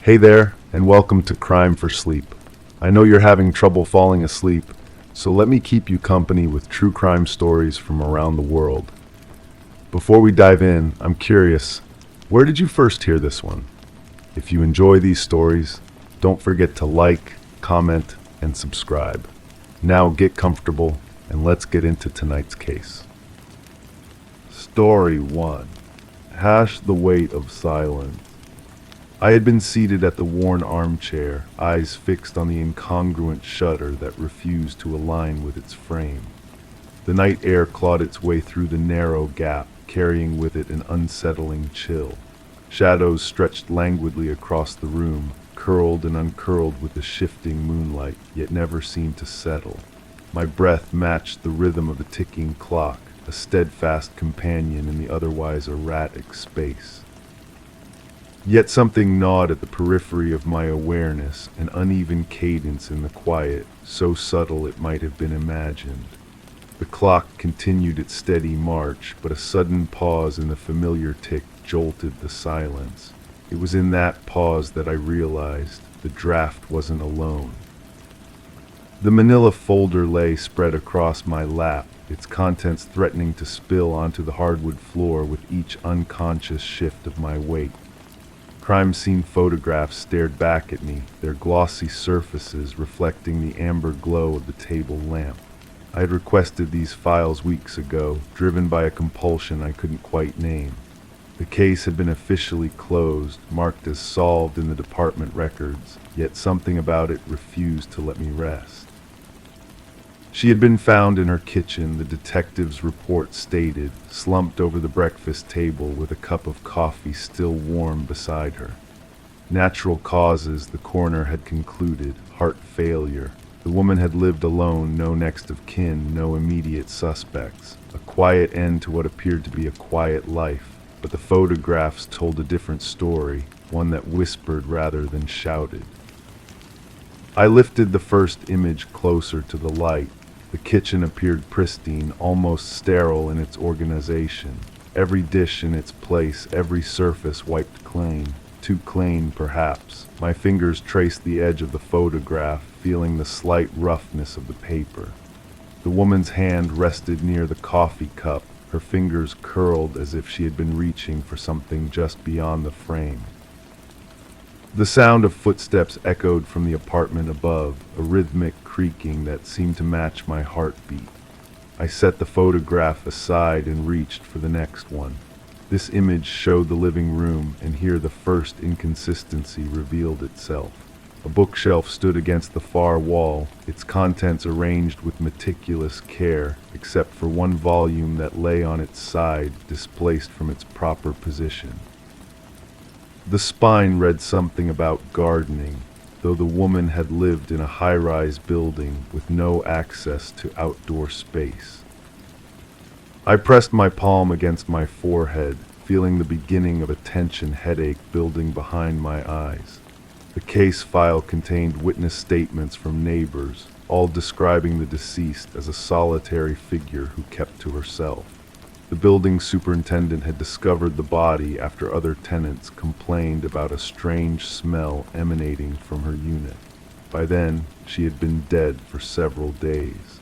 Hey there, and welcome to Crime for Sleep. I know you're having trouble falling asleep, so let me keep you company with true crime stories from around the world. Before we dive in, I'm curious, where did you first hear this one? If you enjoy these stories, don't forget to like, comment, and subscribe. Now get comfortable, and let's get into tonight's case. Story 1. Hash the Weight of Silence. I had been seated at the worn armchair, eyes fixed on the incongruent shutter that refused to align with its frame. The night air clawed its way through the narrow gap, carrying with it an unsettling chill. Shadows stretched languidly across the room, curled and uncurled with the shifting moonlight, yet never seemed to settle. My breath matched the rhythm of the ticking clock, a steadfast companion in the otherwise erratic space. Yet something gnawed at the periphery of my awareness, an uneven cadence in the quiet, so subtle it might have been imagined. The clock continued its steady march, but a sudden pause in the familiar tick jolted the silence. It was in that pause that I realized the draft wasn't alone. The manila folder lay spread across my lap, its contents threatening to spill onto the hardwood floor with each unconscious shift of my weight. Crime scene photographs stared back at me, their glossy surfaces reflecting the amber glow of the table lamp. I had requested these files weeks ago, driven by a compulsion I couldn't quite name. The case had been officially closed, marked as solved in the department records, yet something about it refused to let me rest. She had been found in her kitchen, the detective's report stated, slumped over the breakfast table with a cup of coffee still warm beside her. Natural causes, the coroner had concluded, heart failure. The woman had lived alone, no next of kin, no immediate suspects. A quiet end to what appeared to be a quiet life, but the photographs told a different story, one that whispered rather than shouted. I lifted the first image closer to the light. The kitchen appeared pristine, almost sterile in its organization. Every dish in its place, every surface wiped clean. Too clean, perhaps. My fingers traced the edge of the photograph, feeling the slight roughness of the paper. The woman's hand rested near the coffee cup, her fingers curled as if she had been reaching for something just beyond the frame. The sound of footsteps echoed from the apartment above, a rhythmic creaking that seemed to match my heartbeat. I set the photograph aside and reached for the next one. This image showed the living room, and here the first inconsistency revealed itself. A bookshelf stood against the far wall, its contents arranged with meticulous care, except for one volume that lay on its side, displaced from its proper position. The spine read something about gardening, though the woman had lived in a high-rise building with no access to outdoor space. I pressed my palm against my forehead, feeling the beginning of a tension headache building behind my eyes. The case file contained witness statements from neighbors, all describing the deceased as a solitary figure who kept to herself. The building superintendent had discovered the body after other tenants complained about a strange smell emanating from her unit. By then, she had been dead for several days.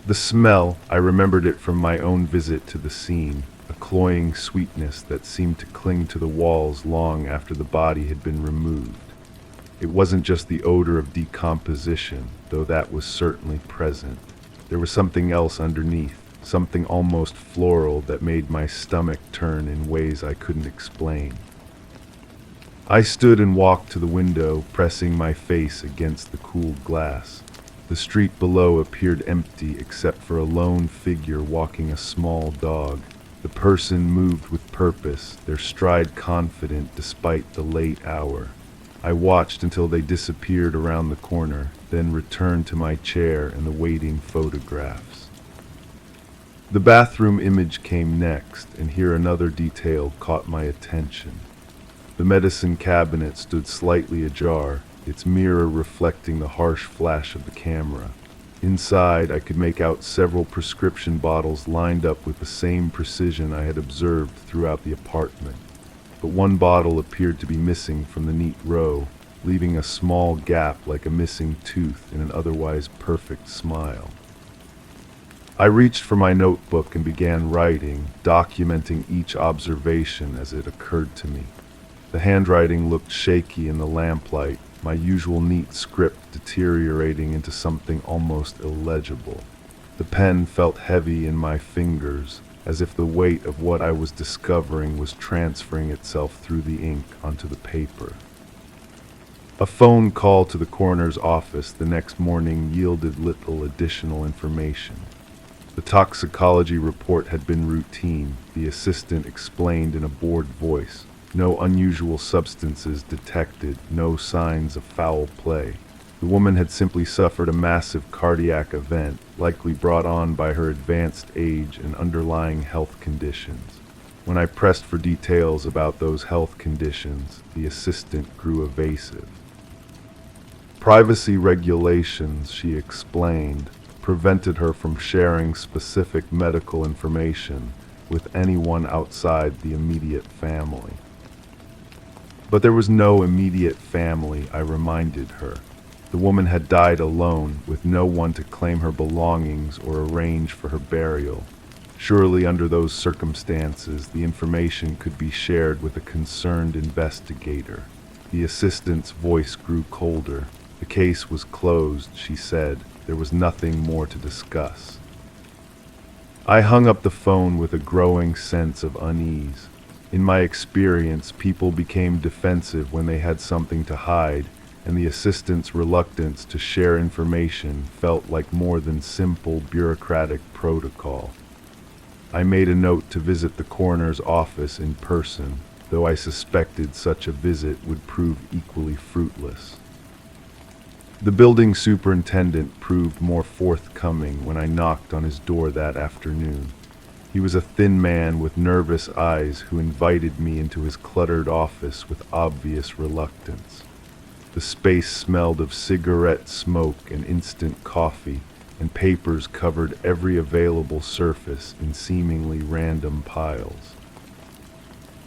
The smell, I remembered it from my own visit to the scene, a cloying sweetness that seemed to cling to the walls long after the body had been removed. It wasn't just the odor of decomposition, though that was certainly present. There was something else underneath. Something almost floral that made my stomach turn in ways I couldn't explain. I stood and walked to the window, pressing my face against the cool glass. The street below appeared empty except for a lone figure walking a small dog. The person moved with purpose, their stride confident despite the late hour. I watched until they disappeared around the corner, then returned to my chair and the waiting photographs. The bathroom image came next, and here another detail caught my attention. The medicine cabinet stood slightly ajar, its mirror reflecting the harsh flash of the camera. Inside, I could make out several prescription bottles lined up with the same precision I had observed throughout the apartment. but one bottle appeared to be missing from the neat row, leaving a small gap like a missing tooth in an otherwise perfect smile. I reached for my notebook and began writing, documenting each observation as it occurred to me. The handwriting looked shaky in the lamplight, my usual neat script deteriorating into something almost illegible. The pen felt heavy in my fingers, as if the weight of what I was discovering was transferring itself through the ink onto the paper. A phone call to the coroner's office the next morning yielded little additional information. The toxicology report had been routine, the assistant explained in a bored voice. No unusual substances detected, no signs of foul play. The woman had simply suffered a massive cardiac event, likely brought on by her advanced age and underlying health conditions. When I pressed for details about those health conditions, the assistant grew evasive. Privacy regulations, she explained, prevented her from sharing specific medical information with anyone outside the immediate family. But there was no immediate family, I reminded her. The woman had died alone, with no one to claim her belongings or arrange for her burial. Surely under those circumstances, the information could be shared with a concerned investigator. The assistant's voice grew colder. The case was closed, she said. There was nothing more to discuss. I hung up the phone with a growing sense of unease. In my experience, people became defensive when they had something to hide, and the assistant's reluctance to share information felt like more than simple bureaucratic protocol. I made a note to visit the coroner's office in person, though I suspected such a visit would prove equally fruitless. The building superintendent proved more forthcoming when I knocked on his door that afternoon. He was a thin man with nervous eyes who invited me into his cluttered office with obvious reluctance. The space smelled of cigarette smoke and instant coffee, and papers covered every available surface in seemingly random piles.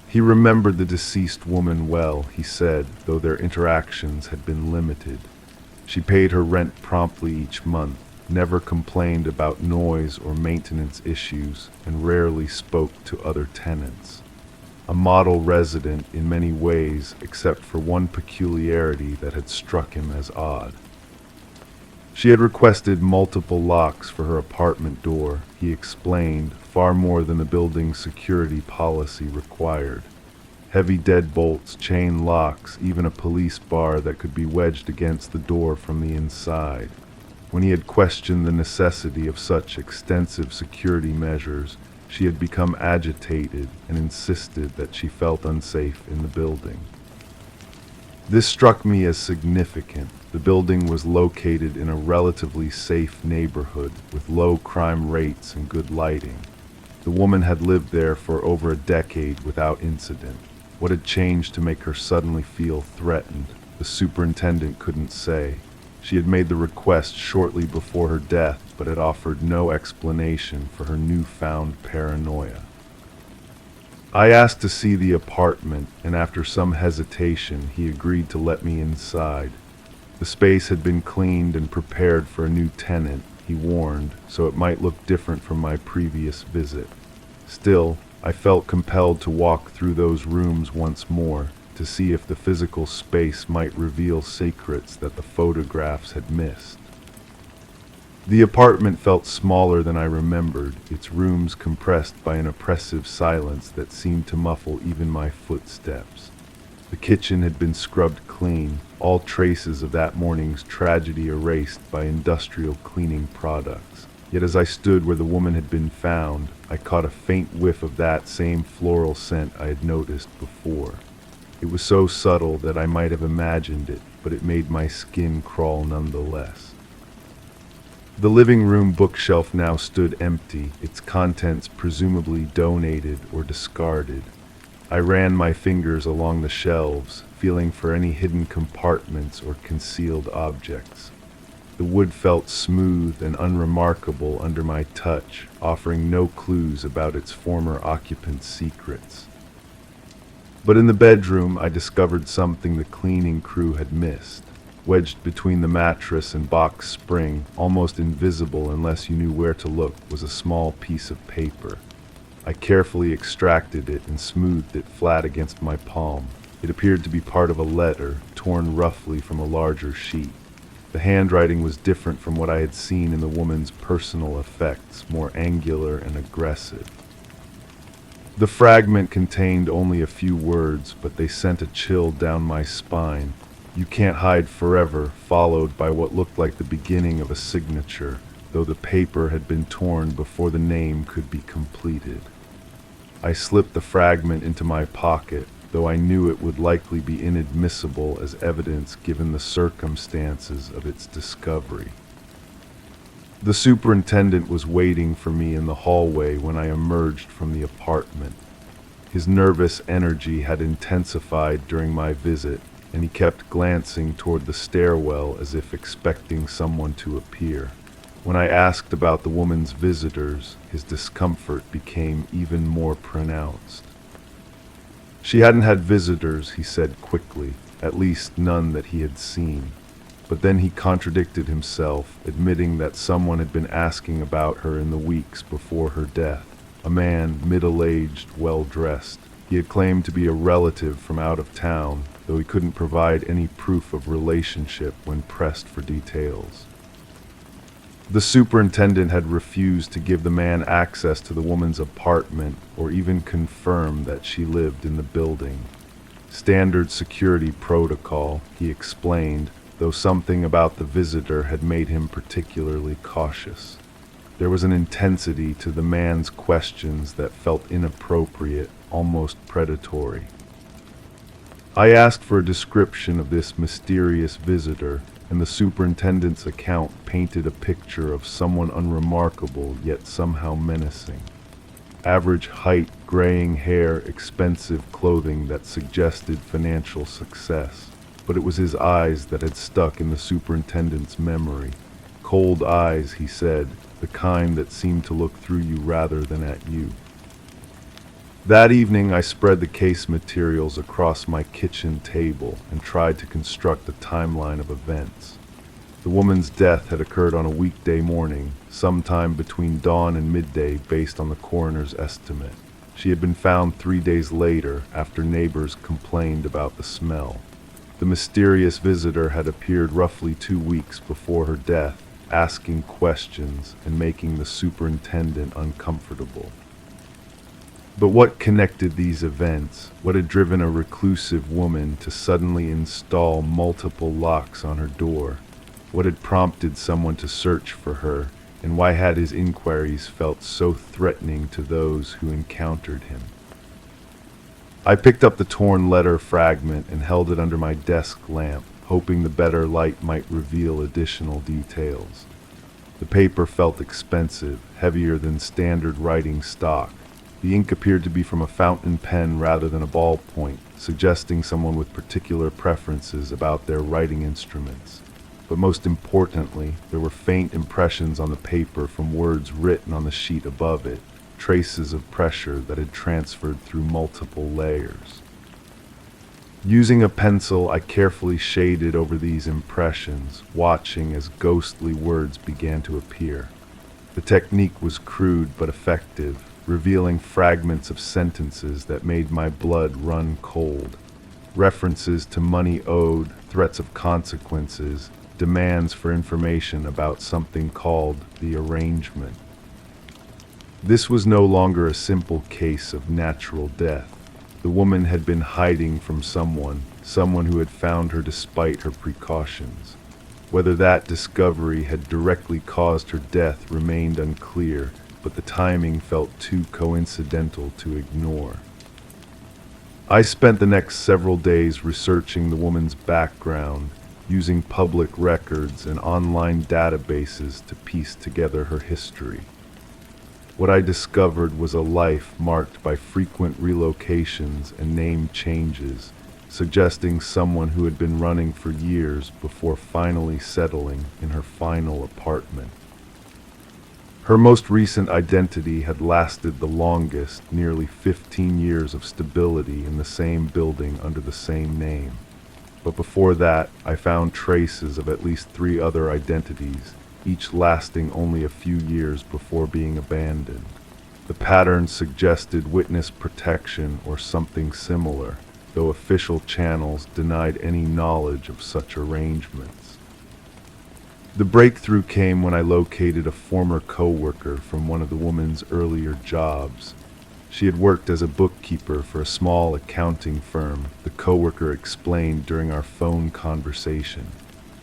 He remembered the deceased woman well, he said, though their interactions had been limited. She paid her rent promptly each month, never complained about noise or maintenance issues, and rarely spoke to other tenants. A model resident in many ways, except for one peculiarity that had struck him as odd. She had requested multiple locks for her apartment door, he explained, far more than the building's security policy required. Heavy deadbolts, chain locks, even a police bar that could be wedged against the door from the inside. When he had questioned the necessity of such extensive security measures, she had become agitated and insisted that she felt unsafe in the building. This struck me as significant. The building was located in a relatively safe neighborhood with low crime rates and good lighting. The woman had lived there for over a decade without incident. What had changed to make her suddenly feel threatened? The superintendent couldn't say. She had made the request shortly before her death, but had offered no explanation for her newfound paranoia. I asked to see the apartment, and after some hesitation, he agreed to let me inside. The space had been cleaned and prepared for a new tenant, he warned, so it might look different from my previous visit. Still, I felt compelled to walk through those rooms once more, to see if the physical space might reveal secrets that the photographs had missed. The apartment felt smaller than I remembered, its rooms compressed by an oppressive silence that seemed to muffle even my footsteps. The kitchen had been scrubbed clean, all traces of that morning's tragedy erased by industrial cleaning products. Yet as I stood where the woman had been found, I caught a faint whiff of that same floral scent I had noticed before. It was so subtle that I might have imagined it, but it made my skin crawl nonetheless. The living room bookshelf now stood empty, its contents presumably donated or discarded. I ran my fingers along the shelves, feeling for any hidden compartments or concealed objects. The wood felt smooth and unremarkable under my touch, offering no clues about its former occupant's secrets. But in the bedroom, I discovered something the cleaning crew had missed. Wedged between the mattress and box spring, almost invisible unless you knew where to look, was a small piece of paper. I carefully extracted it and smoothed it flat against my palm. It appeared to be part of a letter, torn roughly from a larger sheet. The handwriting was different from what I had seen in the woman's personal effects, more angular and aggressive. The fragment contained only a few words, but they sent a chill down my spine. "You can't hide forever," followed by what looked like the beginning of a signature, though the paper had been torn before the name could be completed. I slipped the fragment into my pocket, though I knew it would likely be inadmissible as evidence given the circumstances of its discovery. The superintendent was waiting for me in the hallway when I emerged from the apartment. His nervous energy had intensified during my visit, and he kept glancing toward the stairwell as if expecting someone to appear. When I asked about the woman's visitors, his discomfort became even more pronounced. "She hadn't had visitors," he said quickly, "at least none that he had seen." But then he contradicted himself, admitting that someone had been asking about her in the weeks before her death. A man, middle-aged, well-dressed. He had claimed to be a relative from out of town, though he couldn't provide any proof of relationship when pressed for details. The superintendent had refused to give the man access to the woman's apartment or even confirm that she lived in the building. Standard security protocol, he explained, though something about the visitor had made him particularly cautious. There was an intensity to the man's questions that felt inappropriate, almost predatory. I asked for a description of this mysterious visitor, and the superintendent's account painted a picture of someone unremarkable yet somehow menacing. Average height, graying hair, expensive clothing that suggested financial success. But it was his eyes that had stuck in the superintendent's memory. Cold eyes, he said, the kind that seemed to look through you rather than at you. That evening, I spread the case materials across my kitchen table and tried to construct a timeline of events. The woman's death had occurred on a weekday morning, sometime between dawn and midday based on the coroner's estimate. She had been found 3 days later after neighbors complained about the smell. The mysterious visitor had appeared roughly 2 weeks before her death, asking questions and making the superintendent uncomfortable. But what connected these events? What had driven a reclusive woman to suddenly install multiple locks on her door? What had prompted someone to search for her? And why had his inquiries felt so threatening to those who encountered him? I picked up the torn letter fragment and held it under my desk lamp, hoping the better light might reveal additional details. The paper felt expensive, heavier than standard writing stock. The ink appeared to be from a fountain pen rather than a ballpoint, suggesting someone with particular preferences about their writing instruments. But most importantly, there were faint impressions on the paper from words written on the sheet above it, traces of pressure that had transferred through multiple layers. Using a pencil, I carefully shaded over these impressions, watching as ghostly words began to appear. The technique was crude but effective, revealing fragments of sentences that made my blood run cold. References to money owed, threats of consequences, demands for information about something called the arrangement. This was no longer a simple case of natural death. The woman had been hiding from someone who had found her despite her precautions. Whether that discovery had directly caused her death remained unclear, but the timing felt too coincidental to ignore. I spent the next several days researching the woman's background, using public records and online databases to piece together her history. What I discovered was a life marked by frequent relocations and name changes, suggesting someone who had been running for years before finally settling in her final apartment. Her most recent identity had lasted the longest, nearly 15 years of stability in the same building under the same name. But before that, I found traces of at least 3 other identities, each lasting only a few years before being abandoned. The pattern suggested witness protection or something similar, though official channels denied any knowledge of such arrangements. The breakthrough came when I located a former coworker from one of the woman's earlier jobs. She had worked as a bookkeeper for a small accounting firm, the coworker explained during our phone conversation.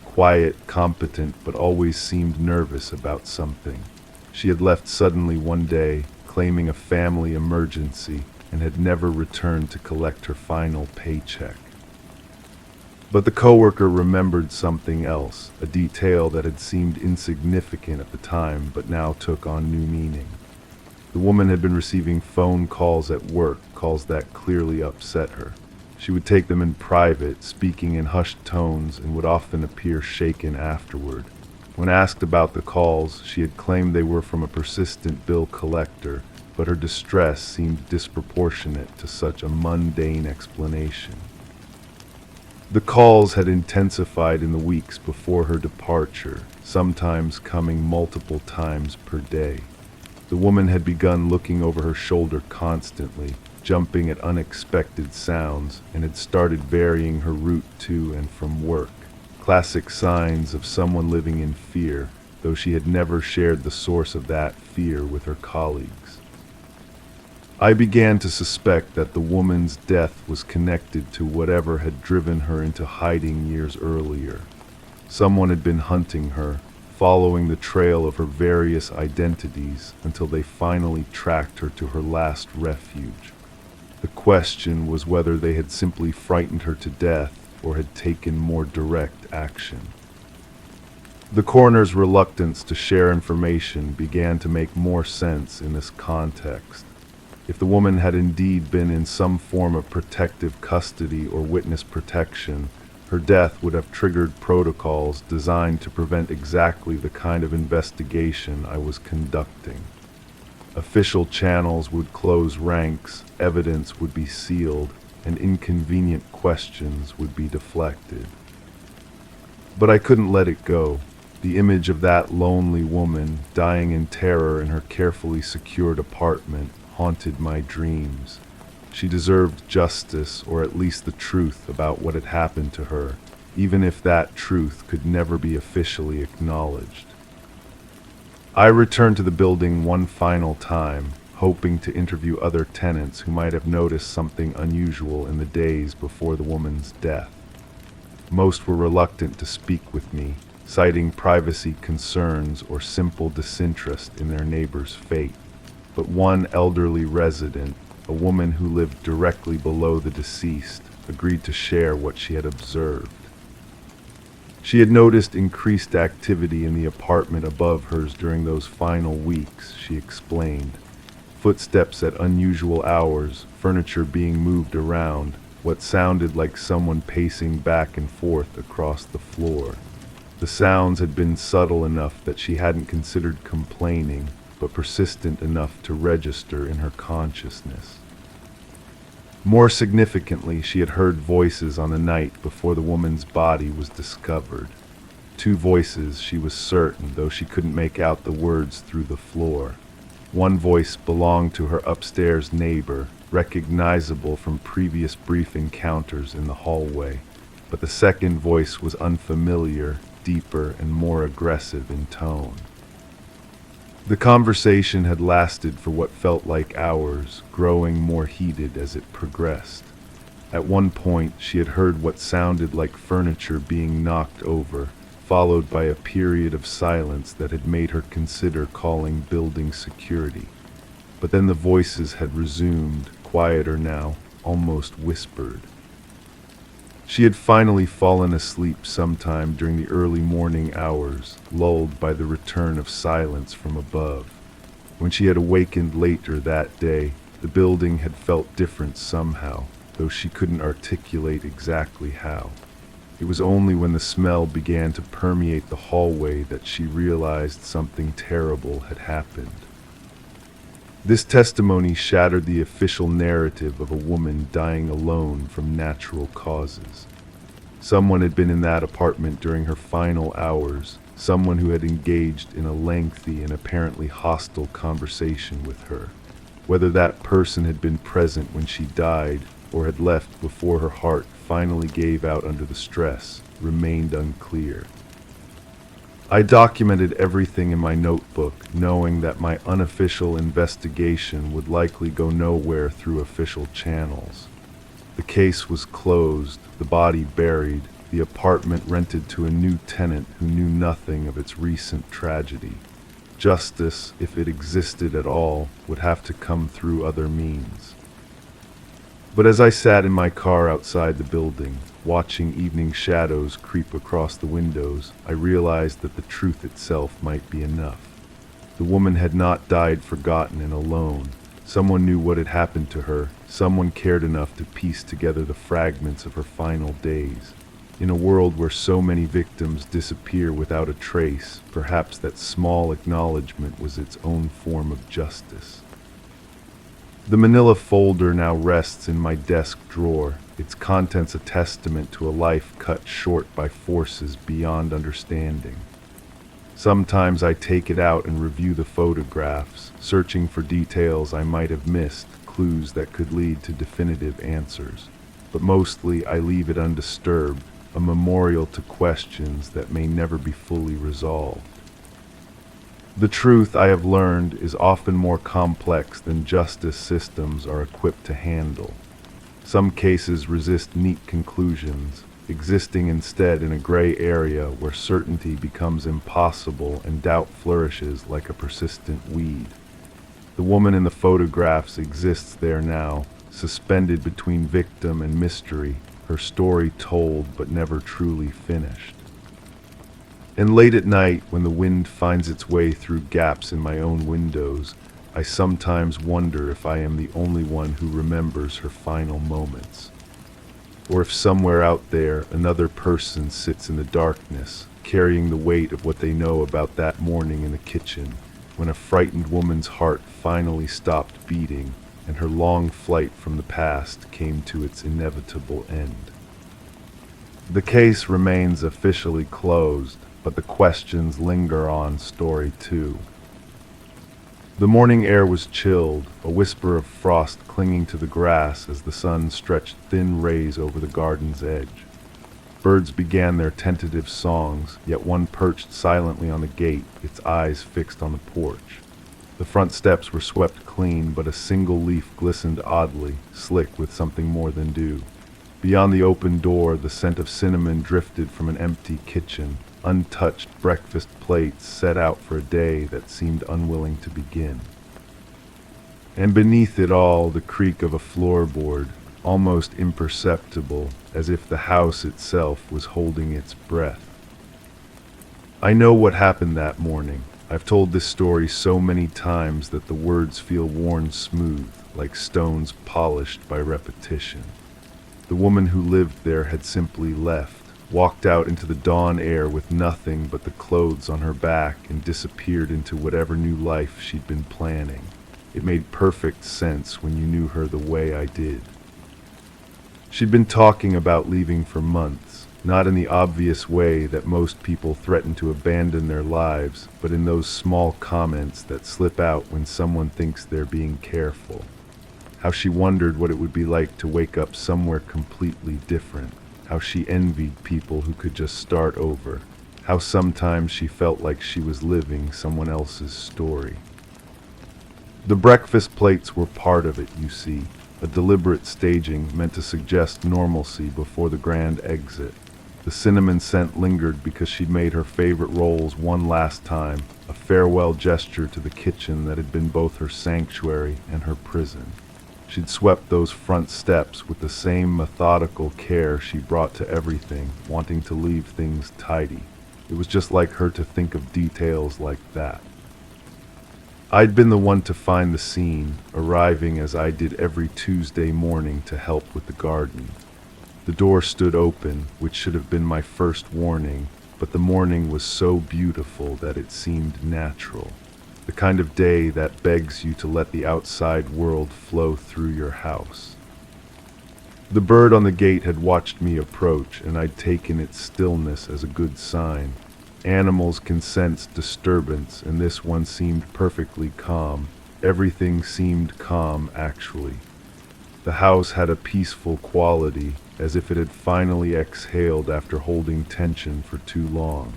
Quiet, competent, but always seemed nervous about something. She had left suddenly one day, claiming a family emergency, and had never returned to collect her final paycheck. But the coworker remembered something else, a detail that had seemed insignificant at the time but now took on new meaning. The woman had been receiving phone calls at work, calls that clearly upset her. She would take them in private, speaking in hushed tones, and would often appear shaken afterward. When asked about the calls, she had claimed they were from a persistent bill collector, but her distress seemed disproportionate to such a mundane explanation. The calls had intensified in the weeks before her departure, sometimes coming multiple times per day. The woman had begun looking over her shoulder constantly, jumping at unexpected sounds, and had started varying her route to and from work. Classic signs of someone living in fear, though she had never shared the source of that fear with her colleagues. I began to suspect that the woman's death was connected to whatever had driven her into hiding years earlier. Someone had been hunting her, following the trail of her various identities until they finally tracked her to her last refuge. The question was whether they had simply frightened her to death or had taken more direct action. The coroner's reluctance to share information began to make more sense in this context. If the woman had indeed been in some form of protective custody or witness protection, her death would have triggered protocols designed to prevent exactly the kind of investigation I was conducting. Official channels would close ranks, evidence would be sealed, and inconvenient questions would be deflected. But I couldn't let it go. The image of that lonely woman, dying in terror in her carefully secured apartment, haunted my dreams. She deserved justice, or at least the truth about what had happened to her, even if that truth could never be officially acknowledged. I returned to the building one final time, hoping to interview other tenants who might have noticed something unusual in the days before the woman's death. Most were reluctant to speak with me, citing privacy concerns or simple disinterest in their neighbor's fate. But one elderly resident, a woman who lived directly below the deceased, agreed to share what she had observed. She had noticed increased activity in the apartment above hers during those final weeks, she explained. Footsteps at unusual hours, furniture being moved around, what sounded like someone pacing back and forth across the floor. The sounds had been subtle enough that she hadn't considered complaining, but persistent enough to register in her consciousness. More significantly, she had heard voices on the night before the woman's body was discovered. 2 voices, she was certain, though she couldn't make out the words through the floor. One voice belonged to her upstairs neighbor, recognizable from previous brief encounters in the hallway, but the second voice was unfamiliar, deeper, and more aggressive in tone. The conversation had lasted for what felt like hours, growing more heated as it progressed. At one point, she had heard what sounded like furniture being knocked over, followed by a period of silence that had made her consider calling building security. But then the voices had resumed, quieter now, almost whispered. She had finally fallen asleep sometime during the early morning hours, lulled by the return of silence from above. When she had awakened later that day, the building had felt different somehow, though she couldn't articulate exactly how. It was only when the smell began to permeate the hallway that she realized something terrible had happened. This testimony shattered the official narrative of a woman dying alone from natural causes. Someone had been in that apartment during her final hours, someone who had engaged in a lengthy and apparently hostile conversation with her. Whether that person had been present when she died or had left before her heart finally gave out under the stress remained unclear. I documented everything in my notebook, knowing that my unofficial investigation would likely go nowhere through official channels. The case was closed, the body buried, the apartment rented to a new tenant who knew nothing of its recent tragedy. Justice, if it existed at all, would have to come through other means. But as I sat in my car outside the building, watching evening shadows creep across the windows, I realized that the truth itself might be enough. The woman had not died forgotten and alone. Someone knew what had happened to her. Someone cared enough to piece together the fragments of her final days. In a world where so many victims disappear without a trace, perhaps that small acknowledgement was its own form of justice. The manila folder now rests in my desk drawer, its contents a testament to a life cut short by forces beyond understanding. Sometimes I take it out and review the photographs, searching for details I might have missed, clues that could lead to definitive answers. But mostly I leave it undisturbed, a memorial to questions that may never be fully resolved. The truth, I have learned, is often more complex than justice systems are equipped to handle. Some cases resist neat conclusions, existing instead in a gray area where certainty becomes impossible and doubt flourishes like a persistent weed. The woman in the photographs exists there now, suspended between victim and mystery, her story told but never truly finished. And late at night, when the wind finds its way through gaps in my own windows, I sometimes wonder if I am the only one who remembers her final moments. Or if somewhere out there, another person sits in the darkness, carrying the weight of what they know about that morning in the kitchen, when a frightened woman's heart finally stopped beating, and her long flight from the past came to its inevitable end. The case remains officially closed, but the questions linger on Story 2. The morning air was chilled, a whisper of frost clinging to the grass as the sun stretched thin rays over the garden's edge. Birds began their tentative songs, yet one perched silently on the gate, its eyes fixed on the porch. The front steps were swept clean, but a single leaf glistened oddly, slick with something more than dew. Beyond the open door, the scent of cinnamon drifted from an empty kitchen, untouched breakfast plates set out for a day that seemed unwilling to begin. And beneath it all, the creak of a floorboard, almost imperceptible, as if the house itself was holding its breath. I know what happened that morning. I've told this story so many times that the words feel worn smooth, like stones polished by repetition. The woman who lived there had simply left, walked out into the dawn air with nothing but the clothes on her back, and disappeared into whatever new life she'd been planning. It made perfect sense when you knew her the way I did. She'd been talking about leaving for months, not in the obvious way that most people threaten to abandon their lives, but in those small comments that slip out when someone thinks they're being careful. How she wondered what it would be like to wake up somewhere completely different. How she envied people who could just start over. How sometimes she felt like she was living someone else's story. The breakfast plates were part of it, you see, a deliberate staging meant to suggest normalcy before the grand exit. The cinnamon scent lingered because she'd made her favorite rolls one last time, a farewell gesture to the kitchen that had been both her sanctuary and her prison. She'd swept those front steps with the same methodical care she brought to everything, wanting to leave things tidy. It was just like her to think of details like that. I'd been the one to find the scene, arriving as I did every Tuesday morning to help with the garden. The door stood open, which should have been my first warning, but the morning was so beautiful that it seemed natural. The kind of day that begs you to let the outside world flow through your house. The bird on the gate had watched me approach, and I'd taken its stillness as a good sign. Animals can sense disturbance, and this one seemed perfectly calm. Everything seemed calm, actually. The house had a peaceful quality, as if it had finally exhaled after holding tension for too long.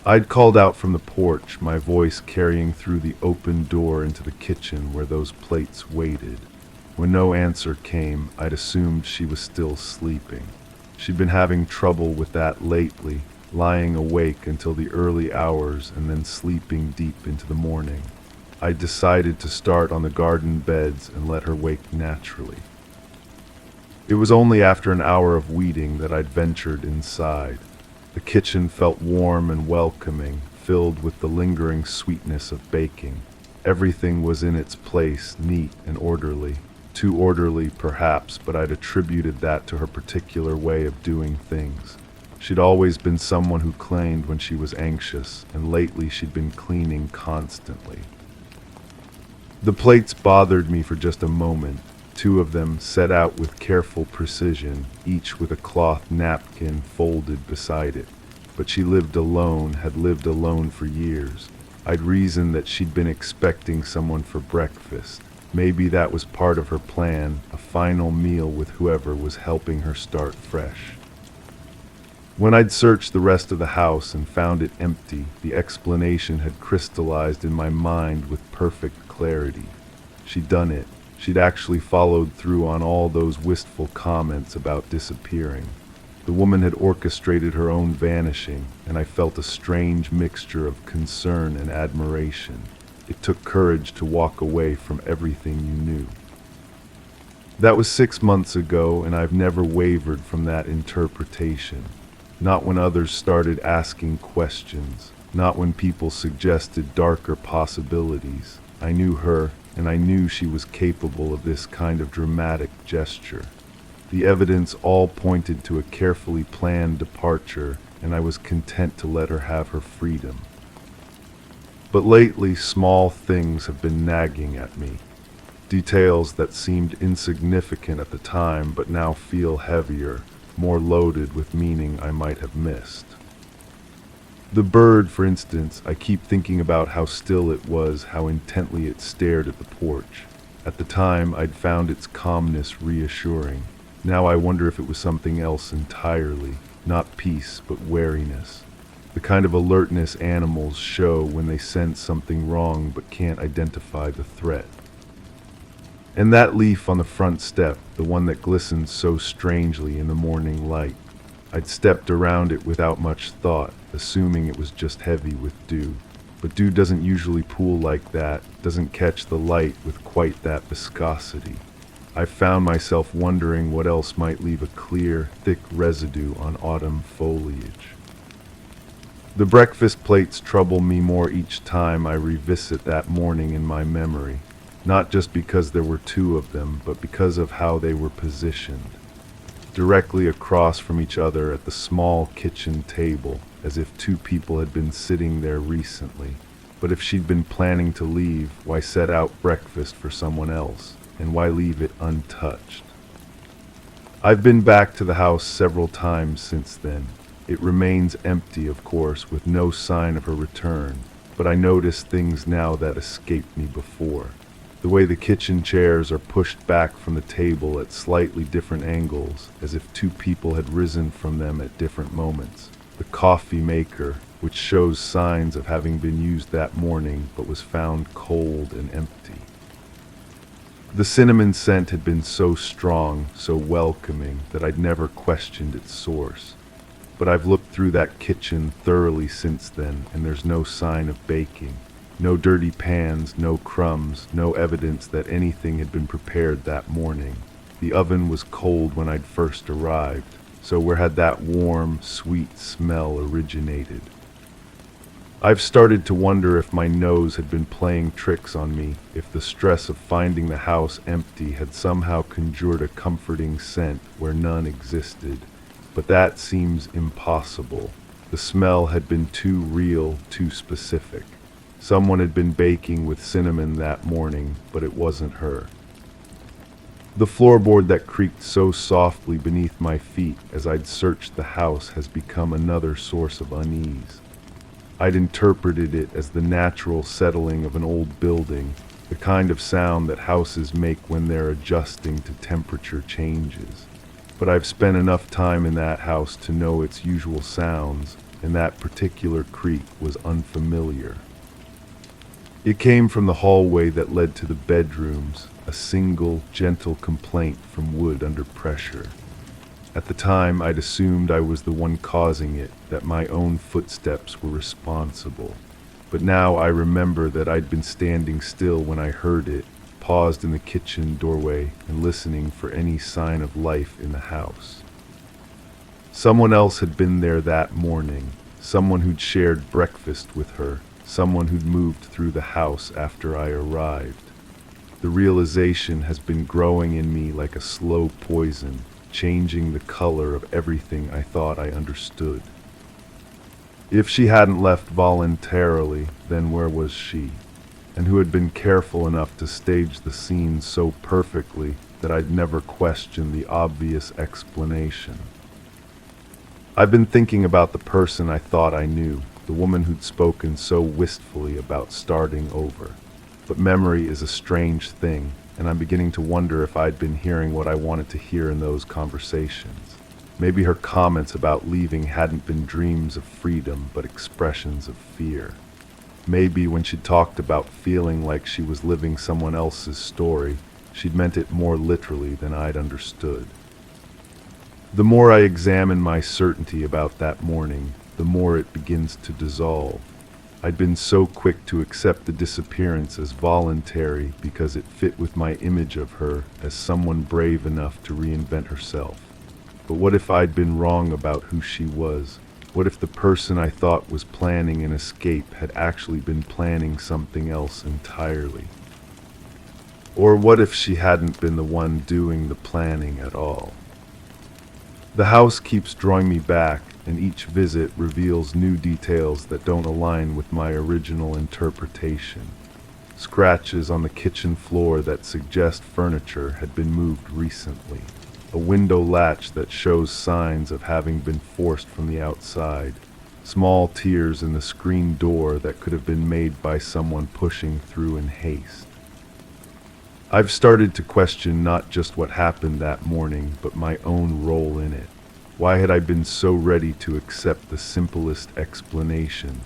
I'd called out from the porch, my voice carrying through the open door into the kitchen where those plates waited. When no answer came, I'd assumed she was still sleeping. She'd been having trouble with that lately, lying awake until the early hours and then sleeping deep into the morning. I decided to start on the garden beds and let her wake naturally. It was only after an hour of weeding that I'd ventured inside. The kitchen felt warm and welcoming, filled with the lingering sweetness of baking. Everything was in its place, neat and orderly. Too orderly, perhaps, but I'd attributed that to her particular way of doing things. She'd always been someone who cleaned when she was anxious, and lately she'd been cleaning constantly. The plates bothered me for just a moment. 2 of them set out with careful precision, each with a cloth napkin folded beside it. But she lived alone, had lived alone for years. I'd reasoned that she'd been expecting someone for breakfast. Maybe that was part of her plan, a final meal with whoever was helping her start fresh. When I'd searched the rest of the house and found it empty, the explanation had crystallized in my mind with perfect clarity. She'd done it. She'd actually followed through on all those wistful comments about disappearing. The woman had orchestrated her own vanishing, and I felt a strange mixture of concern and admiration. It took courage to walk away from everything you knew. That was 6 months ago, and I've never wavered from that interpretation. Not when others started asking questions, not when people suggested darker possibilities. I knew her, and I knew she was capable of this kind of dramatic gesture. The evidence all pointed to a carefully planned departure, and I was content to let her have her freedom. But lately, small things have been nagging at me. Details that seemed insignificant at the time but now feel heavier, more loaded with meaning I might have missed. The bird, for instance, I keep thinking about how still it was, how intently it stared at the porch. At the time, I'd found its calmness reassuring. Now I wonder if it was something else entirely, not peace but wariness. The kind of alertness animals show when they sense something wrong but can't identify the threat. And that leaf on the front step, the one that glistens so strangely in the morning light, I'd stepped around it without much thought, assuming it was just heavy with dew. But dew doesn't usually pool like that, doesn't catch the light with quite that viscosity. I found myself wondering what else might leave a clear, thick residue on autumn foliage. The breakfast plates trouble me more each time I revisit that morning in my memory, not just because there were 2 of them, but because of how they were positioned. Directly across from each other at the small kitchen table, as if 2 people had been sitting there recently. But if she'd been planning to leave, why set out breakfast for someone else? And why leave it untouched? I've been back to the house several times since then. It remains empty, of course, with no sign of her return, but I notice things now that escaped me before. The way the kitchen chairs are pushed back from the table at slightly different angles, as if 2 people had risen from them at different moments. The coffee maker, which shows signs of having been used that morning, but was found cold and empty. The cinnamon scent had been so strong, so welcoming, that I'd never questioned its source. But I've looked through that kitchen thoroughly since then, and there's no sign of baking. No dirty pans, no crumbs, no evidence that anything had been prepared that morning. The oven was cold when I'd first arrived, so where had that warm, sweet smell originated? I've started to wonder if my nose had been playing tricks on me, if the stress of finding the house empty had somehow conjured a comforting scent where none existed. But that seems impossible. The smell had been too real, too specific. Someone had been baking with cinnamon that morning, but it wasn't her. The floorboard that creaked so softly beneath my feet as I'd searched the house has become another source of unease. I'd interpreted it as the natural settling of an old building, the kind of sound that houses make when they're adjusting to temperature changes. But I've spent enough time in that house to know its usual sounds, and that particular creak was unfamiliar. It came from the hallway that led to the bedrooms, a single, gentle complaint from wood under pressure. At the time, I'd assumed I was the one causing it, that my own footsteps were responsible. But now I remember that I'd been standing still when I heard it, paused in the kitchen doorway and listening for any sign of life in the house. Someone else had been there that morning, someone who'd shared breakfast with her, someone who'd moved through the house after I arrived. The realization has been growing in me like a slow poison, changing the color of everything I thought I understood. If she hadn't left voluntarily, then where was she? And who had been careful enough to stage the scene so perfectly that I'd never question the obvious explanation? I've been thinking about the person I thought I knew, the woman who'd spoken so wistfully about starting over. But memory is a strange thing, and I'm beginning to wonder if I'd been hearing what I wanted to hear in those conversations. Maybe her comments about leaving hadn't been dreams of freedom, but expressions of fear. Maybe when she talked about feeling like she was living someone else's story, she'd meant it more literally than I'd understood. The more I examine my certainty about that morning, the more it begins to dissolve. I'd been so quick to accept the disappearance as voluntary because it fit with my image of her as someone brave enough to reinvent herself. But what if I'd been wrong about who she was? What if the person I thought was planning an escape had actually been planning something else entirely? Or what if she hadn't been the one doing the planning at all? The house keeps drawing me back, and each visit reveals new details that don't align with my original interpretation. Scratches on the kitchen floor that suggest furniture had been moved recently. A window latch that shows signs of having been forced from the outside. Small tears in the screen door that could have been made by someone pushing through in haste. I've started to question not just what happened that morning, but my own role in it. Why had I been so ready to accept the simplest explanation?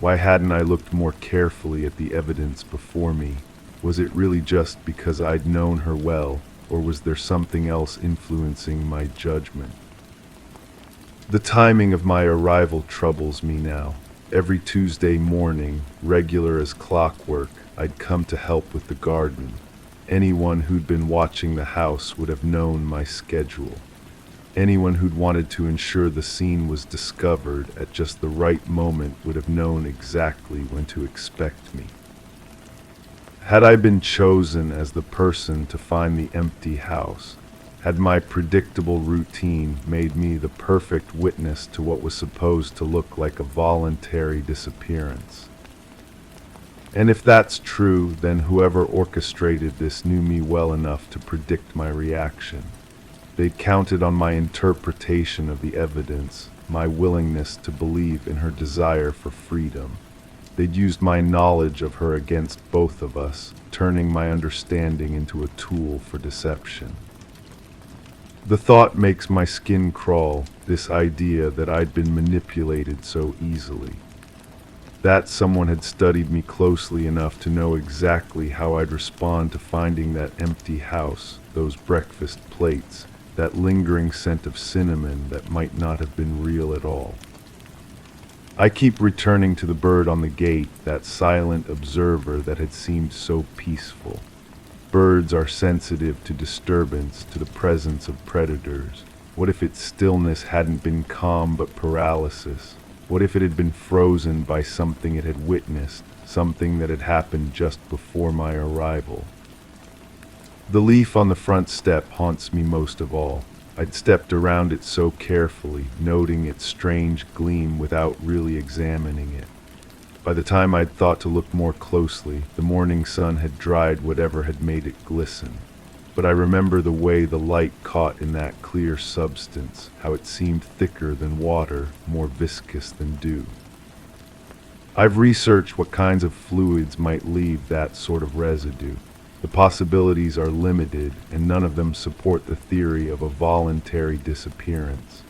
Why hadn't I looked more carefully at the evidence before me? Was it really just because I'd known her well, or was there something else influencing my judgment? The timing of my arrival troubles me now. Every Tuesday morning, regular as clockwork, I'd come to help with the garden. Anyone who'd been watching the house would have known my schedule. Anyone who'd wanted to ensure the scene was discovered at just the right moment would have known exactly when to expect me. Had I been chosen as the person to find the empty house, had my predictable routine made me the perfect witness to what was supposed to look like a voluntary disappearance? And if that's true, then whoever orchestrated this knew me well enough to predict my reaction. They'd counted on my interpretation of the evidence, my willingness to believe in her desire for freedom. They'd used my knowledge of her against both of us, turning my understanding into a tool for deception. The thought makes my skin crawl, this idea that I'd been manipulated so easily. That someone had studied me closely enough to know exactly how I'd respond to finding that empty house, those breakfast plates, that lingering scent of cinnamon that might not have been real at all. I keep returning to the bird on the gate, that silent observer that had seemed so peaceful. Birds are sensitive to disturbance, to the presence of predators. What if its stillness hadn't been calm but paralysis? What if it had been frozen by something it had witnessed, something that had happened just before my arrival? The leaf on the front step haunts me most of all. I'd stepped around it so carefully, noting its strange gleam without really examining it. By the time I'd thought to look more closely, the morning sun had dried whatever had made it glisten. But I remember the way the light caught in that clear substance, how it seemed thicker than water, more viscous than dew. I've researched what kinds of fluids might leave that sort of residue. The possibilities are limited, and none of them support the theory of a voluntary disappearance.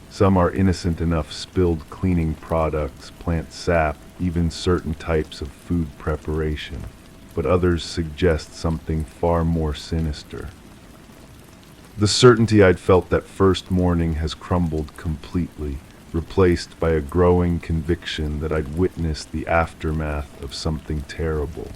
Some are innocent enough: spilled cleaning products, plant sap, even certain types of food preparation. But others suggest something far more sinister. The certainty I'd felt that first morning has crumbled completely, replaced by a growing conviction that I'd witnessed the aftermath of something terrible.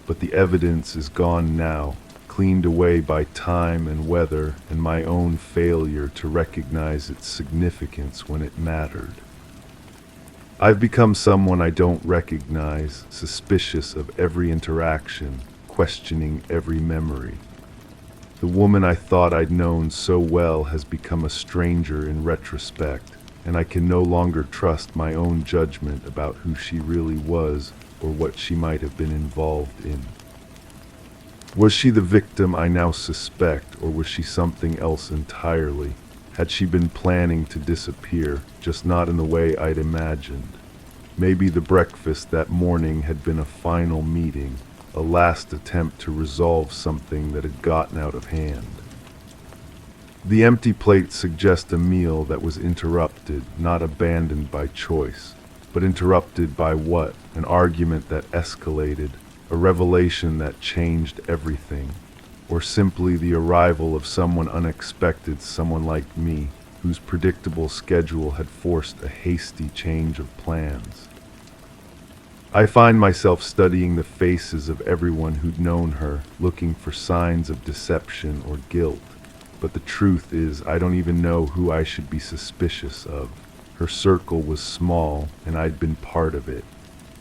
But the evidence is gone now, cleaned away by time and weather and my own failure to recognize its significance when it mattered. I've become someone I don't recognize, suspicious of every interaction, questioning every memory. The woman I thought I'd known so well has become a stranger in retrospect, and I can no longer trust my own judgment about who she really was or what she might have been involved in. Was she the victim I now suspect, or was she something else entirely? Had she been planning to disappear, just not in the way I'd imagined? Maybe the breakfast that morning had been a final meeting, a last attempt to resolve something that had gotten out of hand. The empty plates suggest a meal that was interrupted, not abandoned by choice. But interrupted by what? An argument that escalated, a revelation that changed everything, or simply the arrival of someone unexpected, someone like me, whose predictable schedule had forced a hasty change of plans. I find myself studying the faces of everyone who'd known her, looking for signs of deception or guilt. But the truth is, I don't even know who I should be suspicious of. Her circle was small, and I'd been part of it.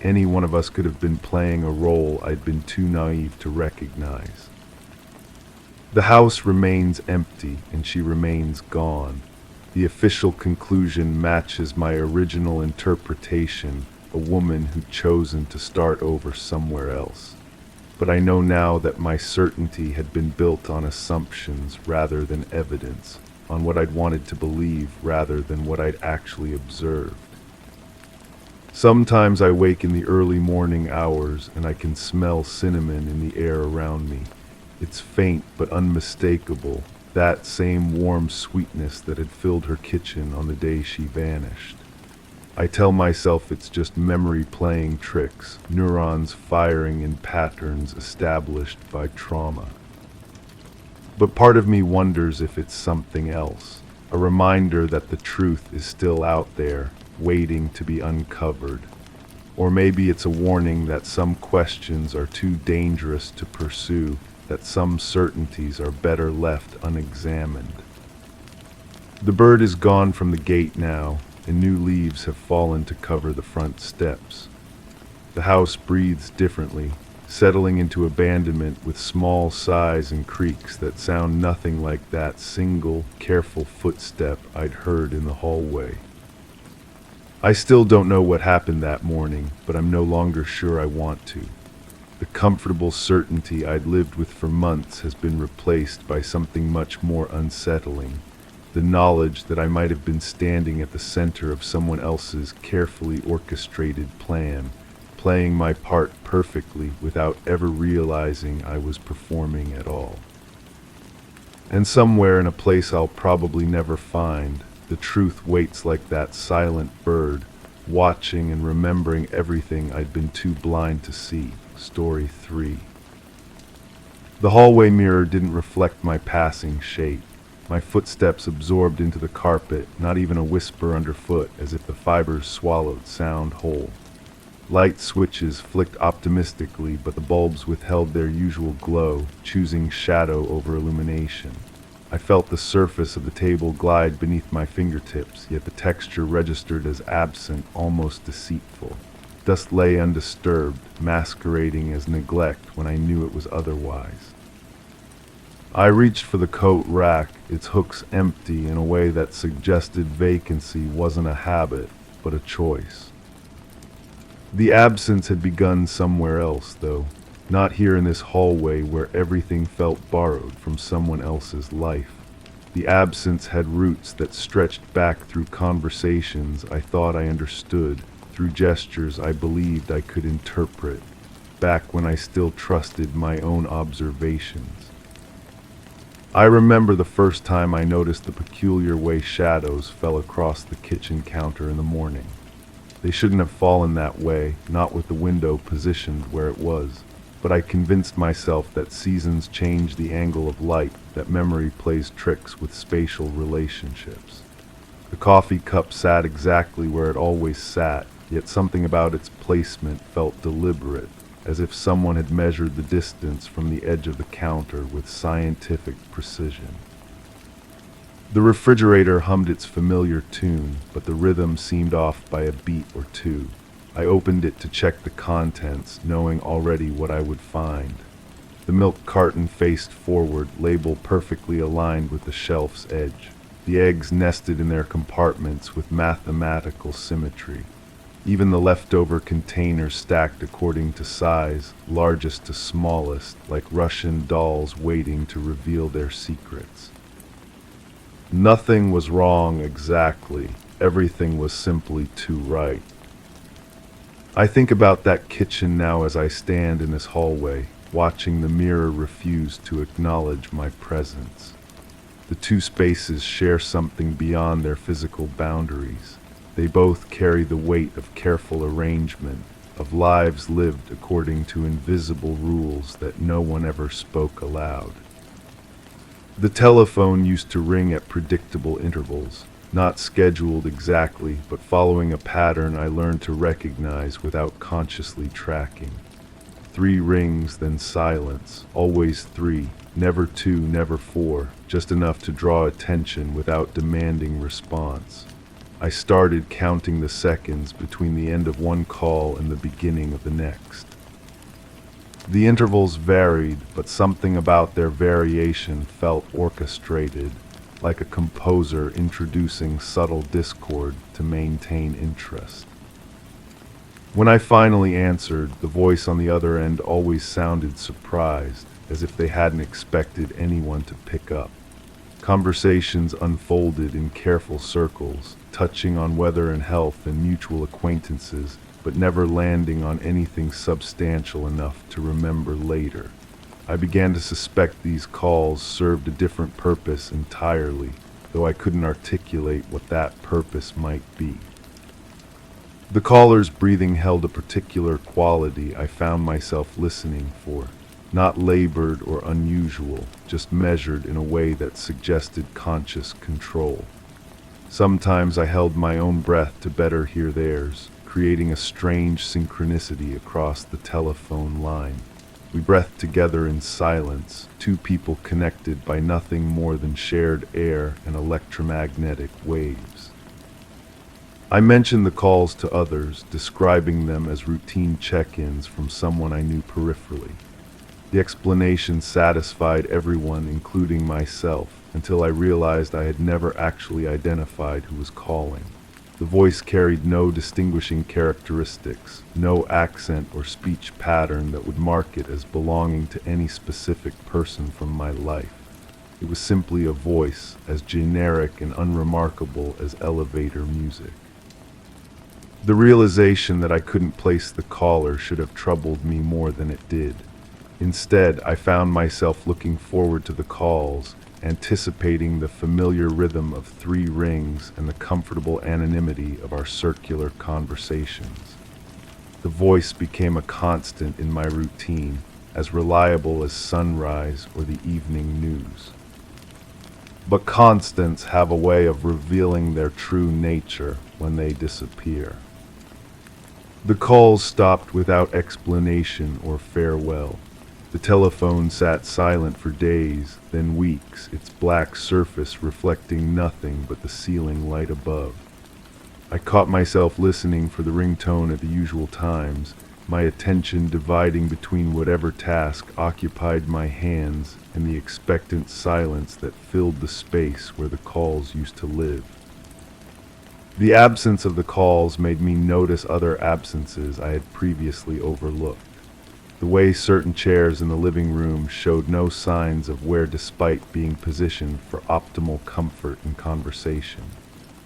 Any one of us could have been playing a role I'd been too naive to recognize. The house remains empty, and she remains gone. The official conclusion matches my original interpretation, a woman who'd chosen to start over somewhere else. But I know now that my certainty had been built on assumptions rather than evidence, on what I'd wanted to believe rather than what I'd actually observed. Sometimes I wake in the early morning hours and I can smell cinnamon in the air around me. It's faint but unmistakable, that same warm sweetness that had filled her kitchen on the day she vanished. I tell myself it's just memory playing tricks, neurons firing in patterns established by trauma. But part of me wonders if it's something else, a reminder that the truth is still out there, waiting to be uncovered. Or maybe it's a warning that some questions are too dangerous to pursue, that some certainties are better left unexamined. The bird is gone from the gate now, and new leaves have fallen to cover the front steps. The house breathes differently, settling into abandonment with small sighs and creaks that sound nothing like that single, careful footstep I'd heard in the hallway. I still don't know what happened that morning, but I'm no longer sure I want to. The comfortable certainty I'd lived with for months has been replaced by something much more unsettling. The knowledge that I might have been standing at the center of someone else's carefully orchestrated plan, playing my part perfectly without ever realizing I was performing at all. And somewhere in a place I'll probably never find, the truth waits like that silent bird, watching and remembering everything I'd been too blind to see. Story 3. The hallway mirror didn't reflect my passing shape. My footsteps absorbed into the carpet, not even a whisper underfoot, as if the fibers swallowed sound whole. Light switches flicked optimistically, but the bulbs withheld their usual glow, choosing shadow over illumination. I felt the surface of the table glide beneath my fingertips, yet the texture registered as absent, almost deceitful. Dust lay undisturbed, masquerading as neglect when I knew it was otherwise. I reached for the coat rack, its hooks empty in a way that suggested vacancy wasn't a habit, but a choice. The absence had begun somewhere else, though, not here in this hallway where everything felt borrowed from someone else's life. The absence had roots that stretched back through conversations I thought I understood, through gestures I believed I could interpret, back when I still trusted my own observations. I remember the first time I noticed the peculiar way shadows fell across the kitchen counter in the morning. They shouldn't have fallen that way, not with the window positioned where it was, but I convinced myself that seasons change the angle of light, that memory plays tricks with spatial relationships. The coffee cup sat exactly where it always sat, yet something about its placement felt deliberate, as if someone had measured the distance from the edge of the counter with scientific precision. The refrigerator hummed its familiar tune, but the rhythm seemed off by a beat or two. I opened it to check the contents, knowing already what I would find. The milk carton faced forward, label perfectly aligned with the shelf's edge. The eggs nested in their compartments with mathematical symmetry. Even the leftover containers stacked according to size, largest to smallest, like Russian dolls waiting to reveal their secrets. Nothing was wrong exactly. Everything was simply too right. I think about that kitchen now as I stand in this hallway, watching the mirror refuse to acknowledge my presence. The two spaces share something beyond their physical boundaries. They both carry the weight of careful arrangement, of lives lived according to invisible rules that no one ever spoke aloud. The telephone used to ring at predictable intervals, not scheduled exactly, but following a pattern I learned to recognize without consciously tracking. 3 rings, then silence, always 3, never 2, never 4, just enough to draw attention without demanding response. I started counting the seconds between the end of one call and the beginning of the next. The intervals varied, but something about their variation felt orchestrated, like a composer introducing subtle discord to maintain interest. When I finally answered, the voice on the other end always sounded surprised, as if they hadn't expected anyone to pick up. Conversations unfolded in careful circles, touching on weather and health and mutual acquaintances, but never landing on anything substantial enough to remember later. I began to suspect these calls served a different purpose entirely, though I couldn't articulate what that purpose might be. The caller's breathing held a particular quality I found myself listening for, not labored or unusual, just measured in a way that suggested conscious control. Sometimes I held my own breath to better hear theirs, creating a strange synchronicity across the telephone line. We breathed together in silence, two people connected by nothing more than shared air and electromagnetic waves. I mentioned the calls to others, describing them as routine check-ins from someone I knew peripherally. The explanation satisfied everyone, including myself, until I realized I had never actually identified who was calling. The voice carried no distinguishing characteristics, no accent or speech pattern that would mark it as belonging to any specific person from my life. It was simply a voice, as generic and unremarkable as elevator music. The realization that I couldn't place the caller should have troubled me more than it did. Instead, I found myself looking forward to the calls, anticipating the familiar rhythm of 3 rings and the comfortable anonymity of our circular conversations. The voice became a constant in my routine, as reliable as sunrise or the evening news. But constants have a way of revealing their true nature when they disappear. The calls stopped without explanation or farewell. The telephone sat silent for days, then weeks, its black surface reflecting nothing but the ceiling light above. I caught myself listening for the ringtone at the usual times, my attention dividing between whatever task occupied my hands and the expectant silence that filled the space where the calls used to live. The absence of the calls made me notice other absences I had previously overlooked. The way certain chairs in the living room showed no signs of wear despite being positioned for optimal comfort and conversation.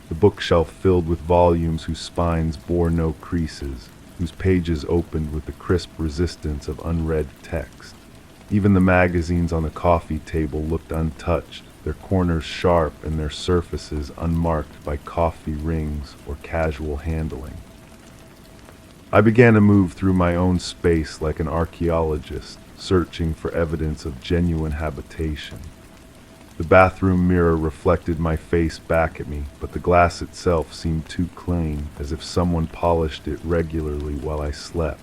The bookshelf filled with volumes whose spines bore no creases, whose pages opened with the crisp resistance of unread text. Even the magazines on the coffee table looked untouched, their corners sharp and their surfaces unmarked by coffee rings or casual handling. I began to move through my own space like an archaeologist, searching for evidence of genuine habitation. The bathroom mirror reflected my face back at me, but the glass itself seemed too clean, as if someone polished it regularly while I slept.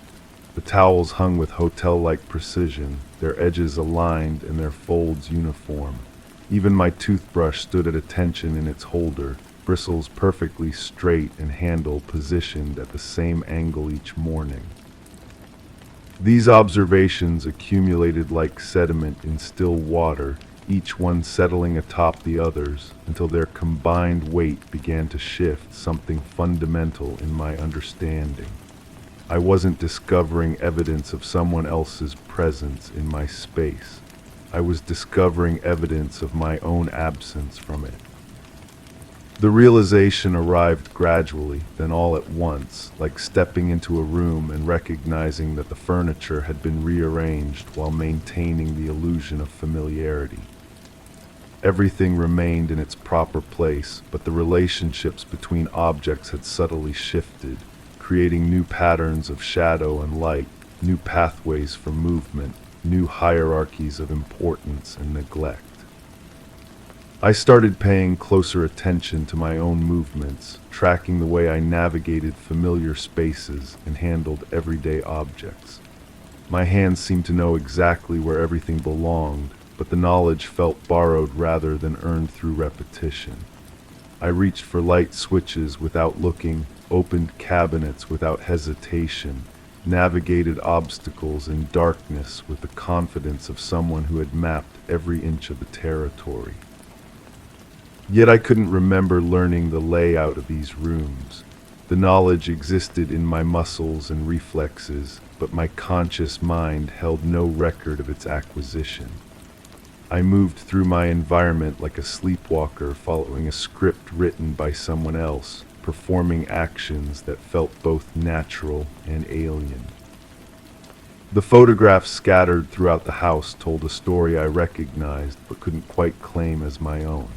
The towels hung with hotel-like precision, their edges aligned and their folds uniform. Even my toothbrush stood at attention in its holder, bristles perfectly straight and handle positioned at the same angle each morning. These observations accumulated like sediment in still water, each one settling atop the others until their combined weight began to shift something fundamental in my understanding. I wasn't discovering evidence of someone else's presence in my space. I was discovering evidence of my own absence from it. The realization arrived gradually, then all at once, like stepping into a room and recognizing that the furniture had been rearranged while maintaining the illusion of familiarity. Everything remained in its proper place, but the relationships between objects had subtly shifted, creating new patterns of shadow and light, new pathways for movement, new hierarchies of importance and neglect. I started paying closer attention to my own movements, tracking the way I navigated familiar spaces and handled everyday objects. My hands seemed to know exactly where everything belonged, but the knowledge felt borrowed rather than earned through repetition. I reached for light switches without looking, opened cabinets without hesitation, navigated obstacles in darkness with the confidence of someone who had mapped every inch of the territory. Yet I couldn't remember learning the layout of these rooms. The knowledge existed in my muscles and reflexes, but my conscious mind held no record of its acquisition. I moved through my environment like a sleepwalker following a script written by someone else, performing actions that felt both natural and alien. The photographs scattered throughout the house told a story I recognized but couldn't quite claim as my own.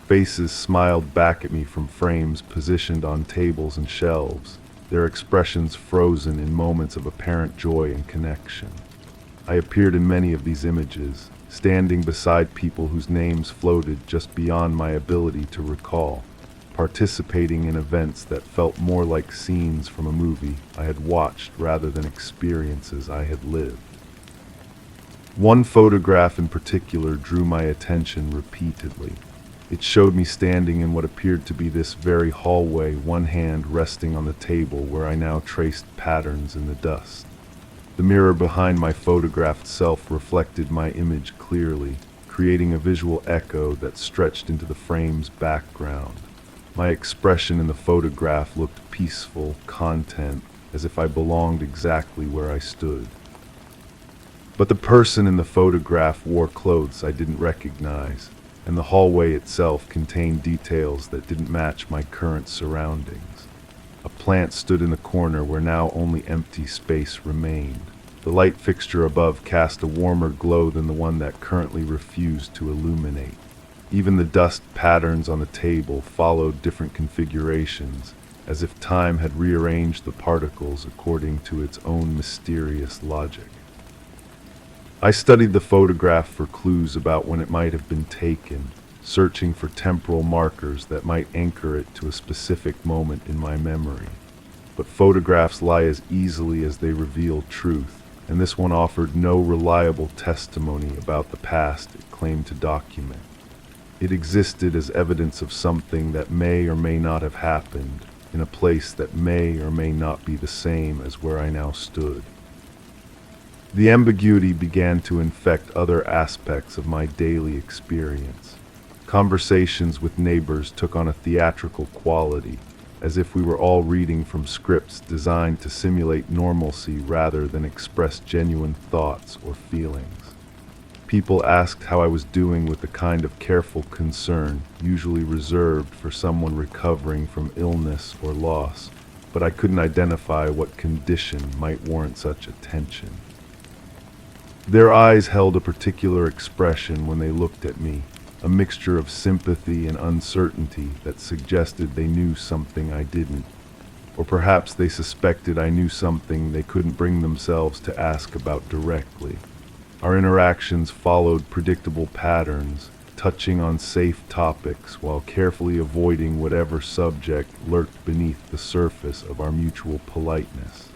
Faces smiled back at me from frames positioned on tables and shelves, their expressions frozen in moments of apparent joy and connection. I appeared in many of these images, standing beside people whose names floated just beyond my ability to recall, participating in events that felt more like scenes from a movie I had watched rather than experiences I had lived. One photograph in particular drew my attention repeatedly. It showed me standing in what appeared to be this very hallway, one hand resting on the table where I now traced patterns in the dust. The mirror behind my photographed self reflected my image clearly, creating a visual echo that stretched into the frame's background. My expression in the photograph looked peaceful, content, as if I belonged exactly where I stood. But the person in the photograph wore clothes I didn't recognize, and the hallway itself contained details that didn't match my current surroundings. A plant stood in the corner where now only empty space remained. The light fixture above cast a warmer glow than the one that currently refused to illuminate. Even the dust patterns on the table followed different configurations, as if time had rearranged the particles according to its own mysterious logic. I studied the photograph for clues about when it might have been taken, searching for temporal markers that might anchor it to a specific moment in my memory. But photographs lie as easily as they reveal truth. and this one offered no reliable testimony about the past it claimed to document. It existed as evidence of something that may or may not have happened, in a place that may or may not be the same as where I now stood. The ambiguity began to infect other aspects of my daily experience. Conversations with neighbors took on a theatrical quality, as if we were all reading from scripts designed to simulate normalcy rather than express genuine thoughts or feelings. People asked how I was doing with the kind of careful concern usually reserved for someone recovering from illness or loss, but I couldn't identify what condition might warrant such attention. Their eyes held a particular expression when they looked at me, a mixture of sympathy and uncertainty that suggested they knew something I didn't, or perhaps they suspected I knew something they couldn't bring themselves to ask about directly. Our interactions followed predictable patterns, touching on safe topics while carefully avoiding whatever subject lurked beneath the surface of our mutual politeness.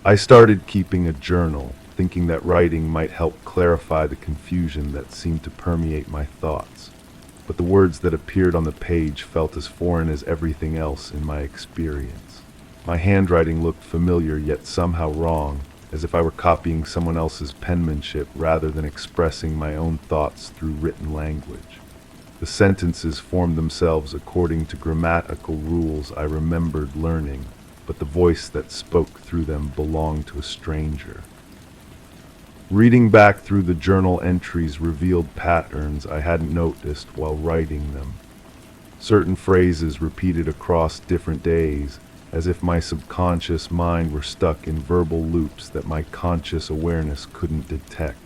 I started keeping a journal, thinking that writing might help clarify the confusion that seemed to permeate my thoughts, but the words that appeared on the page felt as foreign as everything else in my experience. My handwriting looked familiar yet somehow wrong, as if I were copying someone else's penmanship rather than expressing my own thoughts through written language. The sentences formed themselves according to grammatical rules I remembered learning, but the voice that spoke through them belonged to a stranger. Reading back through the journal entries revealed patterns I hadn't noticed while writing them. Certain phrases repeated across different days, as if my subconscious mind were stuck in verbal loops that my conscious awareness couldn't detect.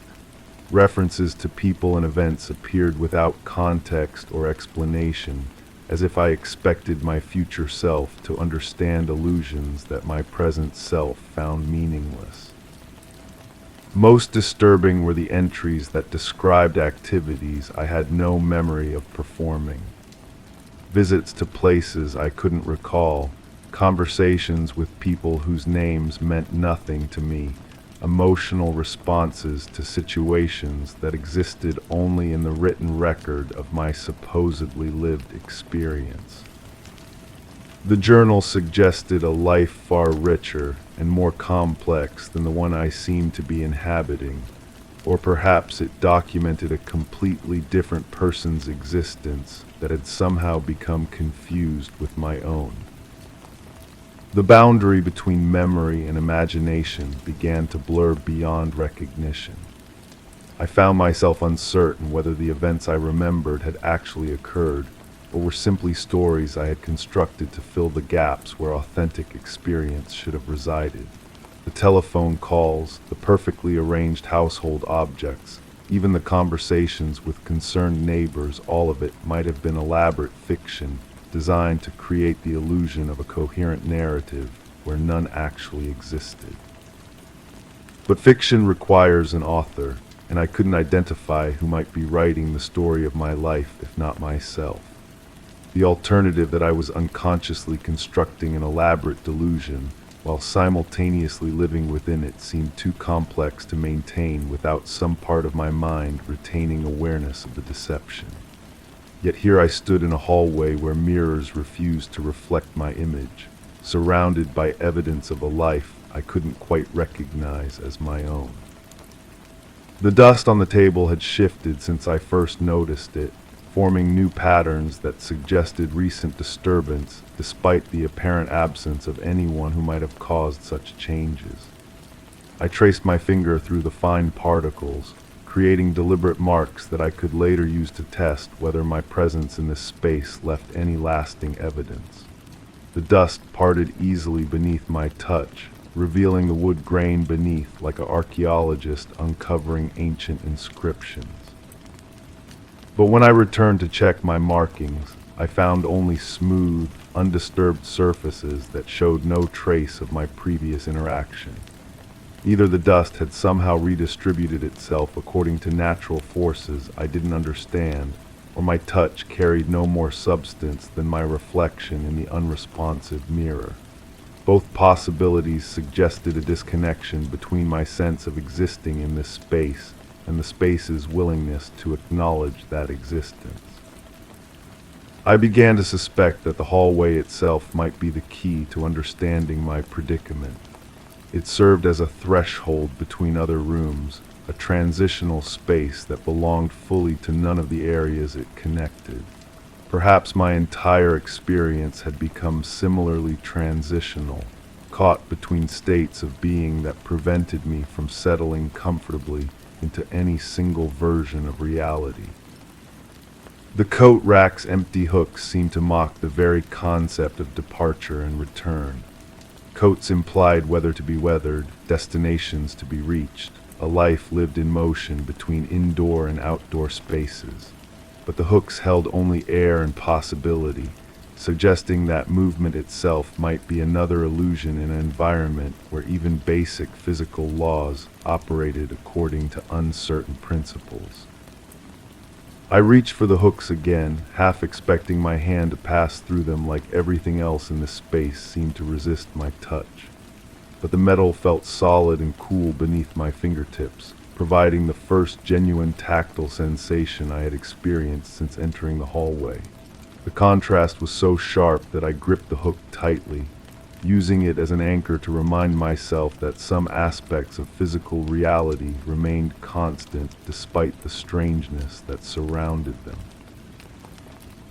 References to people and events appeared without context or explanation, as if I expected my future self to understand allusions that my present self found meaningless. Most disturbing were the entries that described activities I had no memory of performing. Visits to places I couldn't recall, conversations with people whose names meant nothing to me, emotional responses to situations that existed only in the written record of my supposedly lived experience. The journal suggested a life far richer and more complex than the one I seemed to be inhabiting, or perhaps it documented a completely different person's existence that had somehow become confused with my own. The boundary between memory and imagination began to blur beyond recognition. I found myself uncertain whether the events I remembered had actually occurred, or were simply stories I had constructed to fill the gaps where authentic experience should have resided. The telephone calls, the perfectly arranged household objects, even the conversations with concerned neighbors, all of it might have been elaborate fiction designed to create the illusion of a coherent narrative where none actually existed. But fiction requires an author, and I couldn't identify who might be writing the story of my life if not myself. The alternative that I was unconsciously constructing an elaborate delusion while simultaneously living within it seemed too complex to maintain without some part of my mind retaining awareness of the deception. Yet here I stood in a hallway where mirrors refused to reflect my image, surrounded by evidence of a life I couldn't quite recognize as my own. The dust on the table had shifted since I first noticed it, forming new patterns that suggested recent disturbance despite the apparent absence of anyone who might have caused such changes. I traced my finger through the fine particles, creating deliberate marks that I could later use to test whether my presence in this space left any lasting evidence. The dust parted easily beneath my touch, revealing the wood grain beneath like an archaeologist uncovering ancient inscriptions. But when I returned to check my markings, I found only smooth, undisturbed surfaces that showed no trace of my previous interaction. Either the dust had somehow redistributed itself according to natural forces I didn't understand, or my touch carried no more substance than my reflection in the unresponsive mirror. Both possibilities suggested a disconnection between my sense of existing in this space and the space's willingness to acknowledge that existence. I began to suspect that the hallway itself might be the key to understanding my predicament. It served as a threshold between other rooms, a transitional space that belonged fully to none of the areas it connected. Perhaps my entire experience had become similarly transitional, caught between states of being that prevented me from settling comfortably into any single version of reality. The coat rack's empty hooks seemed to mock the very concept of departure and return. Coats implied weather to be weathered, destinations to be reached, a life lived in motion between indoor and outdoor spaces. But the hooks held only air and possibility, suggesting that movement itself might be another illusion in an environment where even basic physical laws operated according to uncertain principles. I reached for the hooks again, half expecting my hand to pass through them like everything else in this space seemed to resist my touch. But the metal felt solid and cool beneath my fingertips, providing the first genuine tactile sensation I had experienced since entering the hallway. The contrast was so sharp that I gripped the hook tightly, using it as an anchor to remind myself that some aspects of physical reality remained constant despite the strangeness that surrounded them.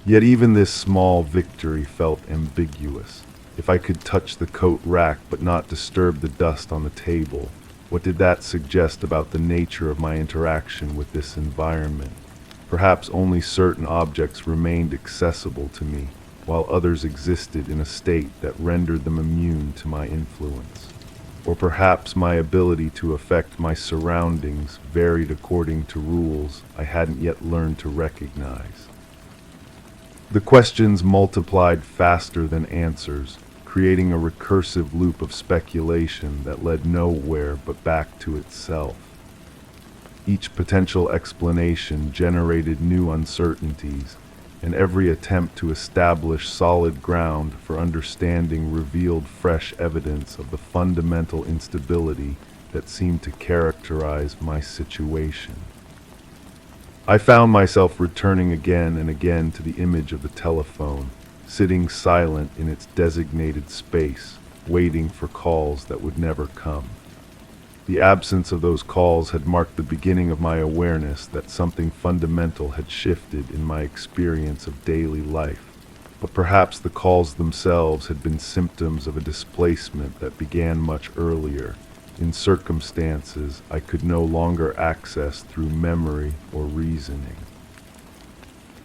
Yet even this small victory felt ambiguous. If I could touch the coat rack but not disturb the dust on the table, what did that suggest about the nature of my interaction with this environment? Perhaps only certain objects remained accessible to me, while others existed in a state that rendered them immune to my influence. Or perhaps my ability to affect my surroundings varied according to rules I hadn't yet learned to recognize. The questions multiplied faster than answers, creating a recursive loop of speculation that led nowhere but back to itself. Each potential explanation generated new uncertainties, and every attempt to establish solid ground for understanding revealed fresh evidence of the fundamental instability that seemed to characterize my situation. I found myself returning again and again to the image of the telephone, sitting silent in its designated space, waiting for calls that would never come. The absence of those calls had marked the beginning of my awareness that something fundamental had shifted in my experience of daily life. But perhaps the calls themselves had been symptoms of a displacement that began much earlier, in circumstances I could no longer access through memory or reasoning.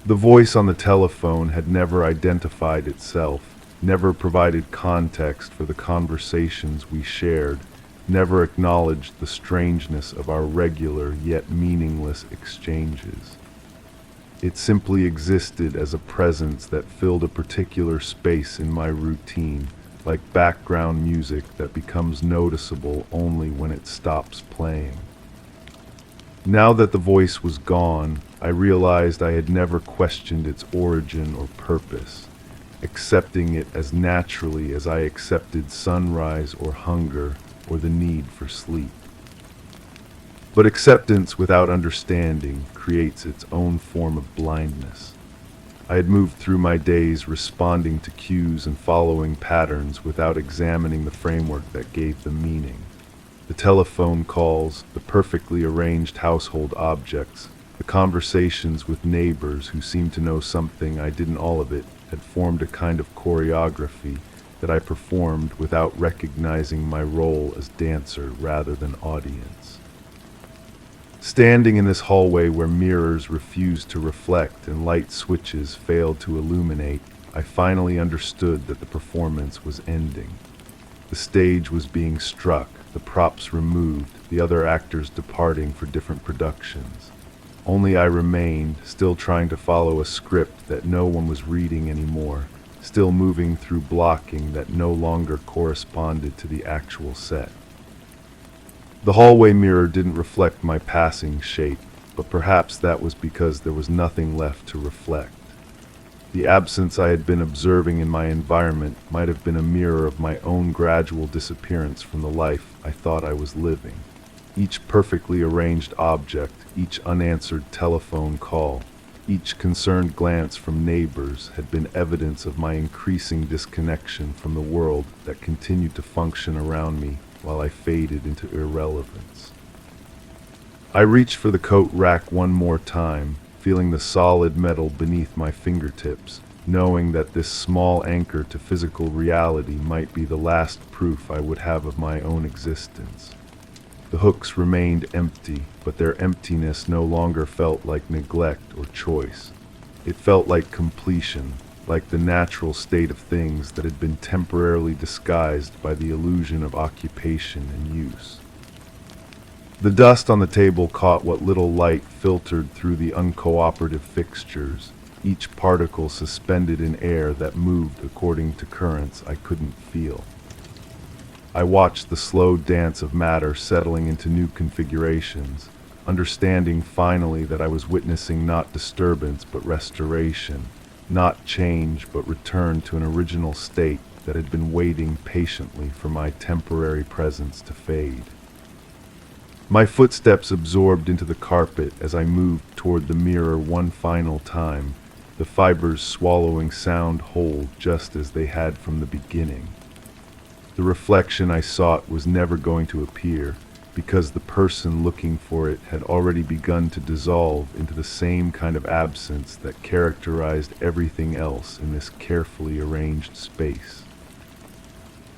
The voice on the telephone had never identified itself, never provided context for the conversations we shared, never acknowledged the strangeness of our regular yet meaningless exchanges. It simply existed as a presence that filled a particular space in my routine, like background music that becomes noticeable only when it stops playing. Now that the voice was gone, I realized I had never questioned its origin or purpose, accepting it as naturally as I accepted sunrise or hunger or the need for sleep. But acceptance without understanding creates its own form of blindness. I had moved through my days responding to cues and following patterns without examining the framework that gave them meaning. The telephone calls, the perfectly arranged household objects, the conversations with neighbors who seemed to know something I didn't, all of it had formed a kind of choreography that I performed without recognizing my role as dancer rather than audience. Standing in this hallway where mirrors refused to reflect and light switches failed to illuminate, I finally understood that the performance was ending. The stage was being struck, the props removed, the other actors departing for different productions. Only I remained, still trying to follow a script that no one was reading anymore, still moving through blocking that no longer corresponded to the actual set. The hallway mirror didn't reflect my passing shape, but perhaps that was because there was nothing left to reflect. The absence I had been observing in my environment might have been a mirror of my own gradual disappearance from the life I thought I was living. Each perfectly arranged object, each unanswered telephone call, each concerned glance from neighbors had been evidence of my increasing disconnection from the world that continued to function around me while I faded into irrelevance. I reached for the coat rack one more time, feeling the solid metal beneath my fingertips, knowing that this small anchor to physical reality might be the last proof I would have of my own existence. The hooks remained empty, but their emptiness no longer felt like neglect or choice. It felt like completion, like the natural state of things that had been temporarily disguised by the illusion of occupation and use. The dust on the table caught what little light filtered through the uncooperative fixtures, each particle suspended in air that moved according to currents I couldn't feel. I watched the slow dance of matter settling into new configurations, understanding finally that I was witnessing not disturbance but restoration, not change but return to an original state that had been waiting patiently for my temporary presence to fade. My footsteps absorbed into the carpet as I moved toward the mirror one final time, the fibers swallowing sound whole just as they had from the beginning. The reflection I sought was never going to appear, because the person looking for it had already begun to dissolve into the same kind of absence that characterized everything else in this carefully arranged space.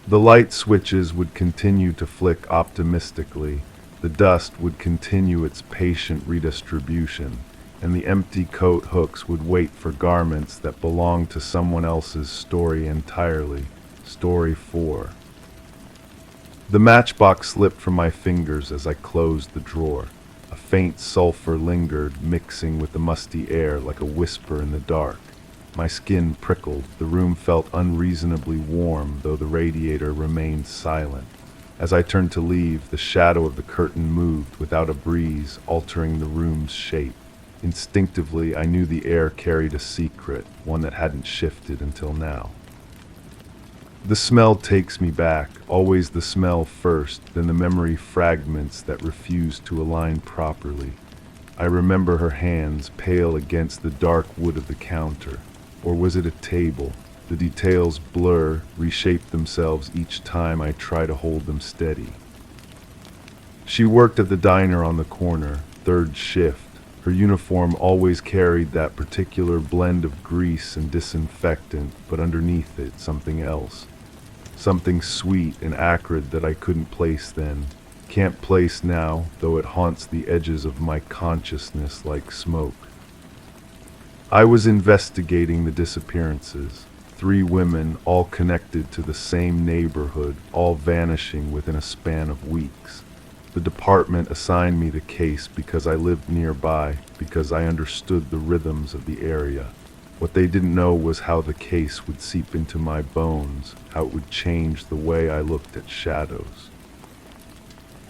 The light switches would continue to flick optimistically, the dust would continue its patient redistribution, and the empty coat hooks would wait for garments that belonged to someone else's story entirely, story 4. The matchbox slipped from my fingers as I closed the drawer. A faint sulfur lingered, mixing with the musty air like a whisper in the dark. My skin prickled, the room felt unreasonably warm, though the radiator remained silent. As I turned to leave, the shadow of the curtain moved without a breeze, altering the room's shape. Instinctively, I knew the air carried a secret, one that hadn't shifted until now. The smell takes me back, always the smell first, then the memory fragments that refuse to align properly. I remember her hands, pale against the dark wood of the counter. Or was it a table? The details blur, reshape themselves each time I try to hold them steady. She worked at the diner on the corner, third shift. Her uniform always carried that particular blend of grease and disinfectant, but underneath it, something else. Something sweet and acrid that I couldn't place then, can't place now, though it haunts the edges of my consciousness like smoke. I was investigating the disappearances. 3 women, all connected to the same neighborhood, all vanishing within a span of weeks. The department assigned me the case because I lived nearby, because I understood the rhythms of the area. What they didn't know was how the case would seep into my bones, how it would change the way I looked at shadows.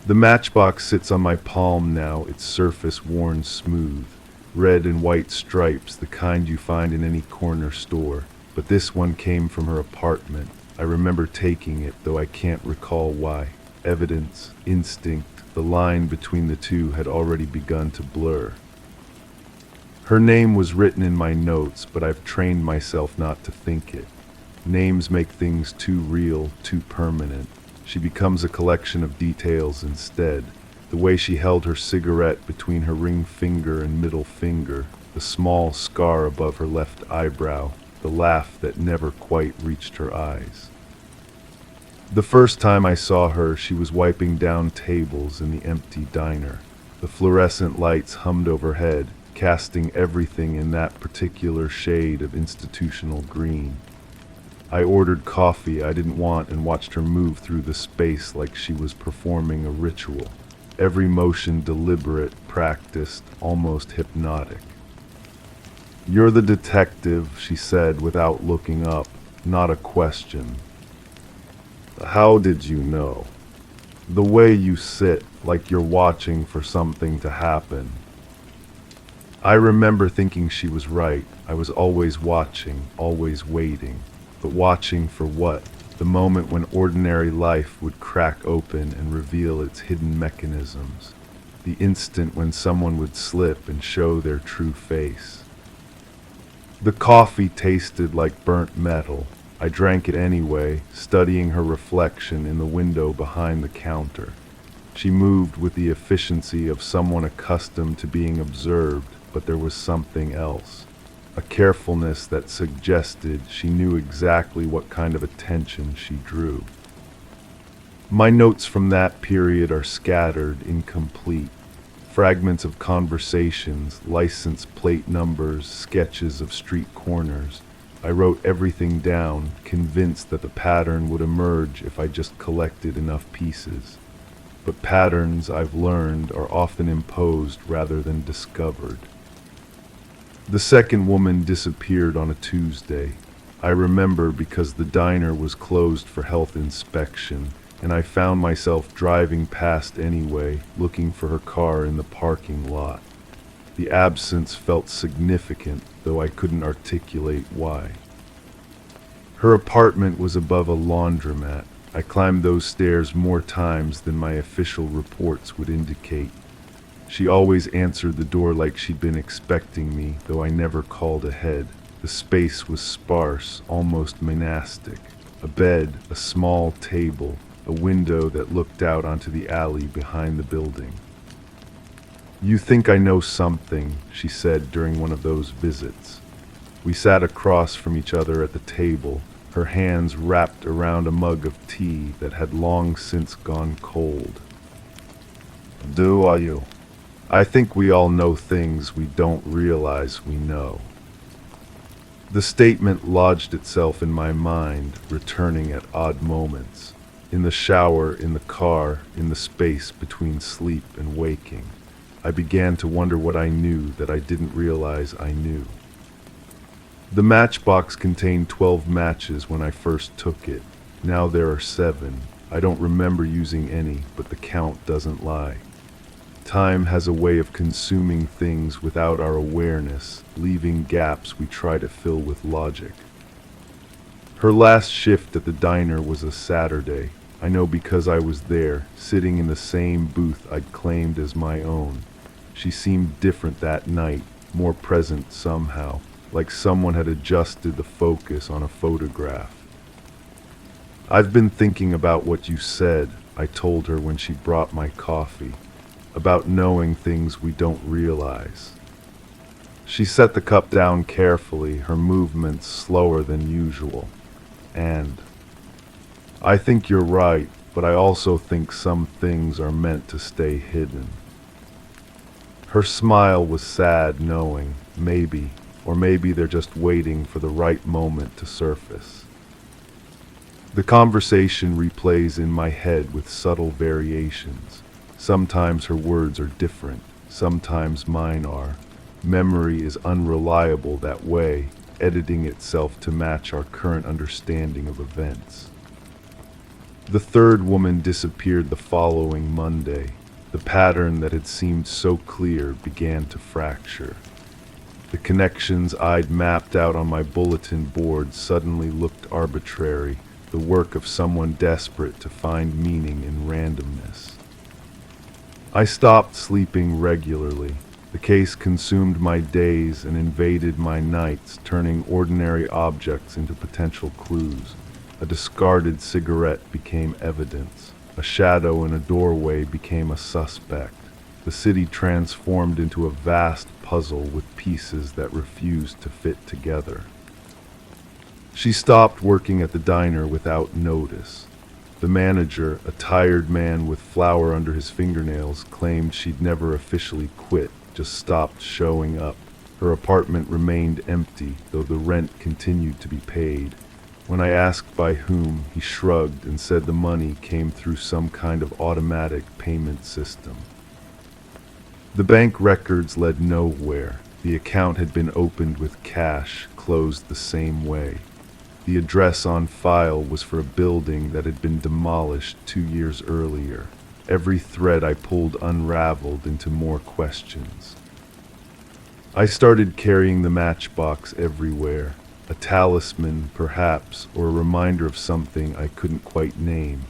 The matchbox sits on my palm now, its surface worn smooth, red and white stripes, the kind you find in any corner store. But this one came from her apartment. I remember taking it, though I can't recall why. Evidence, instinct, the line between the two had already begun to blur. Her name was written in my notes, but I've trained myself not to think it. Names make things too real, too permanent. She becomes a collection of details instead. The way she held her cigarette between her ring finger and middle finger, the small scar above her left eyebrow, the laugh that never quite reached her eyes. The first time I saw her, she was wiping down tables in the empty diner. The fluorescent lights hummed overhead, casting everything in that particular shade of institutional green. I ordered coffee I didn't want and watched her move through the space like she was performing a ritual. Every motion deliberate, practiced, almost hypnotic. "You're the detective," she said without looking up, not a question. "How did you know?" "The way you sit, like you're watching for something to happen." I remember thinking she was right. I was always watching, always waiting. But watching for what? The moment when ordinary life would crack open and reveal its hidden mechanisms. The instant when someone would slip and show their true face. The coffee tasted like burnt metal. I drank it anyway, studying her reflection in the window behind the counter. She moved with the efficiency of someone accustomed to being observed, but there was something else. A carefulness that suggested she knew exactly what kind of attention she drew. My notes from that period are scattered, incomplete. Fragments of conversations, license plate numbers, sketches of street corners. I wrote everything down, convinced that the pattern would emerge if I just collected enough pieces. But patterns, I've learned, are often imposed rather than discovered. The second woman disappeared on a Tuesday. I remember because the diner was closed for health inspection, and I found myself driving past anyway, looking for her car in the parking lot. The absence felt significant, though I couldn't articulate why. Her apartment was above a laundromat. I climbed those stairs more times than my official reports would indicate. She always answered the door like she'd been expecting me, though I never called ahead. The space was sparse, almost monastic. A bed, a small table, a window that looked out onto the alley behind the building. "You think I know something," she said during one of those visits. We sat across from each other at the table, her hands wrapped around a mug of tea that had long since gone cold. "Do you? I think we all know things we don't realize we know." The statement lodged itself in my mind, returning at odd moments. In the shower, in the car, in the space between sleep and waking. I began to wonder what I knew that I didn't realize I knew. The matchbox contained 12 matches when I first took it. Now there are 7. I don't remember using any, but the count doesn't lie. Time has a way of consuming things without our awareness, leaving gaps we try to fill with logic. Her last shift at the diner was a Saturday. I know because I was there, sitting in the same booth I'd claimed as my own. She seemed different that night, more present somehow, like someone had adjusted the focus on a photograph. "I've been thinking about what you said," I told her when she brought my coffee, "about knowing things we don't realize." She set the cup down carefully, her movements slower than usual. "And I think you're right, but I also think some things are meant to stay hidden." Her smile was sad, knowing, maybe, or maybe they're just waiting for the right moment to surface. The conversation replays in my head with subtle variations. Sometimes her words are different, sometimes mine are. Memory is unreliable that way, editing itself to match our current understanding of events. The third woman disappeared the following Monday. The pattern that had seemed so clear began to fracture. The connections I'd mapped out on my bulletin board suddenly looked arbitrary, the work of someone desperate to find meaning in randomness. I stopped sleeping regularly. The case consumed my days and invaded my nights, turning ordinary objects into potential clues. A discarded cigarette became evidence. A shadow in a doorway became a suspect. The city transformed into a vast puzzle with pieces that refused to fit together. She stopped working at the diner without notice. The manager, a tired man with flour under his fingernails, claimed she'd never officially quit, just stopped showing up. Her apartment remained empty, though the rent continued to be paid. When I asked by whom, he shrugged and said the money came through some kind of automatic payment system. The bank records led nowhere. The account had been opened with cash, closed the same way. The address on file was for a building that had been demolished 2 years earlier. Every thread I pulled unraveled into more questions. I started carrying the matchbox everywhere, a talisman, perhaps, or a reminder of something I couldn't quite name.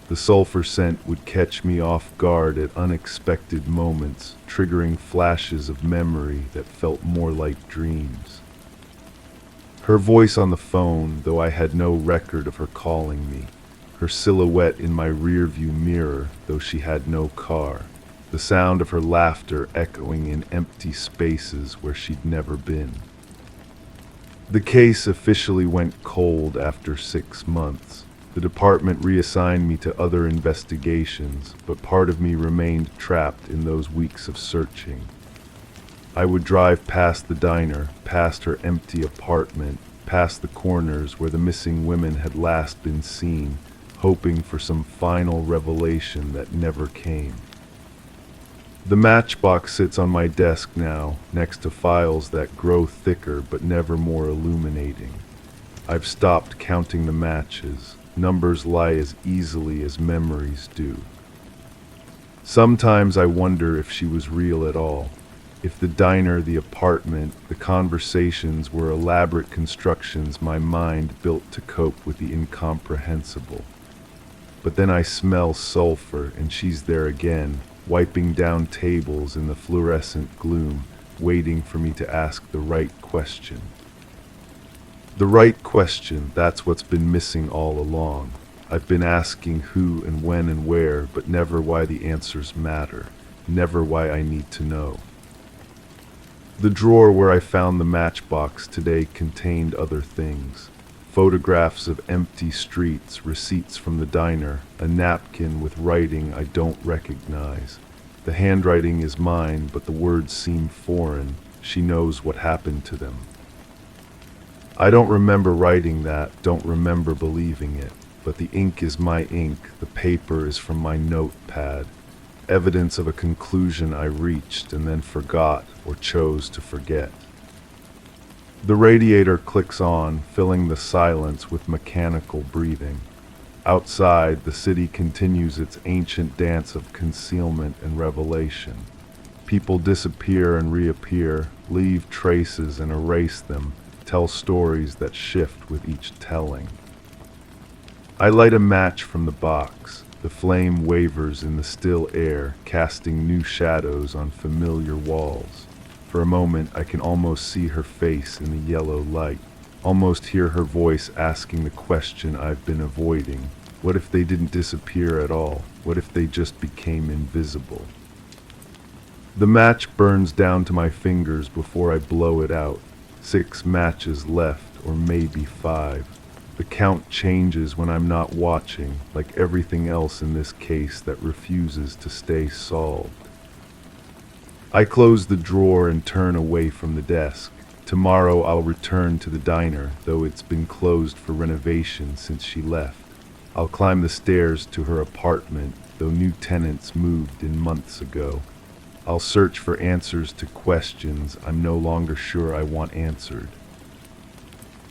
The sulfur scent would catch me off guard at unexpected moments, triggering flashes of memory that felt more like dreams. Her voice on the phone, though I had no record of her calling me. Her silhouette in my rearview mirror, though she had no car. The sound of her laughter echoing in empty spaces where she'd never been. The case officially went cold after 6 months. The department reassigned me to other investigations, but part of me remained trapped in those weeks of searching. I would drive past the diner, past her empty apartment, past the corners where the missing women had last been seen, hoping for some final revelation that never came. The matchbox sits on my desk now, next to files that grow thicker but never more illuminating. I've stopped counting the matches. Numbers lie as easily as memories do. Sometimes I wonder if she was real at all. If the diner, the apartment, the conversations were elaborate constructions my mind built to cope with the incomprehensible. But then I smell sulfur, and she's there again, wiping down tables in the fluorescent gloom, waiting for me to ask the right question. The right question, that's what's been missing all along. I've been asking who and when and where, but never why the answers matter, never why I need to know. The drawer where I found the matchbox today contained other things. Photographs of empty streets, receipts from the diner, a napkin with writing I don't recognize. The handwriting is mine, but the words seem foreign. She knows what happened to them. I don't remember writing that, don't remember believing it, but the ink is my ink, the paper is from my notepad. Evidence of a conclusion I reached and then forgot or chose to forget. The radiator clicks on, filling the silence with mechanical breathing. Outside, the city continues its ancient dance of concealment and revelation. People disappear and reappear, leave traces and erase them, tell stories that shift with each telling. I light a match from the box. The flame wavers in the still air, casting new shadows on familiar walls. For a moment, I can almost see her face in the yellow light, almost hear her voice asking the question I've been avoiding. What if they didn't disappear at all? What if they just became invisible? The match burns down to my fingers before I blow it out. 6 matches left, or maybe 5. The count changes when I'm not watching, like everything else in this case that refuses to stay solved. I close the drawer and turn away from the desk. Tomorrow I'll return to the diner, though it's been closed for renovation since she left. I'll climb the stairs to her apartment, though new tenants moved in months ago. I'll search for answers to questions I'm no longer sure I want answered.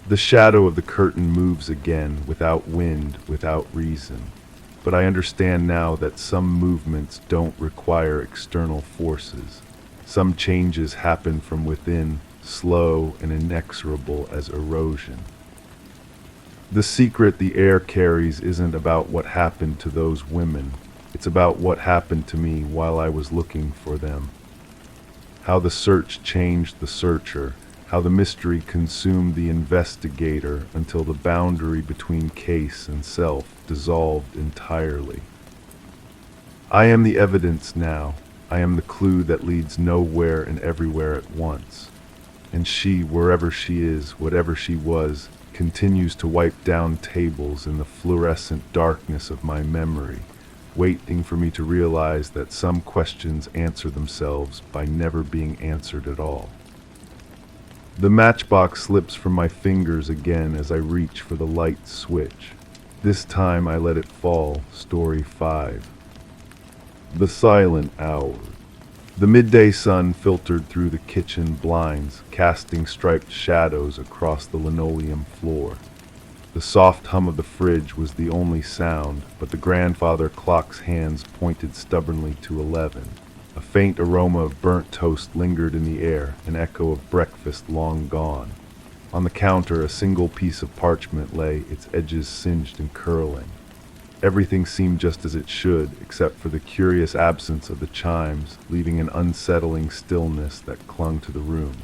The shadow of the curtain moves again, without wind, without reason. But I understand now that some movements don't require external forces. Some changes happen from within, slow and inexorable as erosion. The secret the air carries isn't about what happened to those women. It's about what happened to me while I was looking for them. How the search changed the searcher. How the mystery consumed the investigator until the boundary between case and self dissolved entirely. I am the evidence now. I am the clue that leads nowhere and everywhere at once. And she, wherever she is, whatever she was, continues to wipe down tables in the fluorescent darkness of my memory, waiting for me to realize that some questions answer themselves by never being answered at all. The matchbox slips from my fingers again as I reach for the light switch. This time I let it fall. Story 5. The Silent Hour. The midday sun filtered through the kitchen blinds, casting striped shadows across the linoleum floor. The soft hum of the fridge was the only sound, but the grandfather clock's hands pointed stubbornly to 11. A faint aroma of burnt toast lingered in the air, an echo of breakfast long gone. On the counter, a single piece of parchment lay, its edges singed and curling. Everything seemed just as it should, except for the curious absence of the chimes, leaving an unsettling stillness that clung to the room.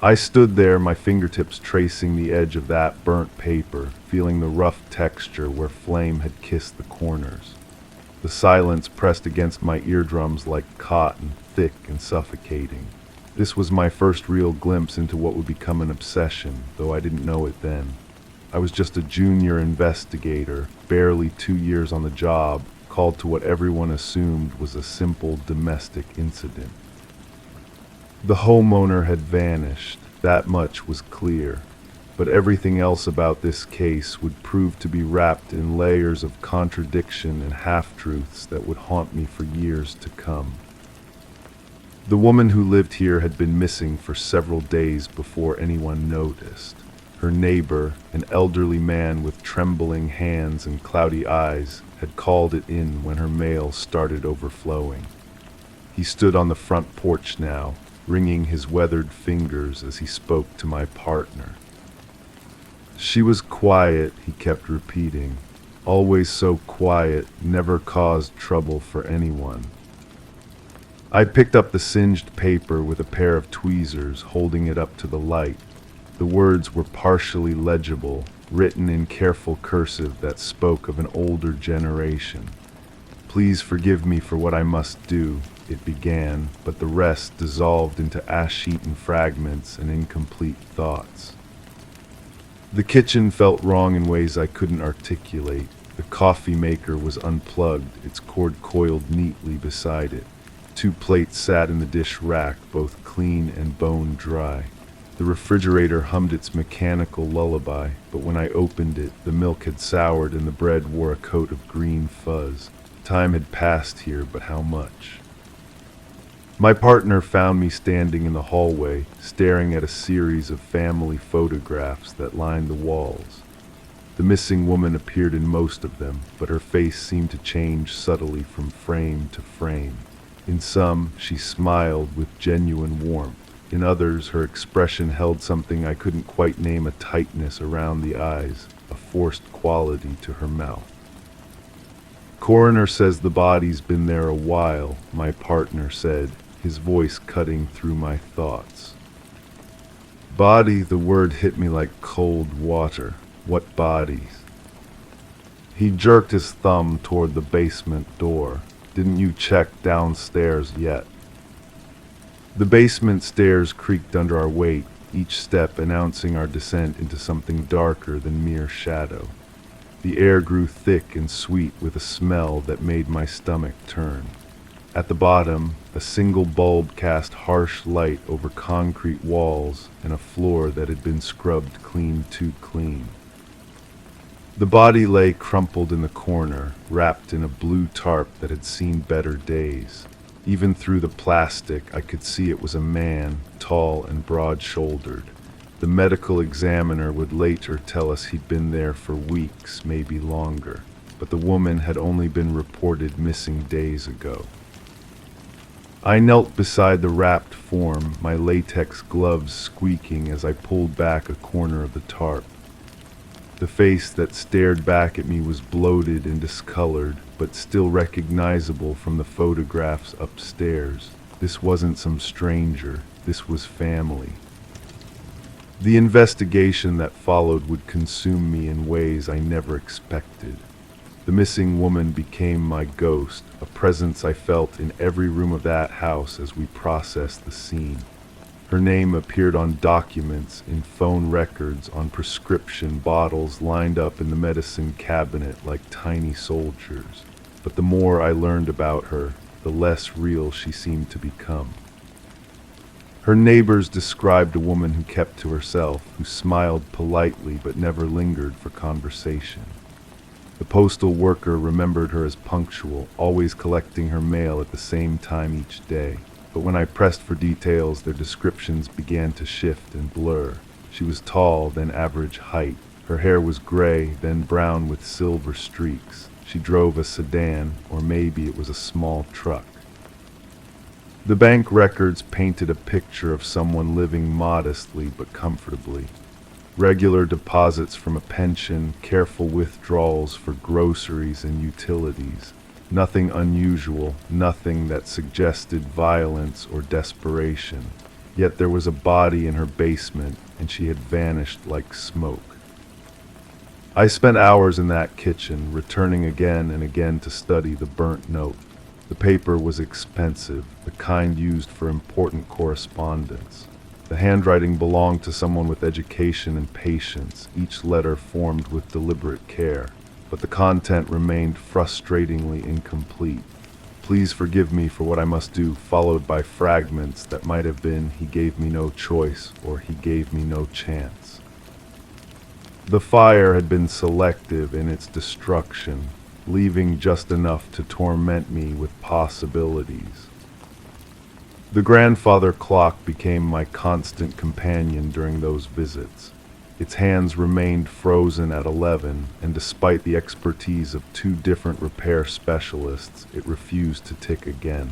I stood there, my fingertips tracing the edge of that burnt paper, feeling the rough texture where flame had kissed the corners. The silence pressed against my eardrums like cotton, thick and suffocating. This was my first real glimpse into what would become an obsession, though I didn't know it then. I was just a junior investigator, barely 2 years on the job, called to what everyone assumed was a simple domestic incident. The homeowner had vanished, that much was clear, but everything else about this case would prove to be wrapped in layers of contradiction and half-truths that would haunt me for years to come. The woman who lived here had been missing for several days before anyone noticed. Her neighbor, an elderly man with trembling hands and cloudy eyes, had called it in when her mail started overflowing. He stood on the front porch now, wringing his weathered fingers as he spoke to my partner. She was quiet, he kept repeating. Always so quiet, never caused trouble for anyone. I picked up the singed paper with a pair of tweezers, holding it up to the light. The words were partially legible, written in careful cursive that spoke of an older generation. "Please forgive me for what I must do," it began, but the rest dissolved into ash-eaten fragments and incomplete thoughts. The kitchen felt wrong in ways I couldn't articulate. The coffee maker was unplugged, its cord coiled neatly beside it. 2 plates sat in the dish rack, both clean and bone dry. The refrigerator hummed its mechanical lullaby, but when I opened it, the milk had soured and the bread wore a coat of green fuzz. Time had passed here, but how much? My partner found me standing in the hallway, staring at a series of family photographs that lined the walls. The missing woman appeared in most of them, but her face seemed to change subtly from frame to frame. In some, she smiled with genuine warmth. In others, her expression held something I couldn't quite name, a tightness around the eyes, a forced quality to her mouth. "Coroner says the body's been there a while," my partner said, his voice cutting through my thoughts. Body, the word hit me like cold water. What bodies? He jerked his thumb toward the basement door. "Didn't you check downstairs yet?" The basement stairs creaked under our weight, each step announcing our descent into something darker than mere shadow. The air grew thick and sweet with a smell that made my stomach turn. At the bottom, a single bulb cast harsh light over concrete walls and a floor that had been scrubbed clean too clean. The body lay crumpled in the corner, wrapped in a blue tarp that had seen better days. Even through the plastic, I could see it was a man, tall and broad-shouldered. The medical examiner would later tell us he'd been there for weeks, maybe longer, but the woman had only been reported missing days ago. I knelt beside the wrapped form, my latex gloves squeaking as I pulled back a corner of the tarp. The face that stared back at me was bloated and discolored, but still recognizable from the photographs upstairs. This wasn't some stranger, this was family. The investigation that followed would consume me in ways I never expected. The missing woman became my ghost, a presence I felt in every room of that house as we processed the scene. Her name appeared on documents, in phone records, on prescription bottles lined up in the medicine cabinet like tiny soldiers. But the more I learned about her, the less real she seemed to become. Her neighbors described a woman who kept to herself, who smiled politely but never lingered for conversation. The postal worker remembered her as punctual, always collecting her mail at the same time each day. But when I pressed for details, their descriptions began to shift and blur. She was tall, then average height. Her hair was gray, then brown with silver streaks. She drove a sedan, or maybe it was a small truck. The bank records painted a picture of someone living modestly but comfortably. Regular deposits from a pension, careful withdrawals for groceries and utilities. Nothing unusual, nothing that suggested violence or desperation. Yet there was a body in her basement, and she had vanished like smoke. I spent hours in that kitchen, returning again and again to study the burnt note. The paper was expensive, the kind used for important correspondence. The handwriting belonged to someone with education and patience, each letter formed with deliberate care. But the content remained frustratingly incomplete. Please forgive me for what I must do, followed by fragments that might have been, he gave me no choice, or he gave me no chance. The fire had been selective in its destruction, leaving just enough to torment me with possibilities. The grandfather clock became my constant companion during those visits. Its hands remained frozen at 11, and despite the expertise of 2 different repair specialists, it refused to tick again.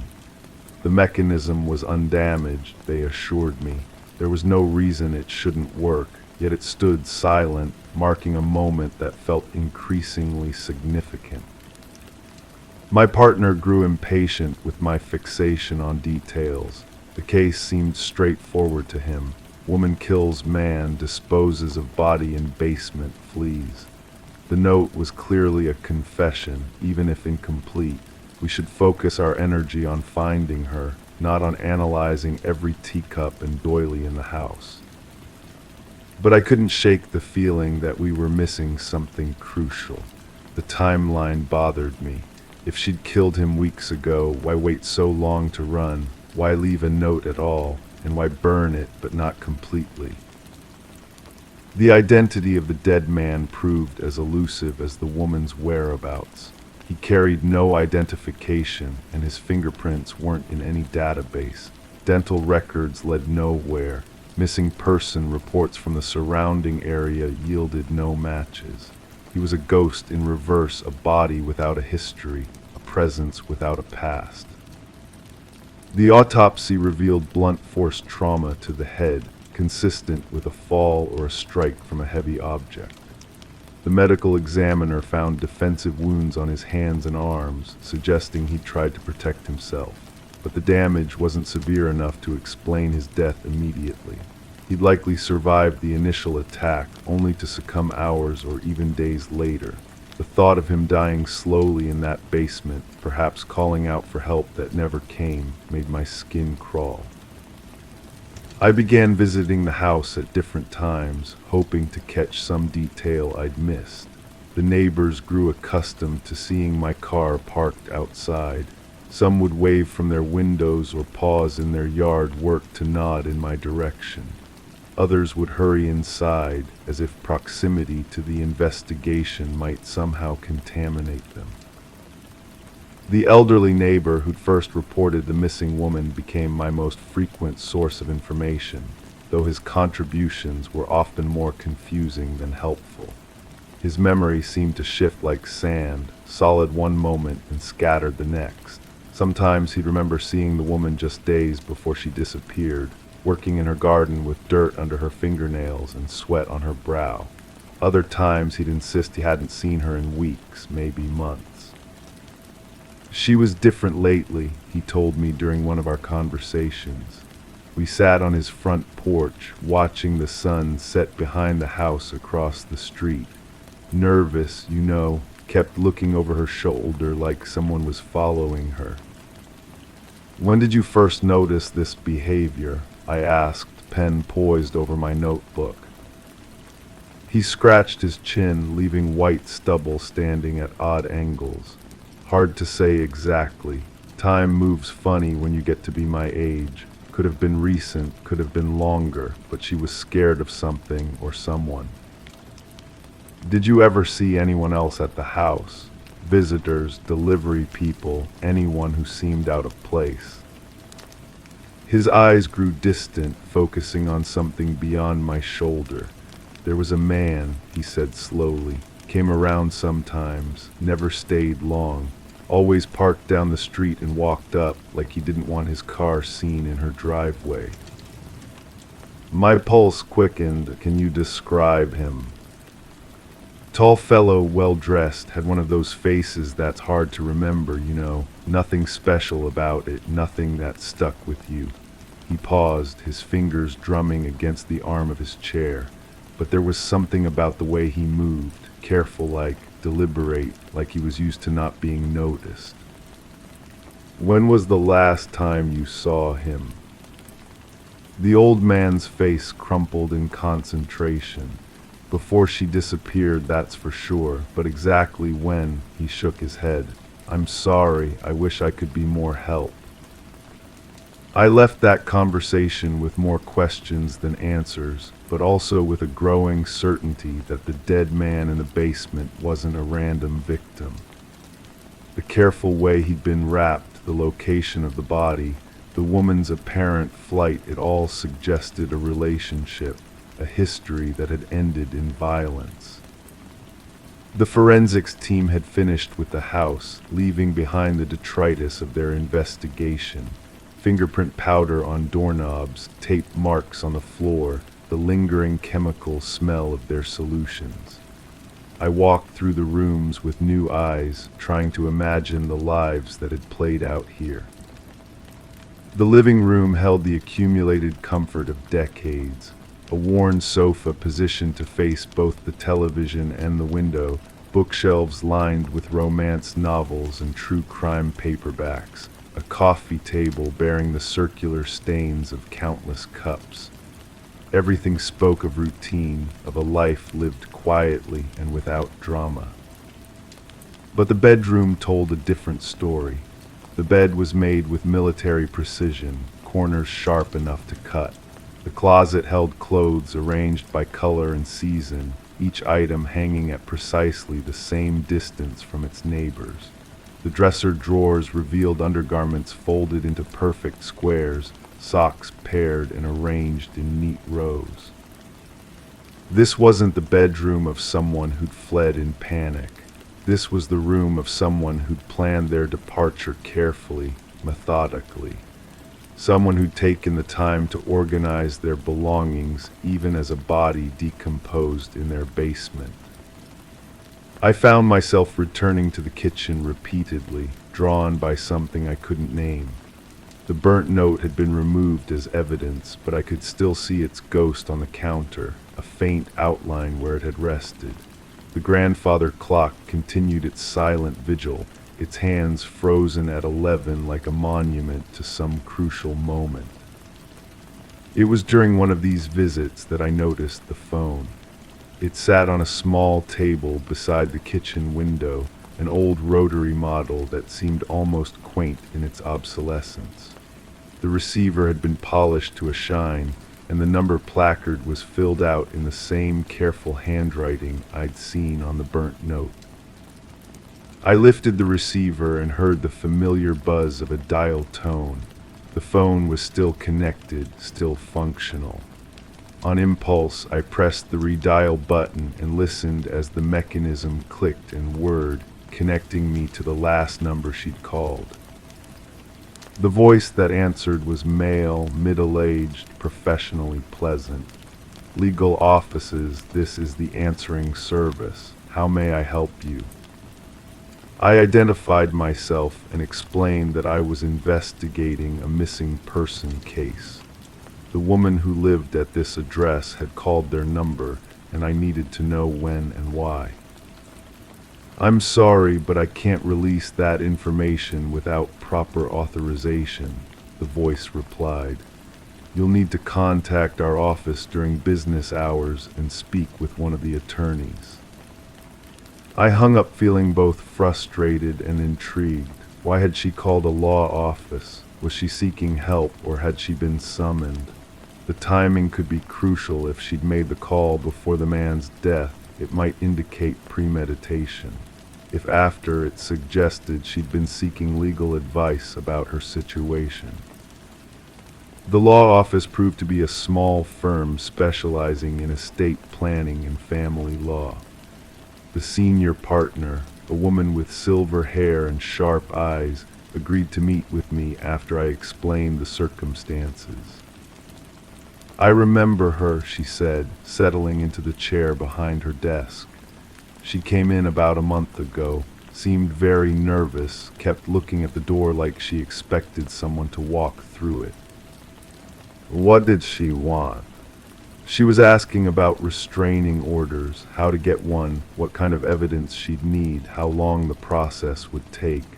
The mechanism was undamaged, they assured me. There was no reason it shouldn't work, yet it stood silent, marking a moment that felt increasingly significant. My partner grew impatient with my fixation on details. The case seemed straightforward to him. Woman kills man, disposes of body in basement, flees. The note was clearly a confession, even if incomplete. We should focus our energy on finding her, not on analyzing every teacup and doily in the house. But I couldn't shake the feeling that we were missing something crucial. The timeline bothered me. If she'd killed him weeks ago, why wait so long to run? Why leave a note at all? And why burn it, but not completely? The identity of the dead man proved as elusive as the woman's whereabouts. He carried no identification, and his fingerprints weren't in any database. Dental records led nowhere. Missing person reports from the surrounding area yielded no matches. He was a ghost in reverse, a body without a history, a presence without a past. The autopsy revealed blunt force trauma to the head, consistent with a fall or a strike from a heavy object. The medical examiner found defensive wounds on his hands and arms, suggesting he'd tried to protect himself. But the damage wasn't severe enough to explain his death immediately. He'd likely survived the initial attack, only to succumb hours or even days later. The thought of him dying slowly in that basement, perhaps calling out for help that never came, made my skin crawl. I began visiting the house at different times, hoping to catch some detail I'd missed. The neighbors grew accustomed to seeing my car parked outside. Some would wave from their windows or pause in their yard work to nod in my direction. Others would hurry inside, as if proximity to the investigation might somehow contaminate them. The elderly neighbor who'd first reported the missing woman became my most frequent source of information, though his contributions were often more confusing than helpful. His memory seemed to shift like sand, solid one moment and scattered the next. Sometimes he'd remember seeing the woman just days before she disappeared, working in her garden with dirt under her fingernails and sweat on her brow. Other times he'd insist he hadn't seen her in weeks, maybe months. She was different lately, he told me during one of our conversations. We sat on his front porch, watching the sun set behind the house across the street. Nervous, kept looking over her shoulder like someone was following her. When did you first notice this behavior? I asked, pen poised over my notebook. He scratched his chin, leaving white stubble standing at odd angles. Hard to say exactly. Time moves funny when you get to be my age. Could have been recent, could have been longer, but she was scared of something or someone. Did you ever see anyone else at the house? Visitors, delivery people, anyone who seemed out of place? His eyes grew distant, focusing on something beyond my shoulder. There was a man, he said slowly. Came around sometimes, never stayed long. always parked down the street and walked up like he didn't want his car seen in her driveway. My pulse quickened. Can you describe him? Tall fellow, well-dressed, had one of those faces that's hard to remember, nothing special about it, nothing that stuck with you. He paused, his fingers drumming against the arm of his chair, but there was something about the way he moved, careful-like, deliberate, like he was used to not being noticed. When was the last time you saw him? The old man's face crumpled in concentration. Before she disappeared, that's for sure, but exactly when, he shook his head. I'm sorry, I wish I could be more help. I left that conversation with more questions than answers, but also with a growing certainty that the dead man in the basement wasn't a random victim. The careful way he'd been wrapped, the location of the body, the woman's apparent flight, it all suggested a relationship, a history that had ended in violence. The forensics team had finished with the house, leaving behind the detritus of their investigation. Fingerprint powder on doorknobs, tape marks on the floor, the lingering chemical smell of their solutions. I walked through the rooms with new eyes, trying to imagine the lives that had played out here. The living room held the accumulated comfort of decades. A worn sofa positioned to face both the television and the window, bookshelves lined with romance novels and true crime paperbacks, a coffee table bearing the circular stains of countless cups. Everything spoke of routine, of a life lived quietly and without drama. But the bedroom told a different story. The bed was made with military precision, corners sharp enough to cut. The closet held clothes arranged by color and season, each item hanging at precisely the same distance from its neighbors. The dresser drawers revealed undergarments folded into perfect squares, socks paired and arranged in neat rows. This wasn't the bedroom of someone who'd fled in panic. This was the room of someone who'd planned their departure carefully, methodically. Someone who'd taken the time to organize their belongings even as a body decomposed in their basement. I found myself returning to the kitchen repeatedly, drawn by something I couldn't name. The burnt note had been removed as evidence, but I could still see its ghost on the counter, a faint outline where it had rested. The grandfather clock continued its silent vigil, its hands frozen at 11 like a monument to some crucial moment. It was during one of these visits that I noticed the phone. It sat on a small table beside the kitchen window, an old rotary model that seemed almost quaint in its obsolescence. The receiver had been polished to a shine, and the number placard was filled out in the same careful handwriting I'd seen on the burnt note. I lifted the receiver and heard the familiar buzz of a dial tone. The phone was still connected, still functional. On impulse, I pressed the redial button and listened as the mechanism clicked and whirred, connecting me to the last number she'd called. The voice that answered was male, middle-aged, professionally pleasant. Legal offices, this is the answering service. How may I help you? I identified myself and explained that I was investigating a missing person case. The woman who lived at this address had called their number, and I needed to know when and why. I'm sorry, but I can't release that information without proper authorization, the voice replied. You'll need to contact our office during business hours and speak with one of the attorneys. I hung up feeling both frustrated and intrigued. Why had she called a law office? Was she seeking help, or had she been summoned? The timing could be crucial. If she'd made the call before the man's death, it might indicate premeditation. If after, it suggested she'd been seeking legal advice about her situation. The law office proved to be a small firm specializing in estate planning and family law. The senior partner, a woman with silver hair and sharp eyes, agreed to meet with me after I explained the circumstances. "I remember her," she said, settling into the chair behind her desk. "She came in about a month ago, seemed very nervous, kept looking at the door like she expected someone to walk through it." "What did she want?" "She was asking about restraining orders, how to get one, what kind of evidence she'd need, how long the process would take."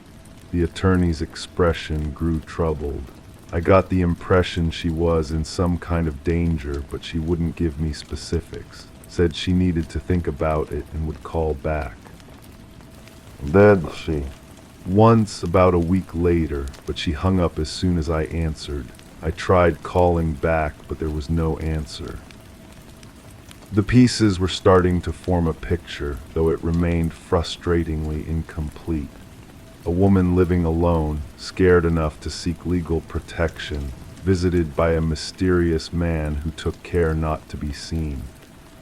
The attorney's expression grew troubled. I got the impression she was in some kind of danger, but she wouldn't give me specifics. Said she needed to think about it and would call back. "Did she?" "Once, about a week later, but she hung up as soon as I answered. I tried calling back, but there was no answer." The pieces were starting to form a picture, though it remained frustratingly incomplete. A woman living alone, scared enough to seek legal protection, visited by a mysterious man who took care not to be seen.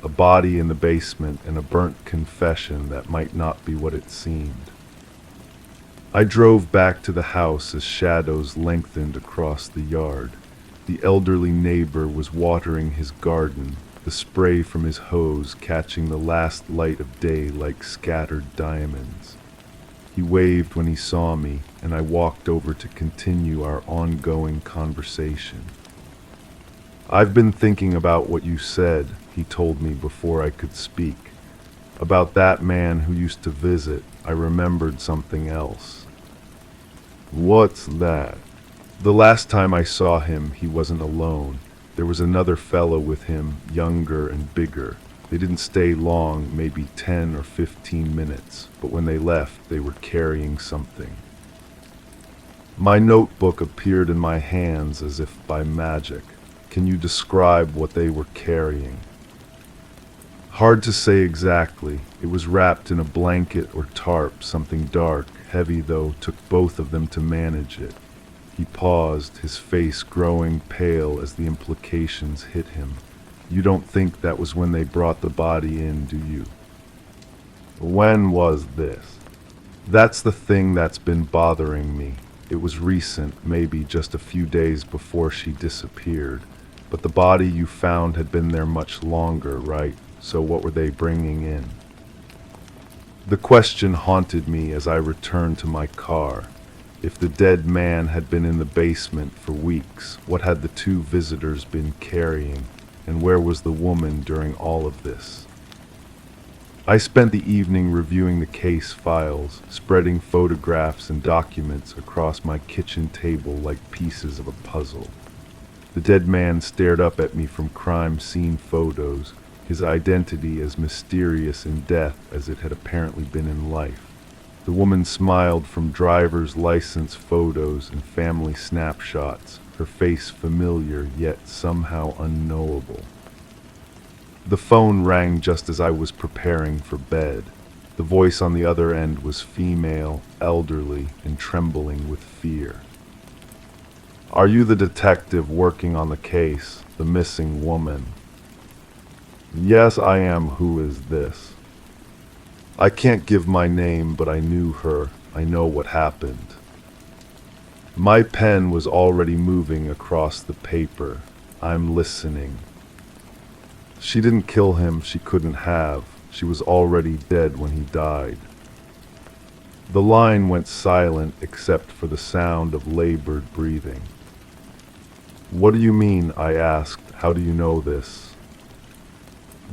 A body in the basement and a burnt confession that might not be what it seemed. I drove back to the house as shadows lengthened across the yard. The elderly neighbor was watering his garden, the spray from his hose catching the last light of day like scattered diamonds. He waved when he saw me, and I walked over to continue our ongoing conversation. "I've been thinking about what you said," he told me before I could speak. "About that man who used to visit, I remembered something else." "What's that?" "The last time I saw him, he wasn't alone. There was another fellow with him, younger and bigger. They didn't stay long, maybe 10 or 15 minutes, but when they left, they were carrying something." My notebook appeared in my hands as if by magic. "Can you describe what they were carrying?" "Hard to say exactly. It was wrapped in a blanket or tarp, something dark, heavy though, took both of them to manage it." He paused, his face growing pale as the implications hit him. "You don't think that was when they brought the body in, do you?" "When was this?" "That's the thing that's been bothering me. It was recent, maybe just a few days before she disappeared. But the body you found had been there much longer, right? So what were they bringing in?" The question haunted me as I returned to my car. If the dead man had been in the basement for weeks, what had the two visitors been carrying? And where was the woman during all of this? I spent the evening reviewing the case files, spreading photographs and documents across my kitchen table like pieces of a puzzle. The dead man stared up at me from crime scene photos, his identity as mysterious in death as it had apparently been in life. The woman smiled from driver's license photos and family snapshots, her face familiar yet somehow unknowable. The phone rang just as I was preparing for bed. The voice on the other end was female, elderly, and trembling with fear. "Are you the detective working on the case, the missing woman?" "Yes, I am. Who is this?" "I can't give my name, but I knew her. I know what happened." My pen was already moving across the paper. "I'm listening." "She didn't kill him. She couldn't have. She was already dead when he died." The line went silent except for the sound of labored breathing. "What do you mean?" I asked. "How do you know this?"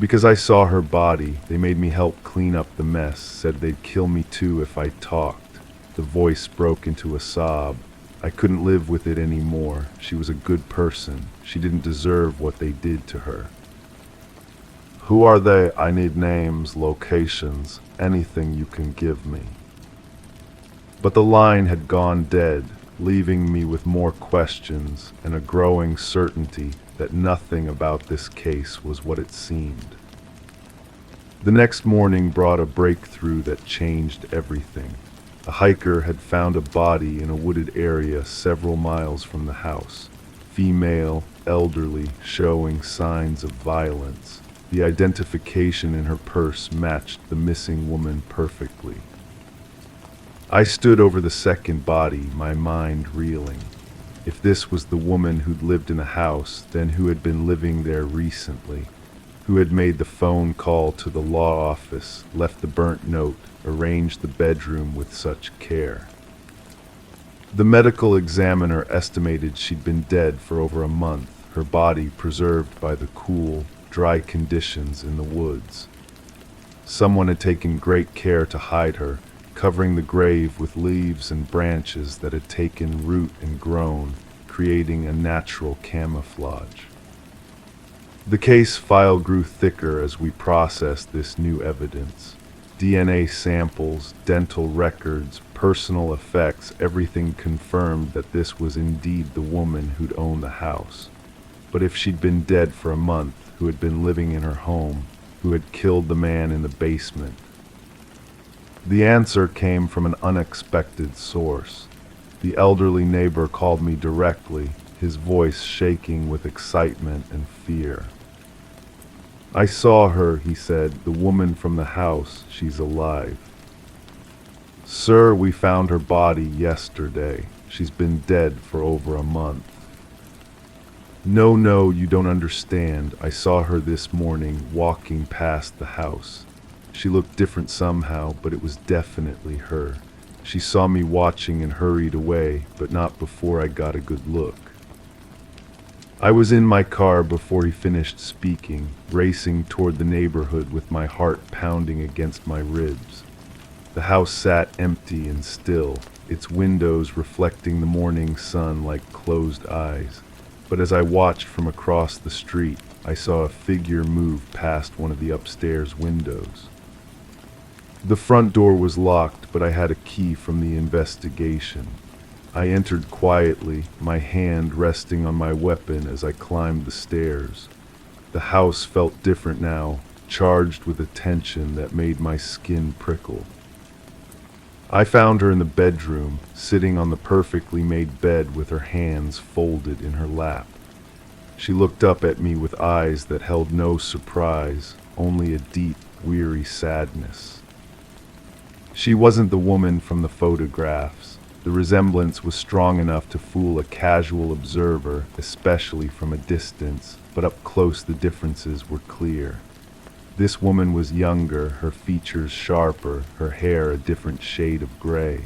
"Because I saw her body. They made me help clean up the mess, said they'd kill me too if I talked." The voice broke into a sob. "I couldn't live with it anymore. She was a good person. She didn't deserve what they did to her." "Who are they?" "I need names, locations, anything you can give me." But the line had gone dead, leaving me with more questions and a growing certainty that nothing about this case was what it seemed. The next morning brought a breakthrough that changed everything. A hiker had found a body in a wooded area several miles from the house. Female, elderly, showing signs of violence. The identification in her purse matched the missing woman perfectly. I stood over the second body, my mind reeling. If this was the woman who'd lived in the house, then who had been living there recently? Who had made the phone call to the law office, left the burnt note, arranged the bedroom with such care? The medical examiner estimated she'd been dead for over a month, her body preserved by the cool, dry conditions in the woods. Someone had taken great care to hide her, covering the grave with leaves and branches that had taken root and grown, creating a natural camouflage. The case file grew thicker as we processed this new evidence. DNA samples, dental records, personal effects, everything confirmed that this was indeed the woman who'd owned the house. But if she'd been dead for a month, who had been living in her home, who had killed the man in the basement? The answer came from an unexpected source. The elderly neighbor called me directly, his voice shaking with excitement and fear. "I saw her," he said, "the woman from the house. She's alive." "Sir, we found her body yesterday. She's been dead for over a month." No, you don't understand. I saw her this morning, walking past the house. She looked different somehow, but it was definitely her. She saw me watching and hurried away, but not before I got a good look." I was in my car before he finished speaking, racing toward the neighborhood with my heart pounding against my ribs. The house sat empty and still, its windows reflecting the morning sun like closed eyes. But as I watched from across the street, I saw a figure move past one of the upstairs windows. The front door was locked, but I had a key from the investigation. I entered quietly, my hand resting on my weapon as I climbed the stairs. The house felt different now, charged with a tension that made my skin prickle. I found her in the bedroom, sitting on the perfectly made bed with her hands folded in her lap. She looked up at me with eyes that held no surprise, only a deep, weary sadness. She wasn't the woman from the photographs. The resemblance was strong enough to fool a casual observer, especially from a distance, but up close the differences were clear. This woman was younger, her features sharper, her hair a different shade of gray.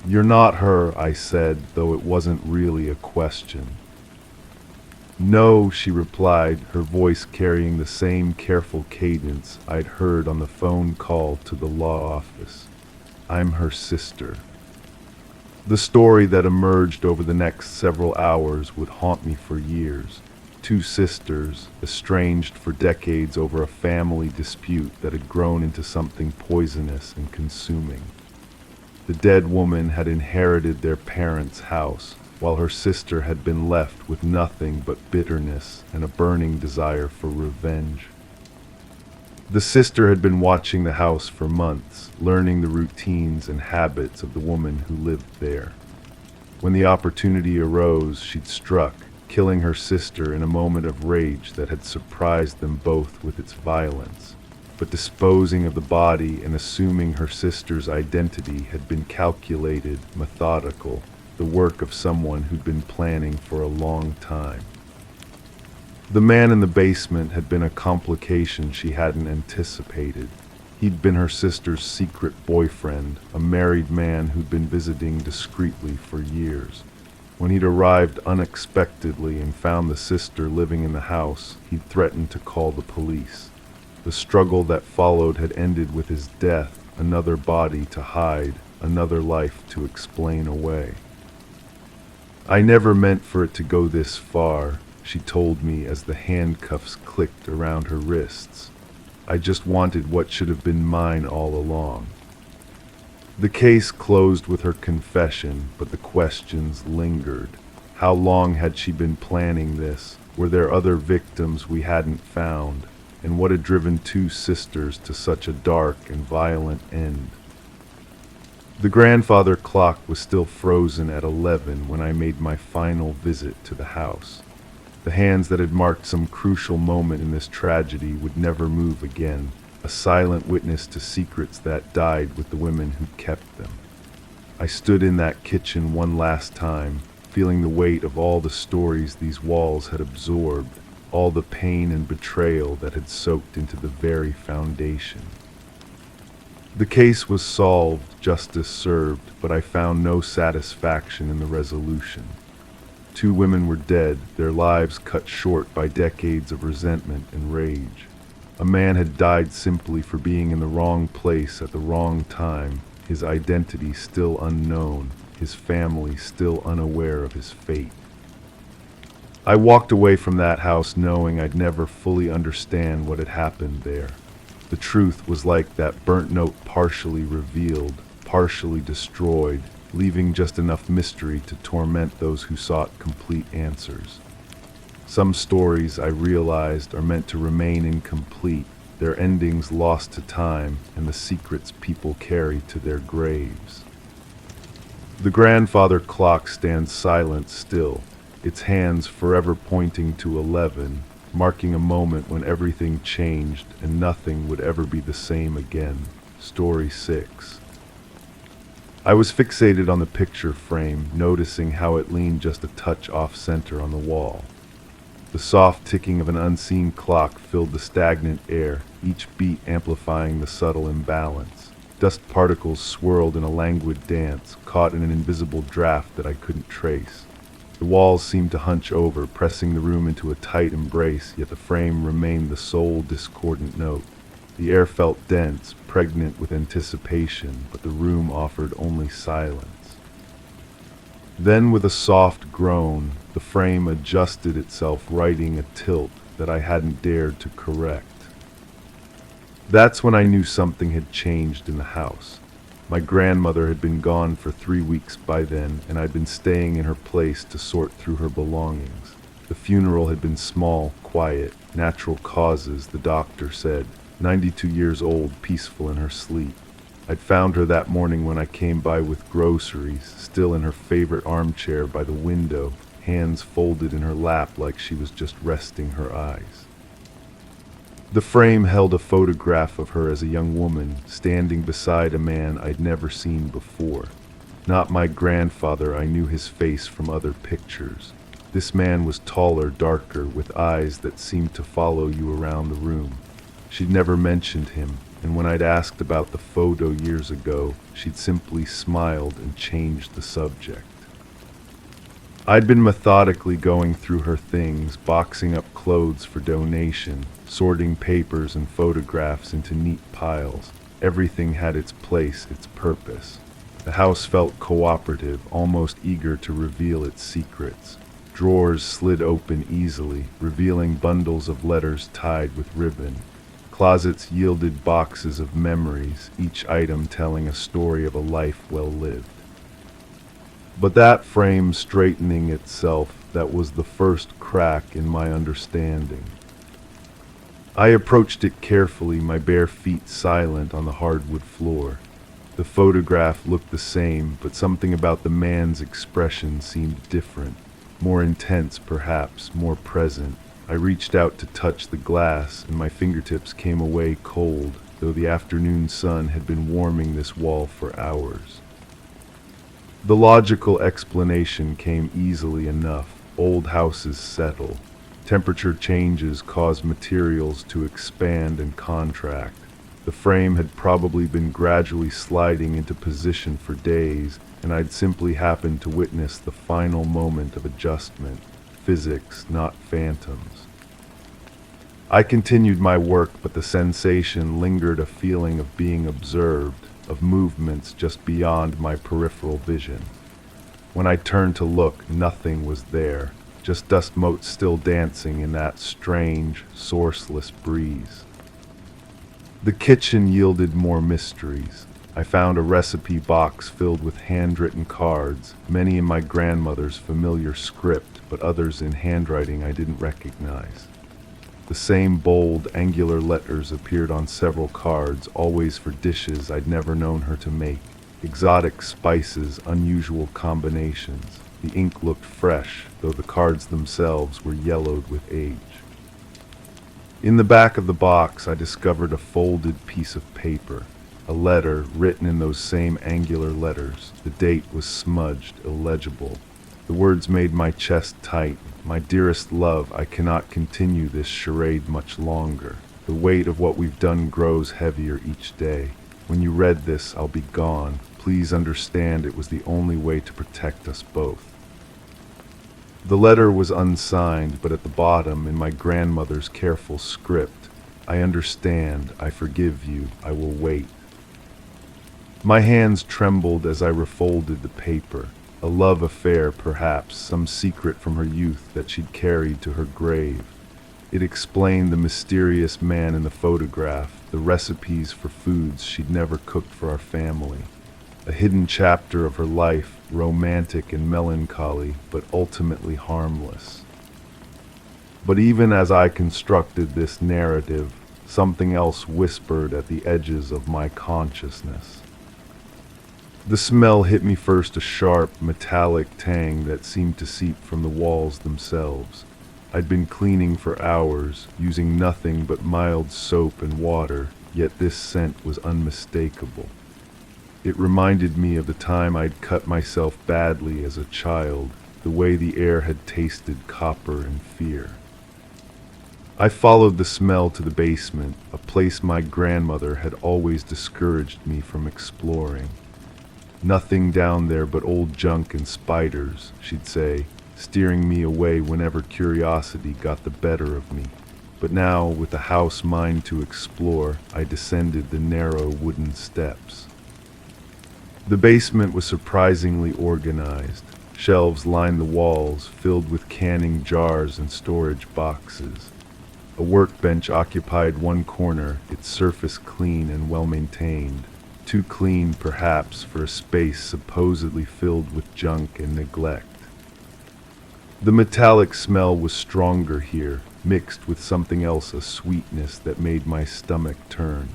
"You're not her," I said, though it wasn't really a question. "No," she replied, her voice carrying the same careful cadence I'd heard on the phone call to the law office. "I'm her sister." The story that emerged over the next several hours would haunt me for years. Two sisters, estranged for decades over a family dispute that had grown into something poisonous and consuming. The dead woman had inherited their parents' house, while her sister had been left with nothing but bitterness and a burning desire for revenge. The sister had been watching the house for months, learning the routines and habits of the woman who lived there. When the opportunity arose, she'd struck, killing her sister in a moment of rage that had surprised them both with its violence. But disposing of the body and assuming her sister's identity had been calculated, methodical, the work of someone who'd been planning for a long time. The man in the basement had been a complication she hadn't anticipated. He'd been her sister's secret boyfriend, a married man who'd been visiting discreetly for years. When he'd arrived unexpectedly and found the sister living in the house, he'd threatened to call the police. The struggle that followed had ended with his death, another body to hide, another life to explain away. "I never meant for it to go this far," she told me as the handcuffs clicked around her wrists. "I just wanted what should have been mine all along." The case closed with her confession, but the questions lingered. How long had she been planning this? Were there other victims we hadn't found? And what had driven two sisters to such a dark and violent end? The grandfather clock was still frozen at 11 when I made my final visit to the house. The hands that had marked some crucial moment in this tragedy would never move again. a silent witness to secrets that died with the women who kept them. I stood in that kitchen one last time, feeling the weight of all the stories these walls had absorbed, all the pain and betrayal that had soaked into the very foundation. The case was solved, justice served, but I found no satisfaction in the resolution. 2 women were dead, their lives cut short by decades of resentment and rage. A man had died simply for being in the wrong place at the wrong time, his identity still unknown, his family still unaware of his fate. I walked away from that house knowing I'd never fully understand what had happened there. The truth was like that burnt note, partially revealed, partially destroyed, leaving just enough mystery to torment those who sought complete answers. Some stories, I realized, are meant to remain incomplete, their endings lost to time and the secrets people carry to their graves. The grandfather clock stands silent still, its hands forever pointing to 11, marking a moment when everything changed and nothing would ever be the same again. Story 6. I was fixated on the picture frame, noticing how it leaned just a touch off-center on the wall. The soft ticking of an unseen clock filled the stagnant air, each beat amplifying the subtle imbalance. Dust particles swirled in a languid dance, caught in an invisible draft that I couldn't trace. The walls seemed to hunch over, pressing the room into a tight embrace, yet the frame remained the sole discordant note. The air felt dense, pregnant with anticipation, but the room offered only silence. Then, with a soft groan, the frame adjusted itself, righting a tilt that I hadn't dared to correct. That's when I knew something had changed in the house. My grandmother had been gone for 3 weeks by then, and I'd been staying in her place to sort through her belongings. The funeral had been small, quiet, natural causes, the doctor said, 92 years old, peaceful in her sleep. I'd found her that morning when I came by with groceries, still in her favorite armchair by the window, hands folded in her lap like she was just resting her eyes. The frame held a photograph of her as a young woman, standing beside a man I'd never seen before. Not my grandfather, I knew his face from other pictures. This man was taller, darker, with eyes that seemed to follow you around the room. She'd never mentioned him, and when I'd asked about the photo years ago, she'd simply smiled and changed the subject. I'd been methodically going through her things, boxing up clothes for donation, sorting papers and photographs into neat piles. Everything had its place, its purpose. The house felt cooperative, almost eager to reveal its secrets. Drawers slid open easily, revealing bundles of letters tied with ribbon. Closets yielded boxes of memories, each item telling a story of a life well lived. But that frame straightening itself, that was the first crack in my understanding. I approached it carefully, my bare feet silent on the hardwood floor. The photograph looked the same, but something about the man's expression seemed different, more intense perhaps, more present. I reached out to touch the glass, and my fingertips came away cold, though the afternoon sun had been warming this wall for hours. The logical explanation came easily enough. Old houses settle. Temperature changes cause materials to expand and contract. The frame had probably been gradually sliding into position for days, and I'd simply happened to witness the final moment of adjustment. Physics, not phantoms. I continued my work, but the sensation lingered, a feeling of being observed, of movements just beyond my peripheral vision. When I turned to look, nothing was there, just dust motes still dancing in that strange, sourceless breeze. The kitchen yielded more mysteries. I found a recipe box filled with handwritten cards, many in my grandmother's familiar script, but others in handwriting I didn't recognize. The same bold, angular letters appeared on several cards, always for dishes I'd never known her to make. Exotic spices, unusual combinations. The ink looked fresh, though the cards themselves were yellowed with age. In the back of the box, I discovered a folded piece of paper, a letter written in those same angular letters. The date was smudged, illegible. The words made my chest tight. My dearest love, I cannot continue this charade much longer. The weight of what we've done grows heavier each day. When you read this, I'll be gone. Please understand it was the only way to protect us both. The letter was unsigned, but at the bottom, in my grandmother's careful script, I understand, I forgive you, I will wait. My hands trembled as I refolded the paper. A love affair, perhaps, some secret from her youth that she'd carried to her grave. It explained the mysterious man in the photograph, the recipes for foods she'd never cooked for our family. A hidden chapter of her life, romantic and melancholy, but ultimately harmless. But even as I constructed this narrative, something else whispered at the edges of my consciousness. The smell hit me first, a sharp, metallic tang that seemed to seep from the walls themselves. I'd been cleaning for hours, using nothing but mild soap and water, yet this scent was unmistakable. It reminded me of the time I'd cut myself badly as a child, the way the air had tasted copper and fear. I followed the smell to the basement, a place my grandmother had always discouraged me from exploring. Nothing down there but old junk and spiders, she'd say, steering me away whenever curiosity got the better of me. But now, with the house mine to explore, I descended the narrow wooden steps. The basement was surprisingly organized. Shelves lined the walls, filled with canning jars and storage boxes. A workbench occupied one corner, its surface clean and well-maintained. Too clean, perhaps, for a space supposedly filled with junk and neglect. The metallic smell was stronger here, mixed with something else, a sweetness that made my stomach turn.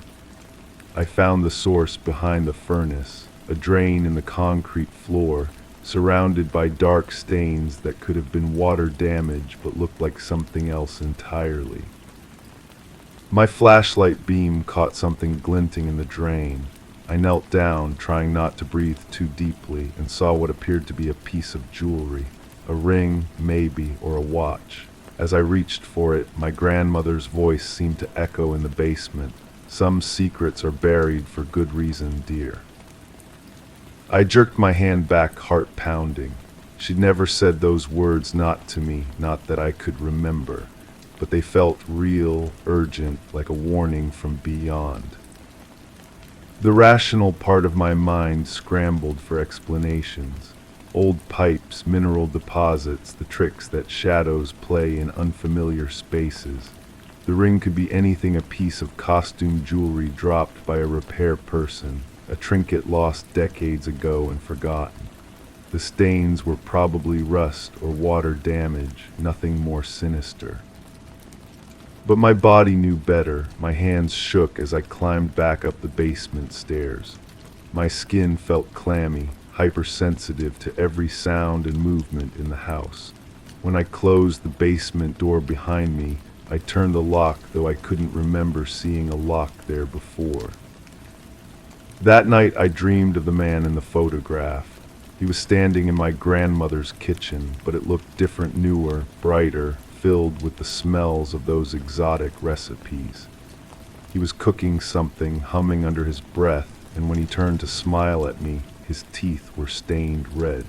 I found the source behind the furnace, a drain in the concrete floor, surrounded by dark stains that could have been water damage but looked like something else entirely. My flashlight beam caught something glinting in the drain. I knelt down, trying not to breathe too deeply, and saw what appeared to be a piece of jewelry. A ring, maybe, or a watch. As I reached for it, my grandmother's voice seemed to echo in the basement. Some secrets are buried for good reason, dear. I jerked my hand back, heart pounding. She'd never said those words, not to me, not that I could remember. But they felt real, urgent, like a warning from beyond. The rational part of my mind scrambled for explanations. Old pipes, mineral deposits, the tricks that shadows play in unfamiliar spaces. The ring could be anything, a piece of costume jewelry dropped by a repair person, a trinket lost decades ago and forgotten. The stains were probably rust or water damage, nothing more sinister. But my body knew better. My hands shook as I climbed back up the basement stairs. My skin felt clammy, hypersensitive to every sound and movement in the house. When I closed the basement door behind me, I turned the lock, though I couldn't remember seeing a lock there before. That night I dreamed of the man in the photograph. He was standing in my grandmother's kitchen, but it looked different, newer, brighter, filled with the smells of those exotic recipes. He was cooking something, humming under his breath, and when he turned to smile at me, his teeth were stained red.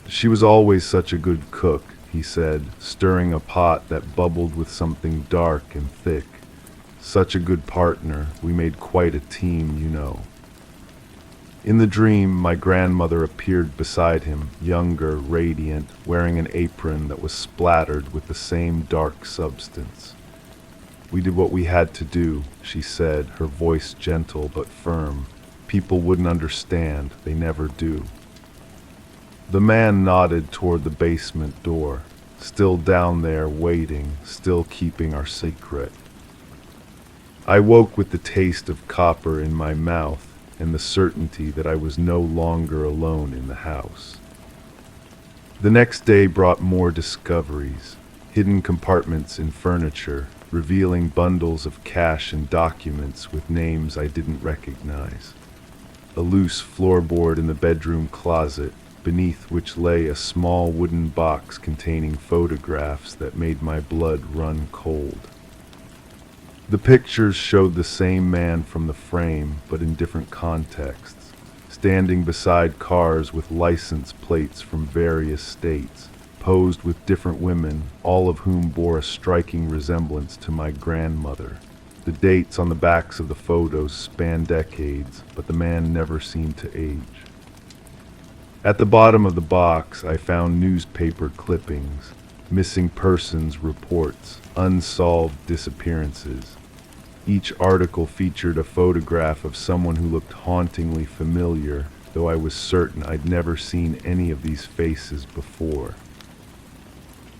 She was always such a good cook, he said, stirring a pot that bubbled with something dark and thick. Such a good partner, we made quite a team, you know. In the dream, my grandmother appeared beside him, younger, radiant, wearing an apron that was splattered with the same dark substance. We did what we had to do, she said, her voice gentle but firm. People wouldn't understand, they never do. The man nodded toward the basement door, still down there waiting, still keeping our secret. I woke with the taste of copper in my mouth and the certainty that I was no longer alone in the house. The next day brought more discoveries, hidden compartments in furniture, revealing bundles of cash and documents with names I didn't recognize. A loose floorboard in the bedroom closet, beneath which lay a small wooden box containing photographs that made my blood run cold. The pictures showed the same man from the frame, but in different contexts, standing beside cars with license plates from various states, posed with different women, all of whom bore a striking resemblance to my grandmother. The dates on the backs of the photos span decades, but the man never seemed to age. At the bottom of the box, I found newspaper clippings, missing persons reports, unsolved disappearances. Each article featured a photograph of someone who looked hauntingly familiar, though I was certain I'd never seen any of these faces before.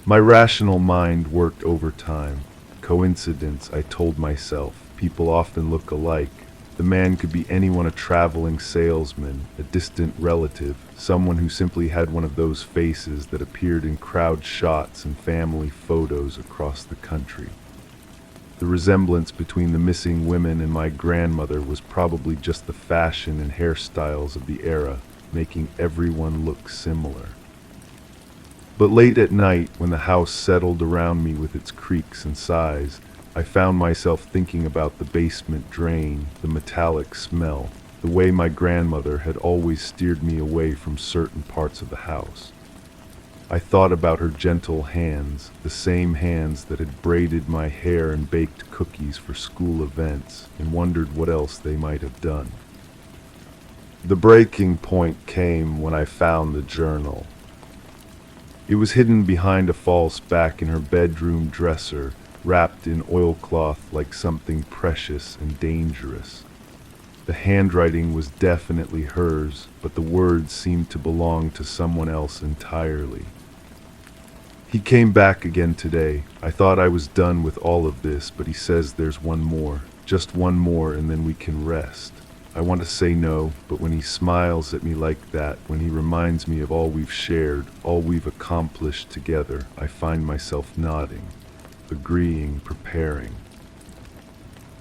My rational mind worked overtime. Coincidence, I told myself. People often look alike. The man could be anyone, a traveling salesman, a distant relative, someone who simply had one of those faces that appeared in crowd shots and family photos across the country. The resemblance between the missing women and my grandmother was probably just the fashion and hairstyles of the era, making everyone look similar. But late at night, when the house settled around me with its creaks and sighs, I found myself thinking about the basement drain, the metallic smell, the way my grandmother had always steered me away from certain parts of the house. I thought about her gentle hands, the same hands that had braided my hair and baked cookies for school events, and wondered what else they might have done. The breaking point came when I found the journal. It was hidden behind a false back in her bedroom dresser, wrapped in oilcloth like something precious and dangerous. The handwriting was definitely hers, but the words seemed to belong to someone else entirely. He came back again today. I thought I was done with all of this, but he says there's one more, just one more, and then we can rest. I want to say no, but when he smiles at me like that, when he reminds me of all we've shared, all we've accomplished together, I find myself nodding, agreeing, preparing.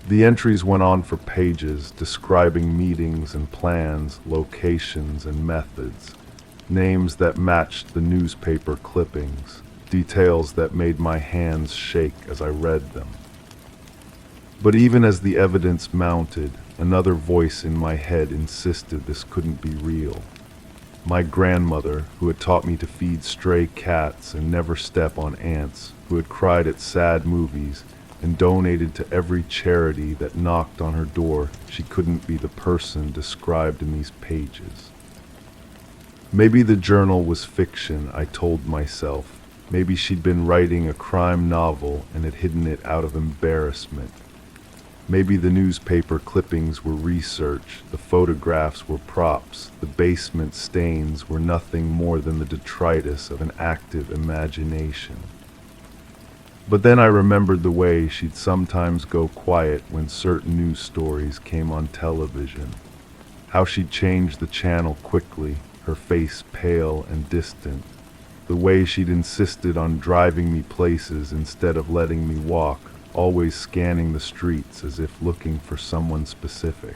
The entries went on for pages, describing meetings and plans, locations and methods, names that matched the newspaper clippings, details that made my hands shake as I read them. But even as the evidence mounted, another voice in my head insisted this couldn't be real. My grandmother, who had taught me to feed stray cats and never step on ants, who had cried at sad movies and donated to every charity that knocked on her door, she couldn't be the person described in these pages. Maybe the journal was fiction, I told myself. Maybe she'd been writing a crime novel and had hidden it out of embarrassment. Maybe the newspaper clippings were research, the photographs were props, the basement stains were nothing more than the detritus of an active imagination. But then I remembered the way she'd sometimes go quiet when certain news stories came on television, how she'd change the channel quickly, her face pale and distant, the way she'd insisted on driving me places instead of letting me walk, always scanning the streets as if looking for someone specific.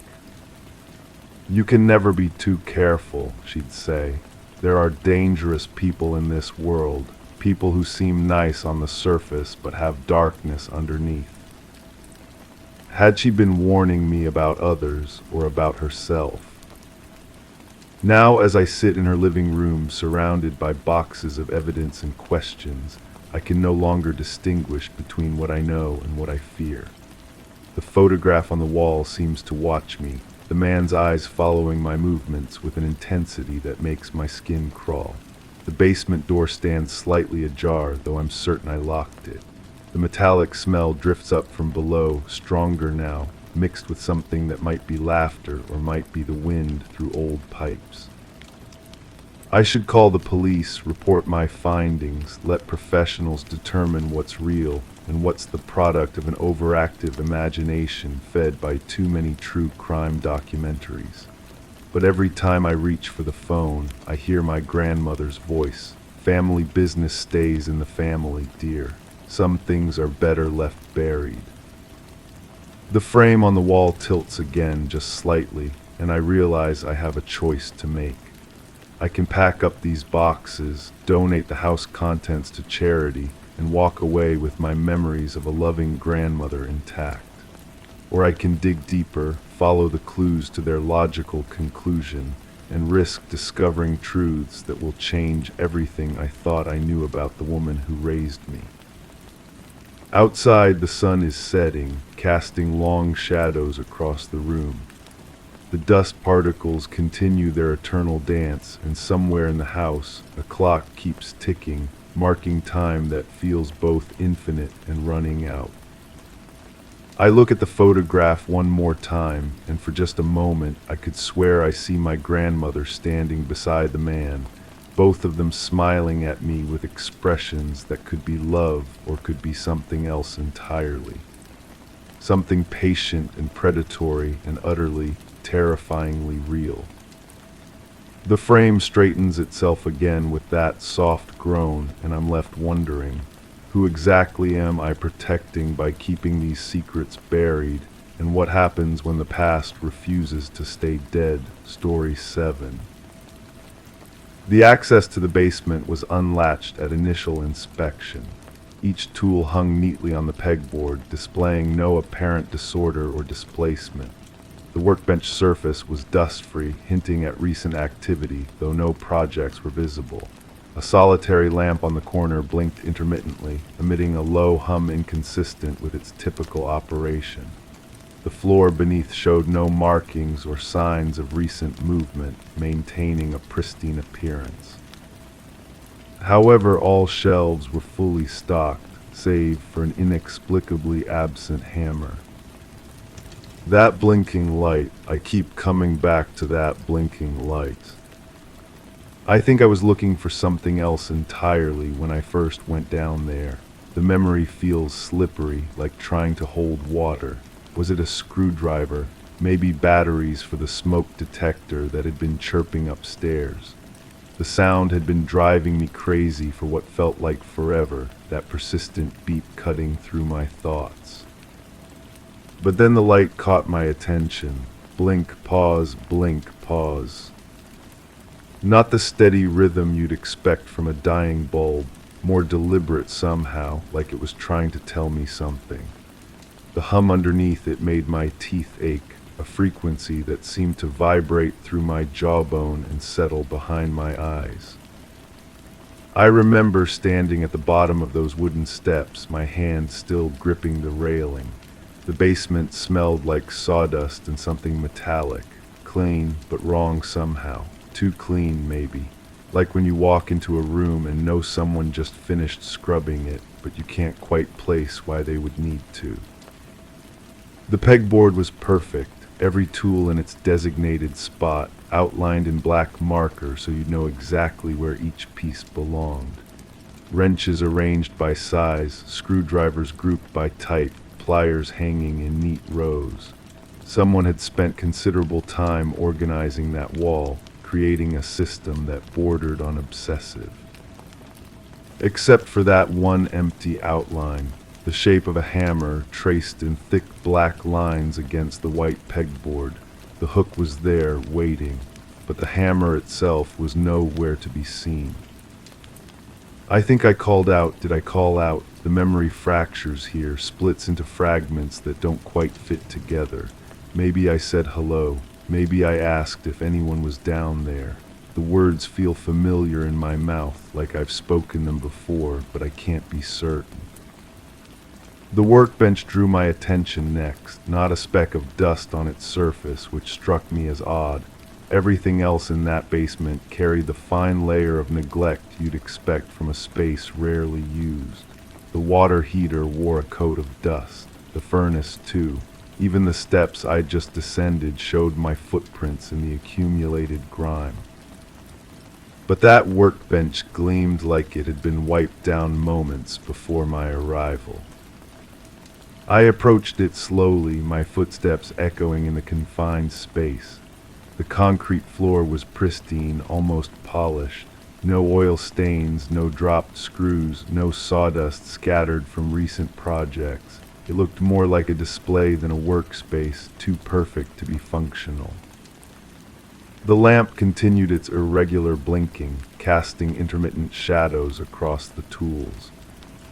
"You can never be too careful," she'd say. "There are dangerous people in this world, people who seem nice on the surface but have darkness underneath." Had she been warning me about others or about herself? Now, as I sit in her living room surrounded by boxes of evidence and questions, I can no longer distinguish between what I know and what I fear. The photograph on the wall seems to watch me, the man's eyes following my movements with an intensity that makes my skin crawl. The basement door stands slightly ajar, though I'm certain I locked it. The metallic smell drifts up from below, stronger now, mixed with something that might be laughter or might be the wind through old pipes. I should call the police, report my findings, let professionals determine what's real and what's the product of an overactive imagination fed by too many true crime documentaries. But every time I reach for the phone, I hear my grandmother's voice. "Family business stays in the family, dear. Some things are better left buried. The frame on the wall tilts again just slightly, and I realize I have a choice to make. I can pack up these boxes, donate the house contents to charity, and walk away with my memories of a loving grandmother intact. Or I can dig deeper, follow the clues to their logical conclusion, and risk discovering truths that will change everything I thought I knew about the woman who raised me. Outside, the sun is setting, casting long shadows across the room. The dust particles continue their eternal dance, and somewhere in the house, a clock keeps ticking, marking time that feels both infinite and running out. I look at the photograph one more time, and for just a moment, I could swear I see my grandmother standing beside the man, both of them smiling at me with expressions that could be love or could be something else entirely. Something patient and predatory and utterly, terrifyingly real. The frame straightens itself again with that soft groan, and I'm left wondering, who exactly am I protecting by keeping these secrets buried, and what happens when the past refuses to stay dead? Story 7. The access to the basement was unlatched at initial inspection. Each tool hung neatly on the pegboard, displaying no apparent disorder or displacement. The workbench surface was dust-free, hinting at recent activity, though no projects were visible. A solitary lamp on the corner blinked intermittently, emitting a low hum inconsistent with its typical operation. The floor beneath showed no markings or signs of recent movement, maintaining a pristine appearance. However, all shelves were fully stocked, save for an inexplicably absent hammer. That blinking light, I keep coming back to that blinking light. I think I was looking for something else entirely when I first went down there. The memory feels slippery, like trying to hold water. Was it a screwdriver? Maybe batteries for the smoke detector that had been chirping upstairs. The sound had been driving me crazy for what felt like forever, that persistent beep cutting through my thoughts. But then the light caught my attention. Blink, pause, blink, pause. Not the steady rhythm you'd expect from a dying bulb, more deliberate somehow, like it was trying to tell me something. The hum underneath it made my teeth ache, a frequency that seemed to vibrate through my jawbone and settle behind my eyes. I remember standing at the bottom of those wooden steps, my hand still gripping the railing. The basement smelled like sawdust and something metallic, clean but wrong somehow, too clean maybe. Like when you walk into a room and know someone just finished scrubbing it, but you can't quite place why they would need to. The pegboard was perfect, every tool in its designated spot, outlined in black marker so you'd know exactly where each piece belonged. Wrenches arranged by size, screwdrivers grouped by type, pliers hanging in neat rows. Someone had spent considerable time organizing that wall, creating a system that bordered on obsessive. Except for that one empty outline, the shape of a hammer traced in thick black lines against the white pegboard. The hook was there, waiting, but the hammer itself was nowhere to be seen. I think I called out. Did I call out? The memory fractures here, splits into fragments that don't quite fit together. Maybe I said hello. Maybe I asked if anyone was down there. The words feel familiar in my mouth, like I've spoken them before, but I can't be certain. The workbench drew my attention next, not a speck of dust on its surface, which struck me as odd. Everything else in that basement carried the fine layer of neglect you'd expect from a space rarely used. The water heater wore a coat of dust, the furnace too. Even the steps I'd just descended showed my footprints in the accumulated grime. But that workbench gleamed like it had been wiped down moments before my arrival. I approached it slowly, my footsteps echoing in the confined space. The concrete floor was pristine, almost polished. No oil stains, no dropped screws, no sawdust scattered from recent projects. It looked more like a display than a workspace, too perfect to be functional. The lamp continued its irregular blinking, casting intermittent shadows across the tools.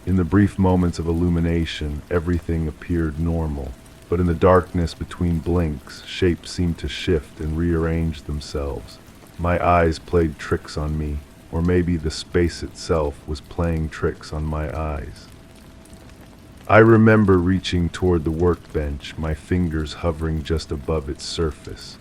In the brief moments of illumination, everything appeared normal, but in the darkness between blinks, shapes seemed to shift and rearrange themselves. My eyes played tricks on me, or maybe the space itself was playing tricks on my eyes. I remember reaching toward the workbench, my fingers hovering just above its surface.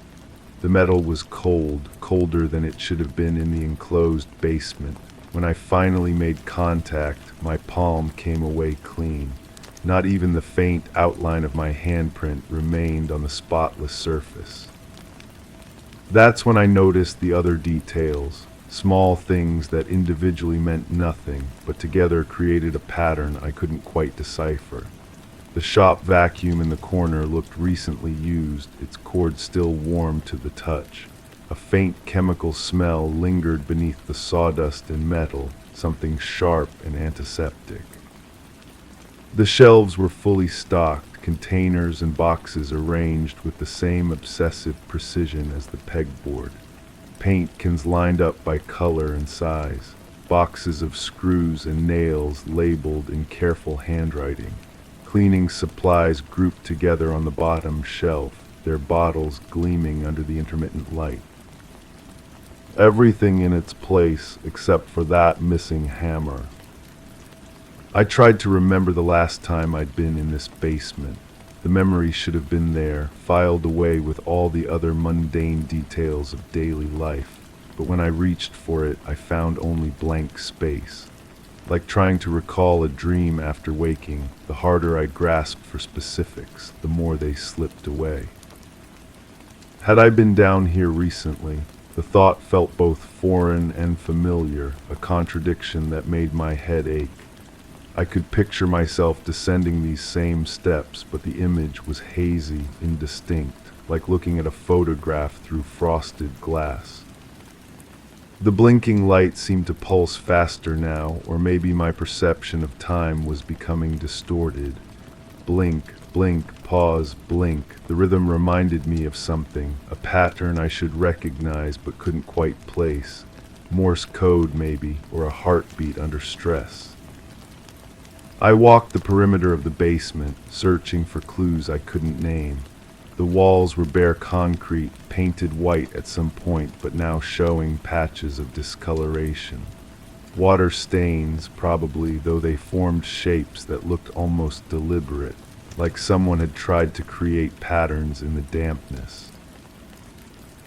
The metal was cold, colder than it should have been in the enclosed basement. When I finally made contact, my palm came away clean. Not even the faint outline of my handprint remained on the spotless surface. That's when I noticed the other details, small things that individually meant nothing, but together created a pattern I couldn't quite decipher. The shop vacuum in the corner looked recently used, its cord still warm to the touch. A faint chemical smell lingered beneath the sawdust and metal, something sharp and antiseptic. The shelves were fully stocked, containers and boxes arranged with the same obsessive precision as the pegboard. Paint cans lined up by color and size, boxes of screws and nails labeled in careful handwriting. Cleaning supplies grouped together on the bottom shelf, their bottles gleaming under the intermittent light. Everything in its place except for that missing hammer. I tried to remember the last time I'd been in this basement. The memory should have been there, filed away with all the other mundane details of daily life. But when I reached for it, I found only blank space. Like trying to recall a dream after waking, the harder I grasped for specifics, the more they slipped away. Had I been down here recently, the thought felt both foreign and familiar, a contradiction that made my head ache. I could picture myself descending these same steps, but the image was hazy, indistinct, like looking at a photograph through frosted glass. The blinking light seemed to pulse faster now, or maybe my perception of time was becoming distorted. Blink, blink, pause, blink. The rhythm reminded me of something, a pattern I should recognize but couldn't quite place. Morse code maybe, or a heartbeat under stress. I walked the perimeter of the basement, searching for clues I couldn't name. The walls were bare concrete, painted white at some point, but now showing patches of discoloration. Water stains, probably, though they formed shapes that looked almost deliberate, like someone had tried to create patterns in the dampness.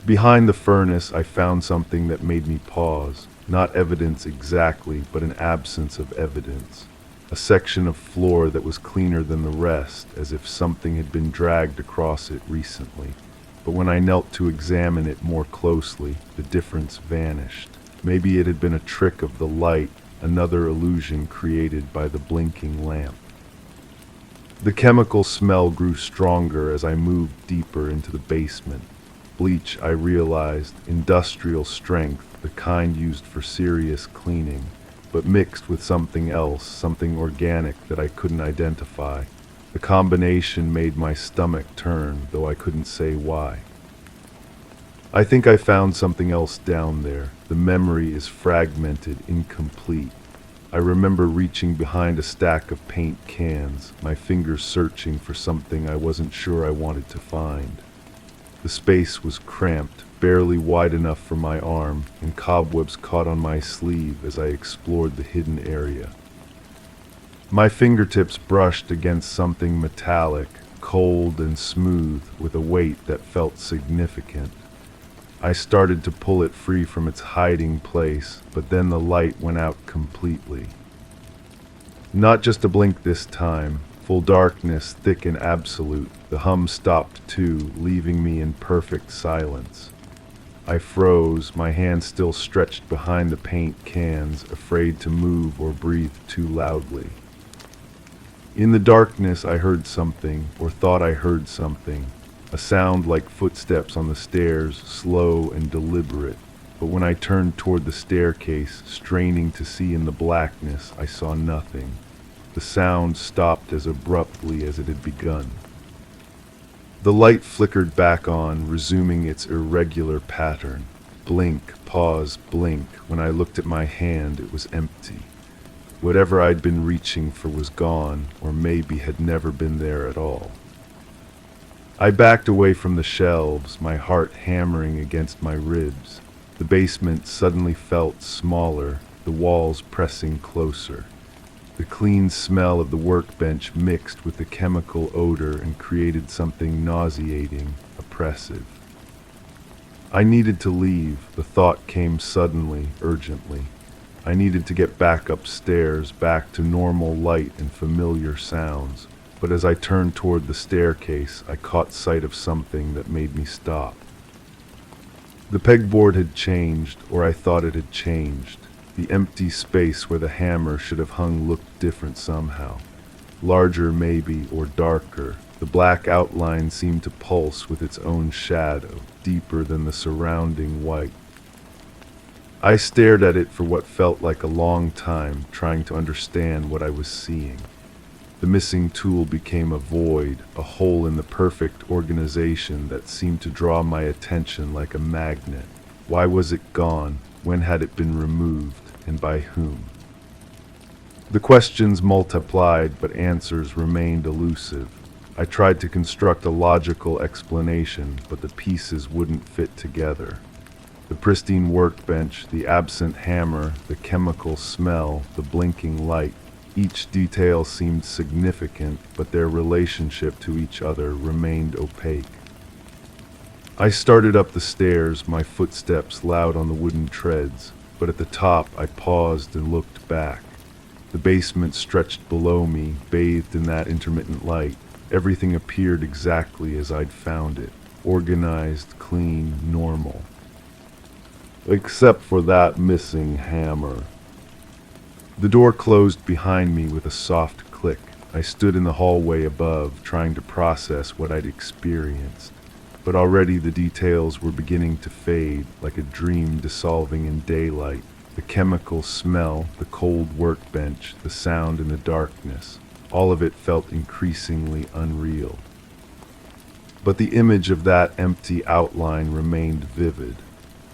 Behind the furnace, I found something that made me pause. Not evidence exactly, but an absence of evidence. A section of floor that was cleaner than the rest, as if something had been dragged across it recently. But when I knelt to examine it more closely, the difference vanished. Maybe it had been a trick of the light, another illusion created by the blinking lamp. The chemical smell grew stronger as I moved deeper into the basement. Bleach, I realized, industrial strength, the kind used for serious cleaning, but mixed with something else, something organic that I couldn't identify. The combination made my stomach turn, though I couldn't say why. I think I found something else down there. The memory is fragmented, incomplete. I remember reaching behind a stack of paint cans, my fingers searching for something I wasn't sure I wanted to find. The space was cramped, barely wide enough for my arm, and cobwebs caught on my sleeve as I explored the hidden area. My fingertips brushed against something metallic, cold and smooth, with a weight that felt significant. I started to pull it free from its hiding place, but then the light went out completely. Not just a blink this time. Full darkness, thick and absolute. The hum stopped too, leaving me in perfect silence. I froze, my hand still stretched behind the paint cans, afraid to move or breathe too loudly. In the darkness I heard something, or thought I heard something. A sound like footsteps on the stairs, slow and deliberate. but when I turned toward the staircase, straining to see in the blackness, I saw nothing. The sound stopped as abruptly as it had begun. The light flickered back on, resuming its irregular pattern. Blink, pause, blink. When I looked at my hand, it was empty. Whatever I'd been reaching for was gone, or maybe had never been there at all. I backed away from the shelves, my heart hammering against my ribs. The basement suddenly felt smaller, the walls pressing closer. The clean smell of the workbench mixed with the chemical odor and created something nauseating, oppressive. I needed to leave. The thought came suddenly, urgently. I needed to get back upstairs, back to normal light and familiar sounds. But as I turned toward the staircase, I caught sight of something that made me stop. The pegboard had changed, or I thought it had changed. The empty space where the hammer should have hung looked different somehow. Larger maybe, or darker. The black outline seemed to pulse with its own shadow, deeper than the surrounding white. I stared at it for what felt like a long time, trying to understand what I was seeing. The missing tool became a void, a hole in the perfect organization that seemed to draw my attention like a magnet. Why was it gone? When had it been removed? And by whom? The questions multiplied, but answers remained elusive. I tried to construct a logical explanation, but the pieces wouldn't fit together. The pristine workbench, the absent hammer, the chemical smell, the blinking light. Each detail seemed significant, but their relationship to each other remained opaque. I started up the stairs, my footsteps loud on the wooden treads, but at the top I paused and looked back. The basement stretched below me, bathed in that intermittent light. Everything appeared exactly as I'd found it, organized, clean, normal. Except for that missing hammer. The door closed behind me with a soft click. I stood in the hallway above, trying to process what I'd experienced. But already the details were beginning to fade, like a dream dissolving in daylight. The chemical smell, the cold workbench, the sound in the darkness, all of it felt increasingly unreal. But the image of that empty outline remained vivid.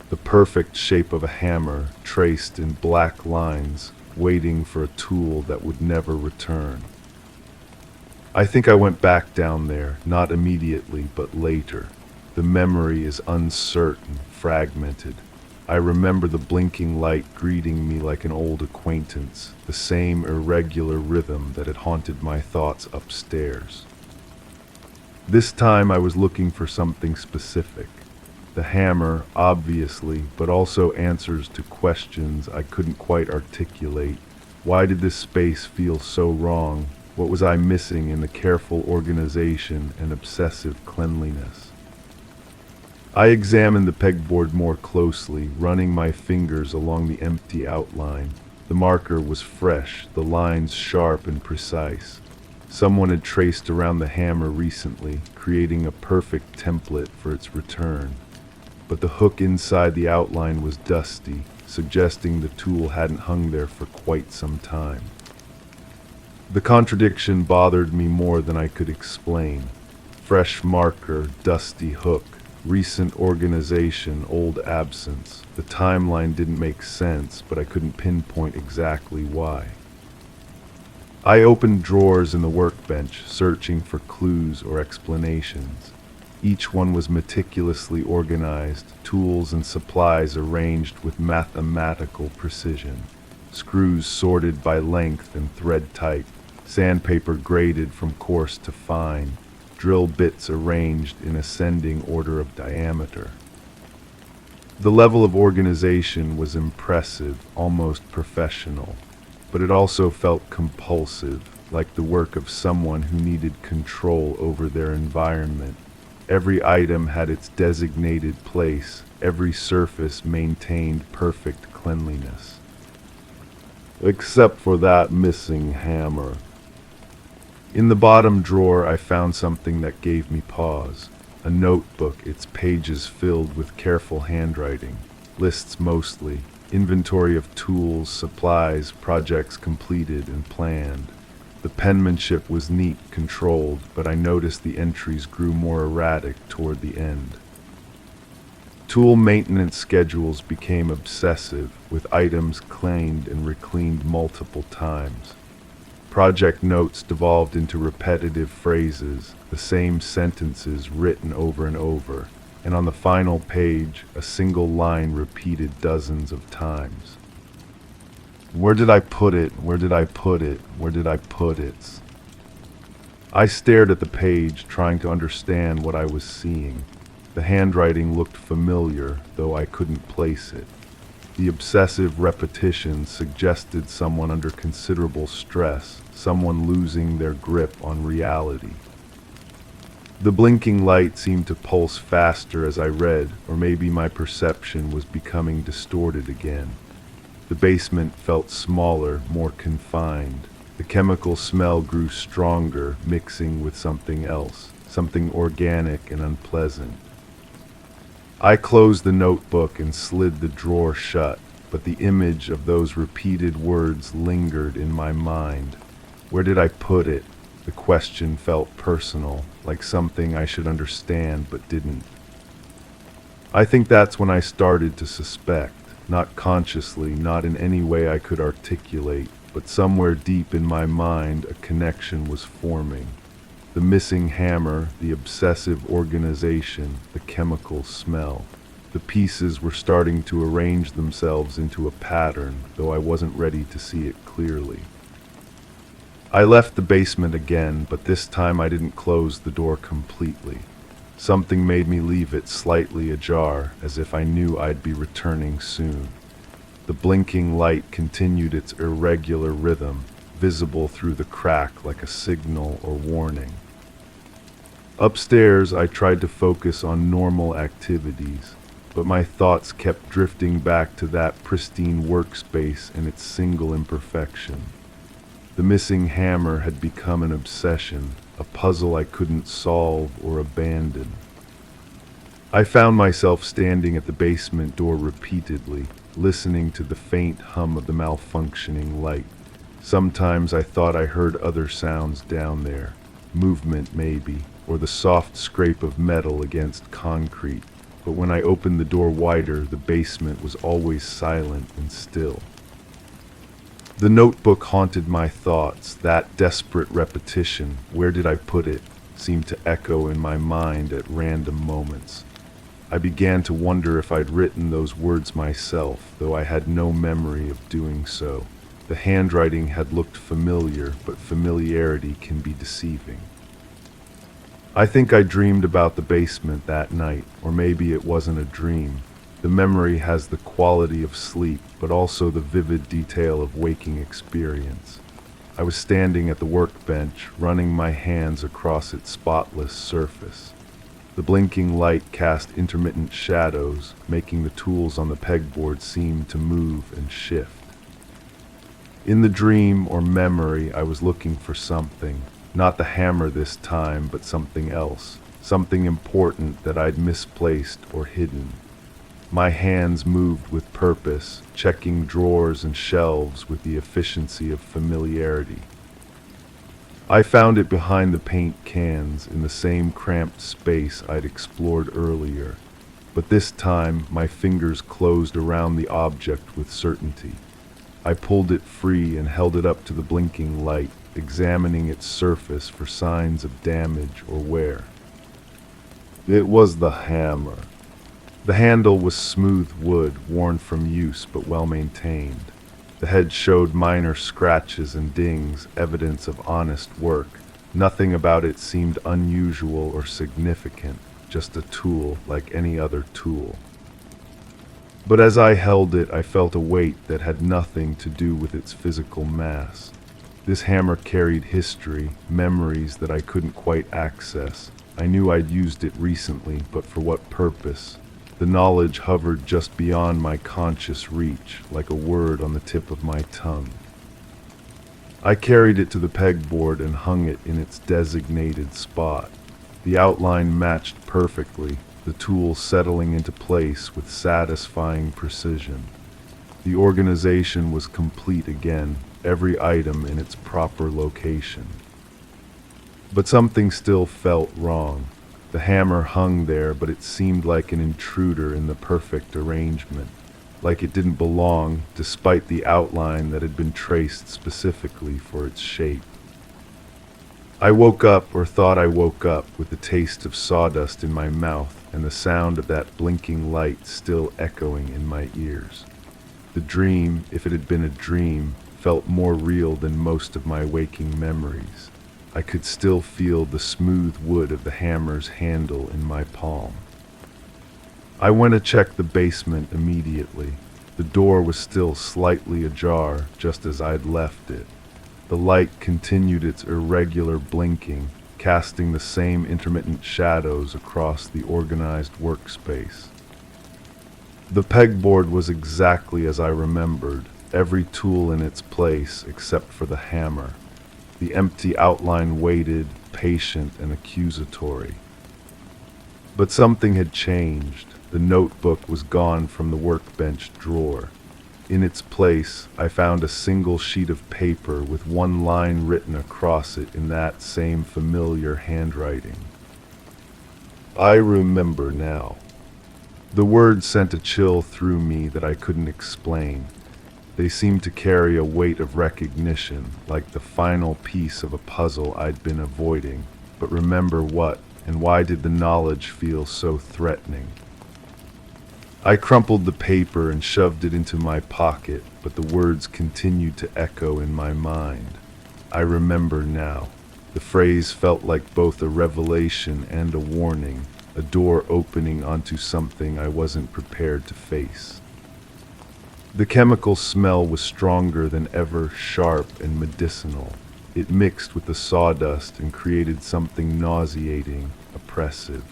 The perfect shape of a hammer, traced in black lines, waiting for a tool that would never return. I think I went back down there, not immediately, but later. The memory is uncertain, fragmented. I remember the blinking light greeting me like an old acquaintance, the same irregular rhythm that had haunted my thoughts upstairs. This time I was looking for something specific. The hammer, obviously, but also answers to questions I couldn't quite articulate. Why did this space feel so wrong? What was I missing in the careful organization and obsessive cleanliness? I examined the pegboard more closely, running my fingers along the empty outline. The marker was fresh, the lines sharp and precise. Someone had traced around the hammer recently, creating a perfect template for its return. But the hook inside the outline was dusty, suggesting the tool hadn't hung there for quite some time. The contradiction bothered me more than I could explain. Fresh marker, dusty hook. Recent organization, old absence. The timeline didn't make sense, but I couldn't pinpoint exactly why. I opened drawers in the workbench, searching for clues or explanations. Each one was meticulously organized, tools and supplies arranged with mathematical precision. Screws sorted by length and thread type, sandpaper graded from coarse to fine, drill bits arranged in ascending order of diameter. The level of organization was impressive, almost professional, but it also felt compulsive, like the work of someone who needed control over their environment. Every item had its designated place, every surface maintained perfect cleanliness. Except for that missing hammer. In the bottom drawer, I found something that gave me pause. A notebook, its pages filled with careful handwriting. lists mostly, inventory of tools, supplies, projects completed and planned. The penmanship was neat, controlled, but I noticed the entries grew more erratic toward the end. Tool maintenance schedules became obsessive, with items cleaned and recleaned multiple times. Project notes devolved into repetitive phrases, the same sentences written over and over, and on the final page, a single line repeated dozens of times. Where did I put it? Where did I put it? Where did I put it? I stared at the page, trying to understand what I was seeing. The handwriting looked familiar, though I couldn't place it. The obsessive repetition suggested someone under considerable stress, someone losing their grip on reality. The blinking light seemed to pulse faster as I read, or maybe my perception was becoming distorted again. The basement felt smaller, more confined. The chemical smell grew stronger, mixing with something else, something organic and unpleasant. I closed the notebook and slid the drawer shut, but the image of those repeated words lingered in my mind. Where did I put it? The question felt personal, like something I should understand but didn't. I think that's when I started to suspect, not consciously, not in any way I could articulate, but somewhere deep in my mind a connection was forming. The missing hammer, the obsessive organization, the chemical smell. The pieces were starting to arrange themselves into a pattern, though I wasn't ready to see it clearly. I left the basement again, but this time I didn't close the door completely. Something made me leave it slightly ajar, as if I knew I'd be returning soon. The blinking light continued its irregular rhythm, visible through the crack like a signal or warning. Upstairs, I tried to focus on normal activities, but my thoughts kept drifting back to that pristine workspace and its single imperfection. The missing hammer had become an obsession, a puzzle I couldn't solve or abandon. I found myself standing at the basement door repeatedly, listening to the faint hum of the malfunctioning light. Sometimes I thought I heard other sounds down there, movement maybe, or the soft scrape of metal against concrete, but when I opened the door wider, the basement was always silent and still. The notebook haunted my thoughts. That desperate repetition, where did I put it, seemed to echo in my mind at random moments. I began to wonder if I'd written those words myself, though I had no memory of doing so. The handwriting had looked familiar, but familiarity can be deceiving. I think I dreamed about the basement that night, or maybe it wasn't a dream. The memory has the quality of sleep, but also the vivid detail of waking experience. I was standing at the workbench, running my hands across its spotless surface. The blinking light cast intermittent shadows, making the tools on the pegboard seem to move and shift. In the dream or memory, I was looking for something, not the hammer this time, but something else, something important that I'd misplaced or hidden. My hands moved with purpose, checking drawers and shelves with the efficiency of familiarity. I found it behind the paint cans in the same cramped space I'd explored earlier, but this time my fingers closed around the object with certainty. I pulled it free and held it up to the blinking light, examining its surface for signs of damage or wear. It was the hammer. The handle was smooth wood, worn from use but well maintained. The head showed minor scratches and dings, evidence of honest work. Nothing about it seemed unusual or significant, just a tool like any other tool. But as I held it, I felt a weight that had nothing to do with its physical mass. This hammer carried history, memories that I couldn't quite access. I knew I'd used it recently, but for what purpose? The knowledge hovered just beyond my conscious reach, like a word on the tip of my tongue. I carried it to the pegboard and hung it in its designated spot. The outline matched perfectly, the the tool settling into place with satisfying precision. The organization was complete again, every item in its proper location. But something still felt wrong. The hammer hung there, but it seemed like an intruder in the perfect arrangement, like it didn't belong despite the outline that had been traced specifically for its shape. I woke up, or thought I woke up, with the taste of sawdust in my mouth and the sound of that blinking light still echoing in my ears. The dream, if it had been a dream, felt more real than most of my waking memories. I could still feel the smooth wood of the hammer's handle in my palm. I went to check the basement immediately. The door was still slightly ajar, just as I'd left it. The light continued its irregular blinking, casting the same intermittent shadows across the organized workspace. The pegboard was exactly as I remembered, every tool in its place except for the hammer. The empty outline waited, patient and accusatory. But something had changed. The notebook was gone from the workbench drawer. In its place, I found a single sheet of paper with one line written across it in that same familiar handwriting. I remember now. The words sent a chill through me that I couldn't explain. They seemed to carry a weight of recognition, like the final piece of a puzzle I'd been avoiding. But remember what, and why did the knowledge feel so threatening? I crumpled the paper and shoved it into my pocket, but the words continued to echo in my mind. I remember now. The phrase felt like both a revelation and a warning, a door opening onto something I wasn't prepared to face. The chemical smell was stronger than ever, sharp and medicinal. It mixed with the sawdust and created something nauseating, oppressive.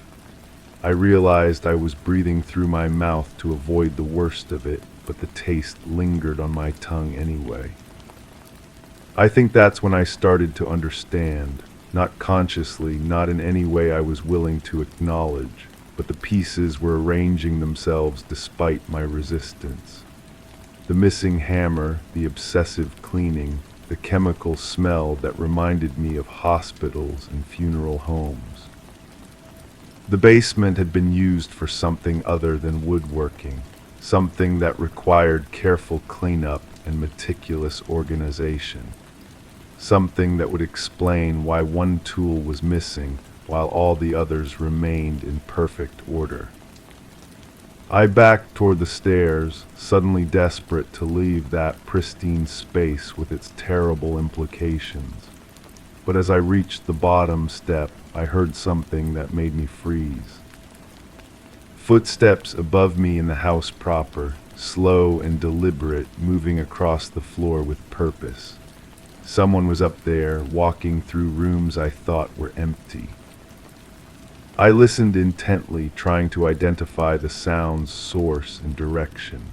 I realized I was breathing through my mouth to avoid the worst of it, but the taste lingered on my tongue anyway. I think that's when I started to understand, not consciously, not in any way I was willing to acknowledge, but the pieces were arranging themselves despite my resistance. The missing hammer, the obsessive cleaning, the chemical smell that reminded me of hospitals and funeral homes. The basement had been used for something other than woodworking, something that required careful cleanup and meticulous organization, something that would explain why one tool was missing while all the others remained in perfect order. I backed toward the stairs, suddenly desperate to leave that pristine space with its terrible implications. But as I reached the bottom step, I heard something that made me freeze. Footsteps above me in the house proper, slow and deliberate, moving across the floor with purpose. Someone was up there, walking through rooms I thought were empty. I listened intently, trying to identify the sound's source and direction.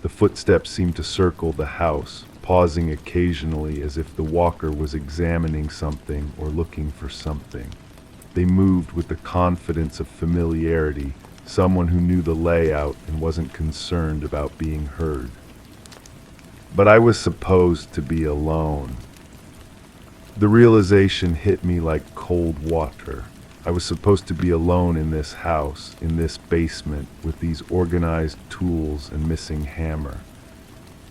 The footsteps seemed to circle the house, pausing occasionally as if the walker was examining something or looking for something. They moved with the confidence of familiarity, someone who knew the layout and wasn't concerned about being heard. But I was supposed to be alone. The realization hit me like cold water. I was supposed to be alone in this house, in this basement, with these organized tools and missing hammer.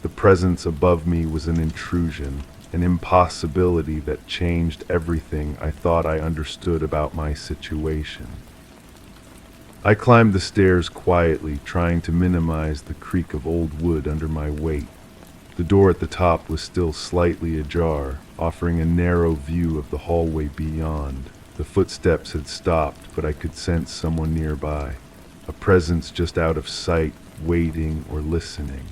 The presence above me was an intrusion, an impossibility that changed everything I thought I understood about my situation. I climbed the stairs quietly, trying to minimize the creak of old wood under my weight. The door at the top was still slightly ajar, offering a narrow view of the hallway beyond. The footsteps had stopped, but I could sense someone nearby, a presence just out of sight, waiting or listening.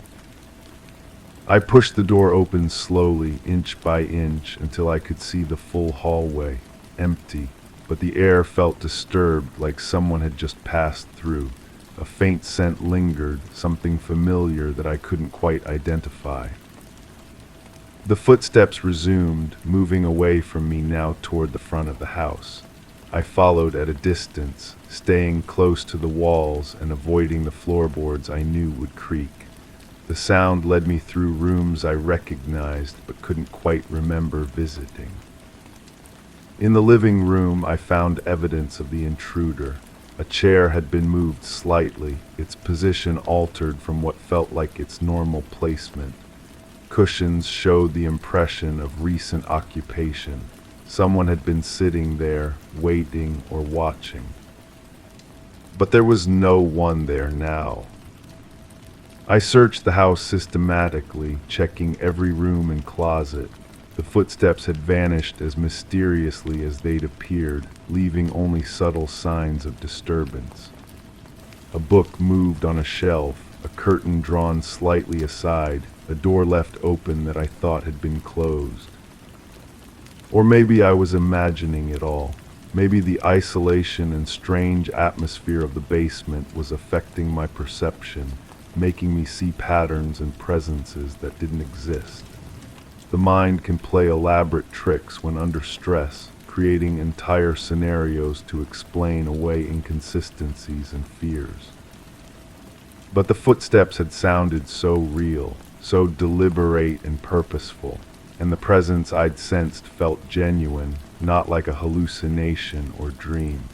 I pushed the door open slowly, inch by inch, until I could see the full hallway, empty, but the air felt disturbed, like someone had just passed through. A faint scent lingered, something familiar that I couldn't quite identify. The footsteps resumed, moving away from me now toward the front of the house. I followed at a distance, staying close to the walls and avoiding the floorboards I knew would creak. The sound led me through rooms I recognized but couldn't quite remember visiting. In the living room, I found evidence of the intruder. A chair had been moved slightly, its position altered from what felt like its normal placement. Cushions showed the impression of recent occupation. Someone had been sitting there, waiting or watching. But there was no one there now. I searched the house systematically, checking every room and closet. The footsteps had vanished as mysteriously as they'd appeared, leaving only subtle signs of disturbance. A book moved on a shelf, a curtain drawn slightly aside, a door left open that I thought had been closed. Or maybe I was imagining it all. Maybe the isolation and strange atmosphere of the basement was affecting my perception, making me see patterns and presences that didn't exist. The mind can play elaborate tricks when under stress, creating entire scenarios to explain away inconsistencies and fears. But the footsteps had sounded so real, so deliberate and purposeful, and the presence I'd sensed felt genuine, not like a hallucination or dream.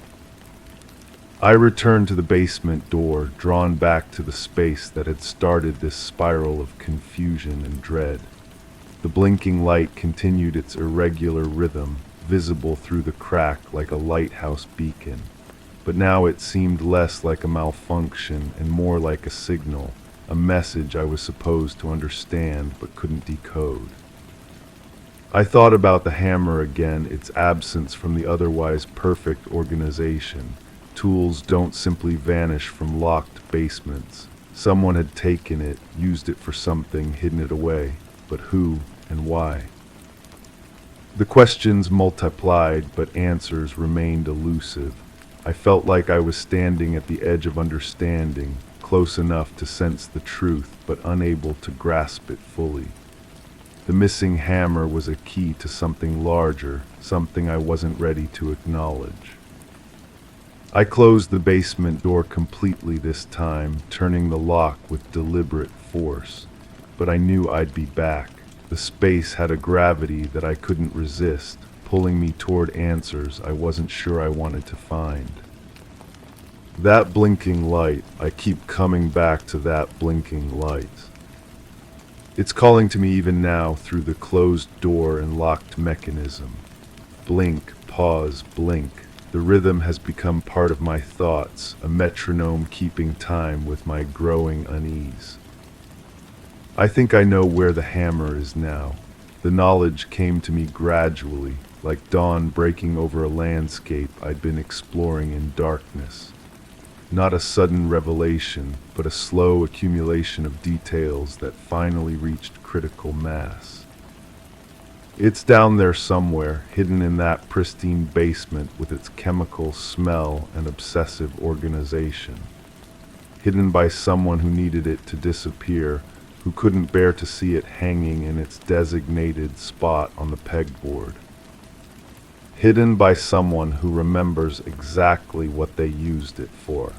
I returned to the basement door, drawn back to the space that had started this spiral of confusion and dread. The blinking light continued its irregular rhythm, visible through the crack like a lighthouse beacon. But now it seemed less like a malfunction and more like a signal, a message I was supposed to understand but couldn't decode. I thought about the hammer again, its absence from the otherwise perfect organization. Tools don't simply vanish from locked basements. Someone had taken it, used it for something, hidden it away. But who and why? The questions multiplied, but answers remained elusive. I felt like I was standing at the edge of understanding, close enough to sense the truth, but unable to grasp it fully. The missing hammer was a key to something larger, something I wasn't ready to acknowledge. I closed the basement door completely this time, turning the lock with deliberate force. But I knew I'd be back. The space had a gravity that I couldn't resist, pulling me toward answers I wasn't sure I wanted to find. That blinking light, I keep coming back to that blinking light. It's calling to me even now through the closed door and locked mechanism. Blink, pause, blink. The rhythm has become part of my thoughts, a metronome keeping time with my growing unease. I think I know where the hammer is now. The knowledge came to me gradually, like dawn breaking over a landscape I'd been exploring in darkness. Not a sudden revelation, but a slow accumulation of details that finally reached critical mass. It's down there somewhere, hidden in that pristine basement with its chemical smell and obsessive organization. Hidden by someone who needed it to disappear, who couldn't bear to see it hanging in its designated spot on the pegboard. Hidden by someone who remembers exactly what they used it for.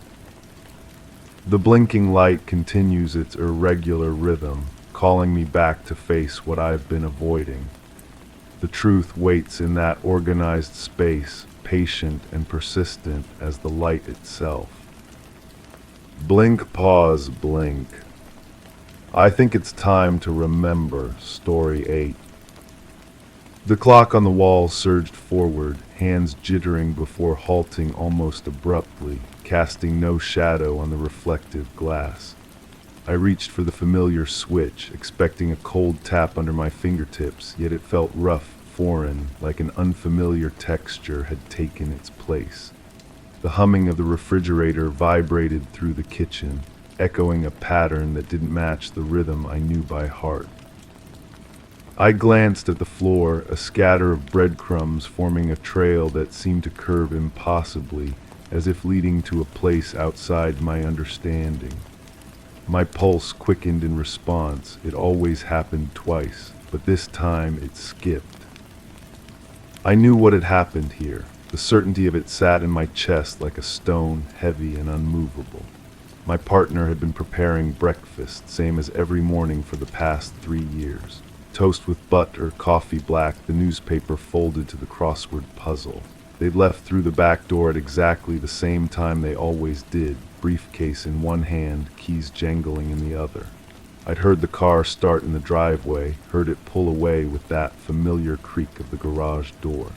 The blinking light continues its irregular rhythm, calling me back to face what I've been avoiding. The truth waits in that organized space, patient and persistent as the light itself. Blink, pause, blink. I think it's time to remember Story 8. The clock on the wall surged forward, hands jittering before halting almost abruptly, casting no shadow on the reflective glass. I reached for the familiar switch, expecting a cold tap under my fingertips, yet it felt rough, foreign, like an unfamiliar texture had taken its place. The humming of the refrigerator vibrated through the kitchen, echoing a pattern that didn't match the rhythm I knew by heart. I glanced at the floor, a scatter of breadcrumbs forming a trail that seemed to curve impossibly, as if leading to a place outside my understanding. My pulse quickened in response. It always happened twice, but this time it skipped. I knew what had happened here. The certainty of it sat in my chest like a stone, heavy and unmovable. My partner had been preparing breakfast, same as every morning for the past 3 years. Toast with butter, coffee black, the newspaper folded to the crossword puzzle. They'd left through the back door at exactly the same time they always did, briefcase in one hand, keys jangling in the other. I'd heard the car start in the driveway, heard it pull away with that familiar creak of the garage door.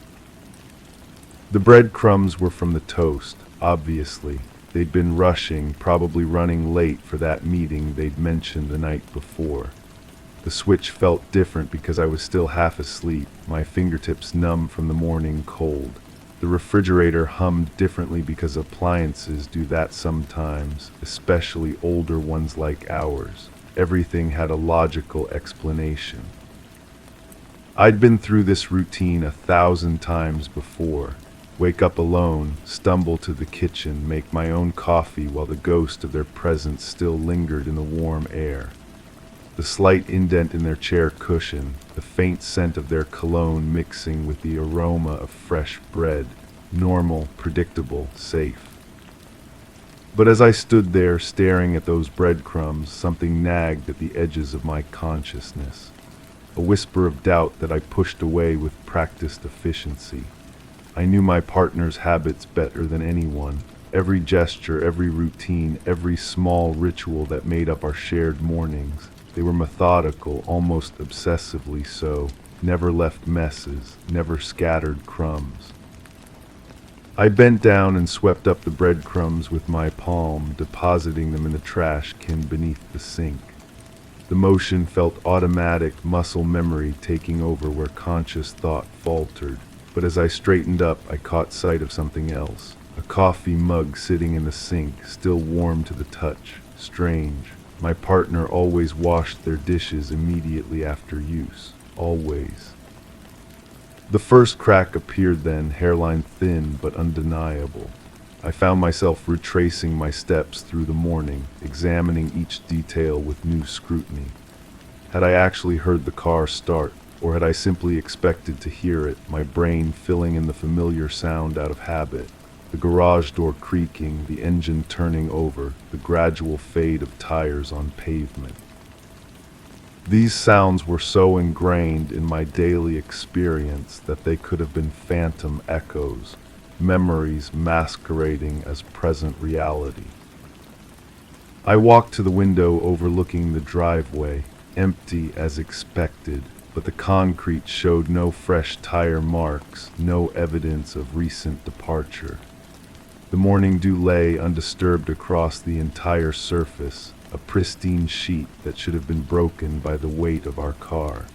The breadcrumbs were from the toast, obviously. They'd been rushing, probably running late for that meeting they'd mentioned the night before. The switch felt different because I was still half asleep, my fingertips numb from the morning cold. The refrigerator hummed differently because appliances do that sometimes, especially older ones like ours. Everything had a logical explanation. I'd been through this routine 1,000 times before. Wake up alone, stumble to the kitchen, make my own coffee while the ghost of their presence still lingered in the warm air. The slight indent in their chair cushion, the faint scent of their cologne mixing with the aroma of fresh bread, normal, predictable, safe. But as I stood there staring at those breadcrumbs, something nagged at the edges of my consciousness. A whisper of doubt that I pushed away with practiced efficiency. I knew my partner's habits better than anyone. Every gesture, every routine, every small ritual that made up our shared mornings. They were methodical, almost obsessively so, never left messes, never scattered crumbs. I bent down and swept up the breadcrumbs with my palm, depositing them in the trash can beneath the sink. The motion felt automatic, muscle memory taking over where conscious thought faltered. But as I straightened up, I caught sight of something else. A coffee mug sitting in the sink, still warm to the touch. Strange. My partner always washed their dishes immediately after use. Always. The first crack appeared then, hairline thin but undeniable. I found myself retracing my steps through the morning, examining each detail with new scrutiny. Had I actually heard the car start? Or had I simply expected to hear it, my brain filling in the familiar sound out of habit? The garage door creaking, the engine turning over, the gradual fade of tires on pavement. These sounds were so ingrained in my daily experience that they could have been phantom echoes, memories masquerading as present reality. I walked to the window overlooking the driveway, empty as expected. But the concrete showed no fresh tire marks, no evidence of recent departure. The morning dew lay undisturbed across the entire surface, a pristine sheet that should have been broken by the weight of our car.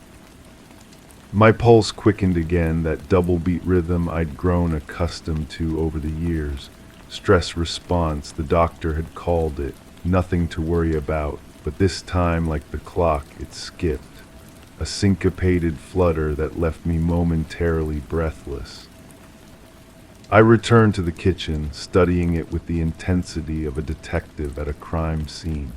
My pulse quickened again, that double-beat rhythm I'd grown accustomed to over the years. Stress response, the doctor had called it, nothing to worry about, but this time, like the clock, it skipped. A syncopated flutter that left me momentarily breathless. I returned to the kitchen, studying it with the intensity of a detective at a crime scene.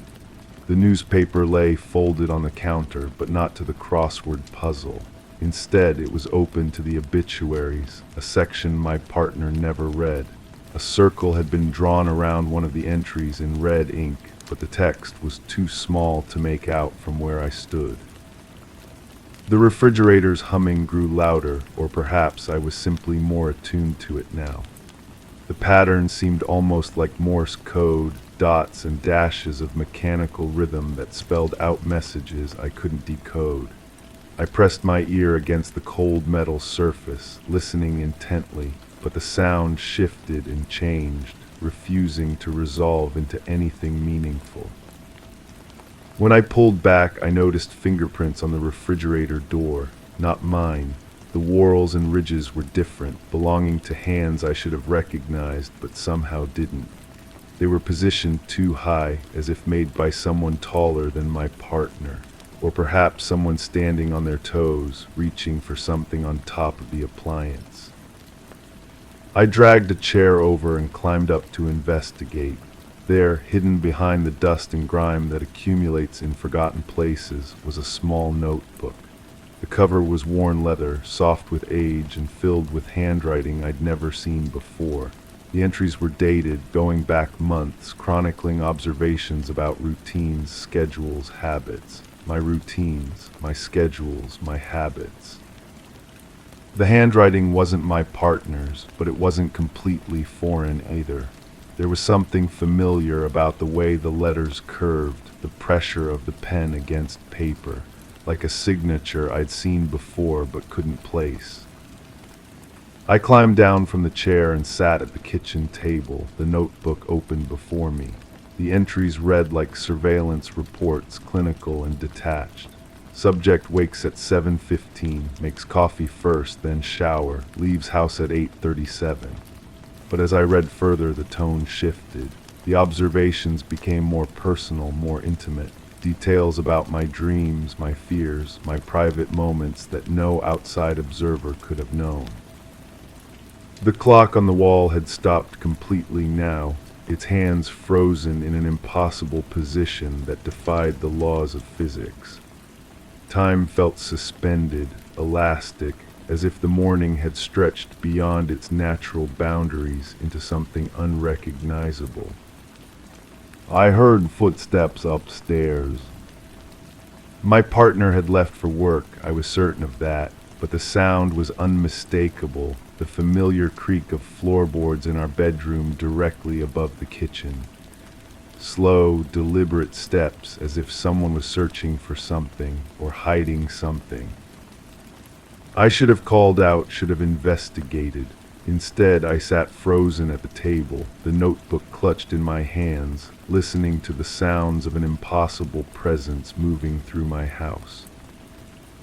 The newspaper lay folded on the counter, but not to the crossword puzzle. Instead, it was open to the obituaries, a section my partner never read. A circle had been drawn around one of the entries in red ink, but the text was too small to make out from where I stood. The refrigerator's humming grew louder, or perhaps I was simply more attuned to it now. The pattern seemed almost like Morse code, dots and dashes of mechanical rhythm that spelled out messages I couldn't decode. I pressed my ear against the cold metal surface, listening intently, but the sound shifted and changed, refusing to resolve into anything meaningful. When I pulled back, I noticed fingerprints on the refrigerator door, not mine. The whorls and ridges were different, belonging to hands I should have recognized, but somehow didn't. They were positioned too high, as if made by someone taller than my partner, or perhaps someone standing on their toes, reaching for something on top of the appliance. I dragged a chair over and climbed up to investigate. There, hidden behind the dust and grime that accumulates in forgotten places, was a small notebook. The cover was worn leather, soft with age and filled with handwriting I'd never seen before. The entries were dated, going back months, chronicling observations about routines, schedules, habits. My routines, my schedules, my habits. The handwriting wasn't my partner's, but it wasn't completely foreign either. There was something familiar about the way the letters curved, the pressure of the pen against paper, like a signature I'd seen before but couldn't place. I climbed down from the chair and sat at the kitchen table, the notebook open before me. The entries read like surveillance reports, clinical and detached. Subject wakes at 7:15, makes coffee first, then shower, leaves house at 8:37. But as I read further, the tone shifted. The observations became more personal, more intimate. Details about my dreams, my fears, my private moments that no outside observer could have known. The clock on the wall had stopped completely now, its hands frozen in an impossible position that defied the laws of physics. Time felt suspended, elastic, as if the morning had stretched beyond its natural boundaries into something unrecognizable. I heard footsteps upstairs. My partner had left for work, I was certain of that, but the sound was unmistakable, the familiar creak of floorboards in our bedroom directly above the kitchen. Slow, deliberate steps, as if someone was searching for something or hiding something. I should have called out, should have investigated. Instead, I sat frozen at the table, the notebook clutched in my hands, listening to the sounds of an impossible presence moving through my house.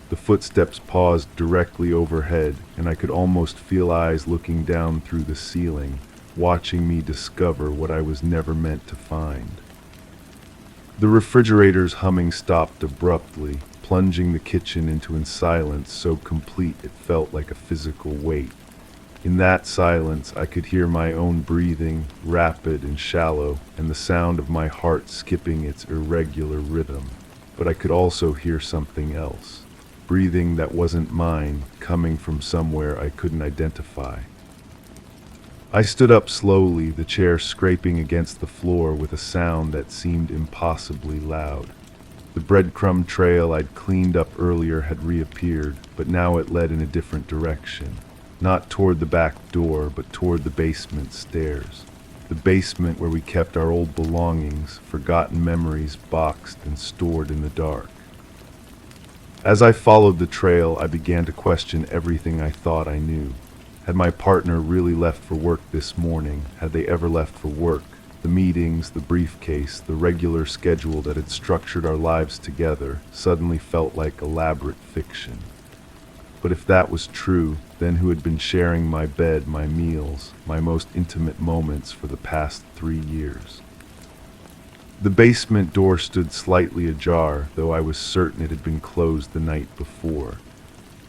The footsteps paused directly overhead, and I could almost feel eyes looking down through the ceiling, watching me discover what I was never meant to find. The refrigerator's humming stopped abruptly, plunging the kitchen into a silence so complete it felt like a physical weight. In that silence, I could hear my own breathing, rapid and shallow, and the sound of my heart skipping its irregular rhythm. But I could also hear something else. Breathing that wasn't mine, coming from somewhere I couldn't identify. I stood up slowly, the chair scraping against the floor with a sound that seemed impossibly loud. The breadcrumb trail I'd cleaned up earlier had reappeared, but now it led in a different direction. Not toward the back door, but toward the basement stairs. The basement where we kept our old belongings, forgotten memories boxed and stored in the dark. As I followed the trail, I began to question everything I thought I knew. Had my partner really left for work this morning? Had they ever left for work? The meetings, the briefcase, the regular schedule that had structured our lives together suddenly felt like elaborate fiction. But if that was true, then who had been sharing my bed, my meals, my most intimate moments for the past 3 years? The basement door stood slightly ajar, though I was certain it had been closed the night before.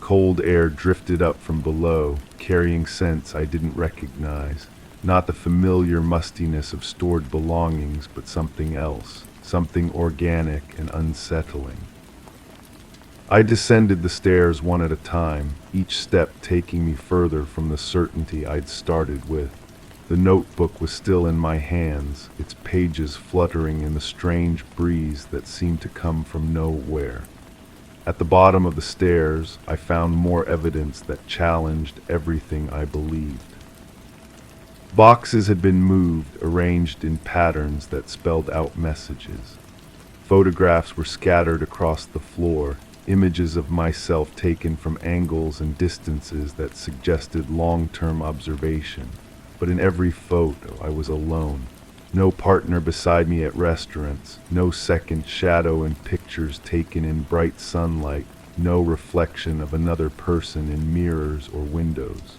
Cold air drifted up from below, carrying scents I didn't recognize. Not the familiar mustiness of stored belongings, but something else, something organic and unsettling. I descended the stairs one at a time, each step taking me further from the certainty I'd started with. The notebook was still in my hands, its pages fluttering in the strange breeze that seemed to come from nowhere. At the bottom of the stairs, I found more evidence that challenged everything I believed. Boxes had been moved, arranged in patterns that spelled out messages. Photographs were scattered across the floor, images of myself taken from angles and distances that suggested long-term observation. But in every photo, I was alone. No partner beside me at restaurants, no second shadow in pictures taken in bright sunlight, no reflection of another person in mirrors or windows.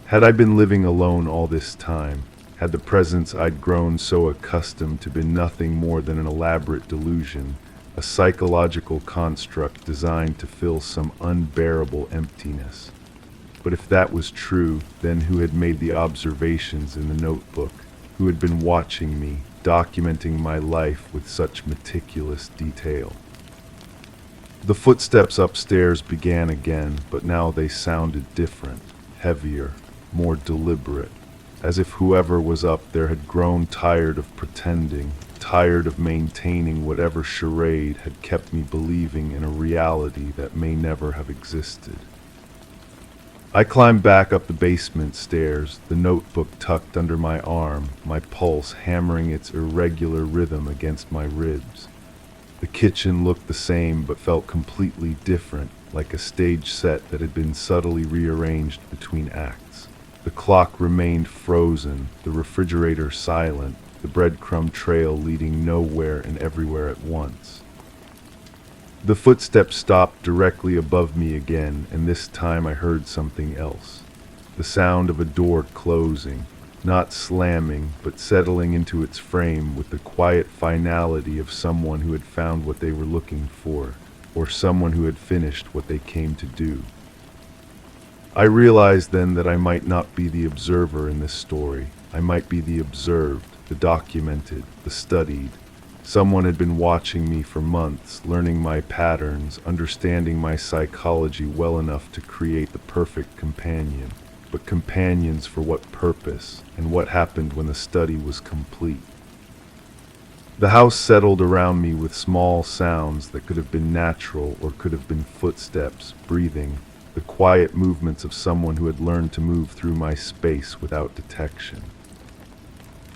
Had I been living alone all this time? Had the presence I'd grown so accustomed to been nothing more than an elaborate delusion, a psychological construct designed to fill some unbearable emptiness? But if that was true, then who had made the observations in the notebook? Who had been watching me, documenting my life with such meticulous detail? The footsteps upstairs began again, but now they sounded different, heavier, more deliberate, as if whoever was up there had grown tired of pretending, tired of maintaining whatever charade had kept me believing in a reality that may never have existed. I climbed back up the basement stairs, the notebook tucked under my arm, my pulse hammering its irregular rhythm against my ribs. The kitchen looked the same but felt completely different, like a stage set that had been subtly rearranged between acts. The clock remained frozen, the refrigerator silent, the breadcrumb trail leading nowhere and everywhere at once. The footsteps stopped directly above me again, and this time I heard something else. The sound of a door closing, not slamming, but settling into its frame with the quiet finality of someone who had found what they were looking for, or someone who had finished what they came to do. I realized then that I might not be the observer in this story. I might be the observed, the documented, the studied. Someone had been watching me for months, learning my patterns, understanding my psychology well enough to create the perfect companion. But companions for what purpose, and what happened when the study was complete? The house settled around me with small sounds that could have been natural or could have been footsteps, breathing, the quiet movements of someone who had learned to move through my space without detection.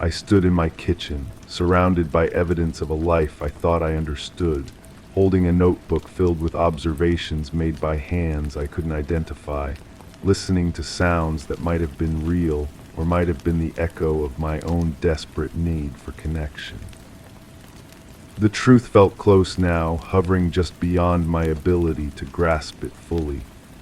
I stood in my kitchen, surrounded by evidence of a life I thought I understood, holding a notebook filled with observations made by hands I couldn't identify, listening to sounds that might have been real or might have been the echo of my own desperate need for connection. The truth felt close now, hovering just beyond my ability to grasp it fully,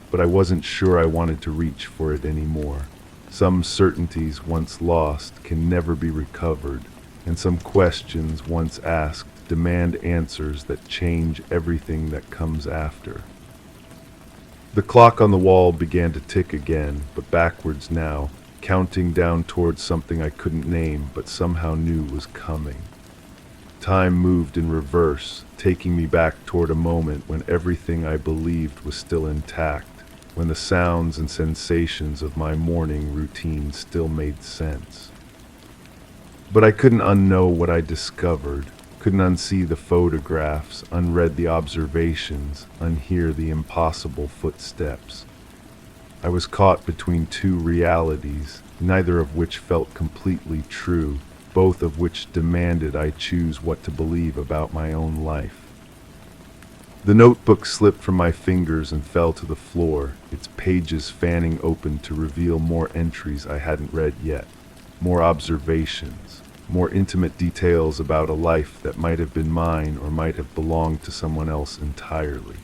but I wasn't sure I wanted to reach for it anymore. Some certainties once lost can never be recovered, and some questions once asked demand answers that change everything that comes after. The clock on the wall began to tick again, but backwards now, counting down towards something I couldn't name but somehow knew was coming. Time moved in reverse, taking me back toward a moment when everything I believed was still intact, when the sounds and sensations of my morning routine still made sense. But I couldn't unknow what I discovered, couldn't unsee the photographs, unread the observations, unhear the impossible footsteps. I was caught between two realities, neither of which felt completely true, both of which demanded I choose what to believe about my own life. The notebook slipped from my fingers and fell to the floor, its pages fanning open to reveal more entries I hadn't read yet, more observations, more intimate details about a life that might have been mine or might have belonged to someone else entirely.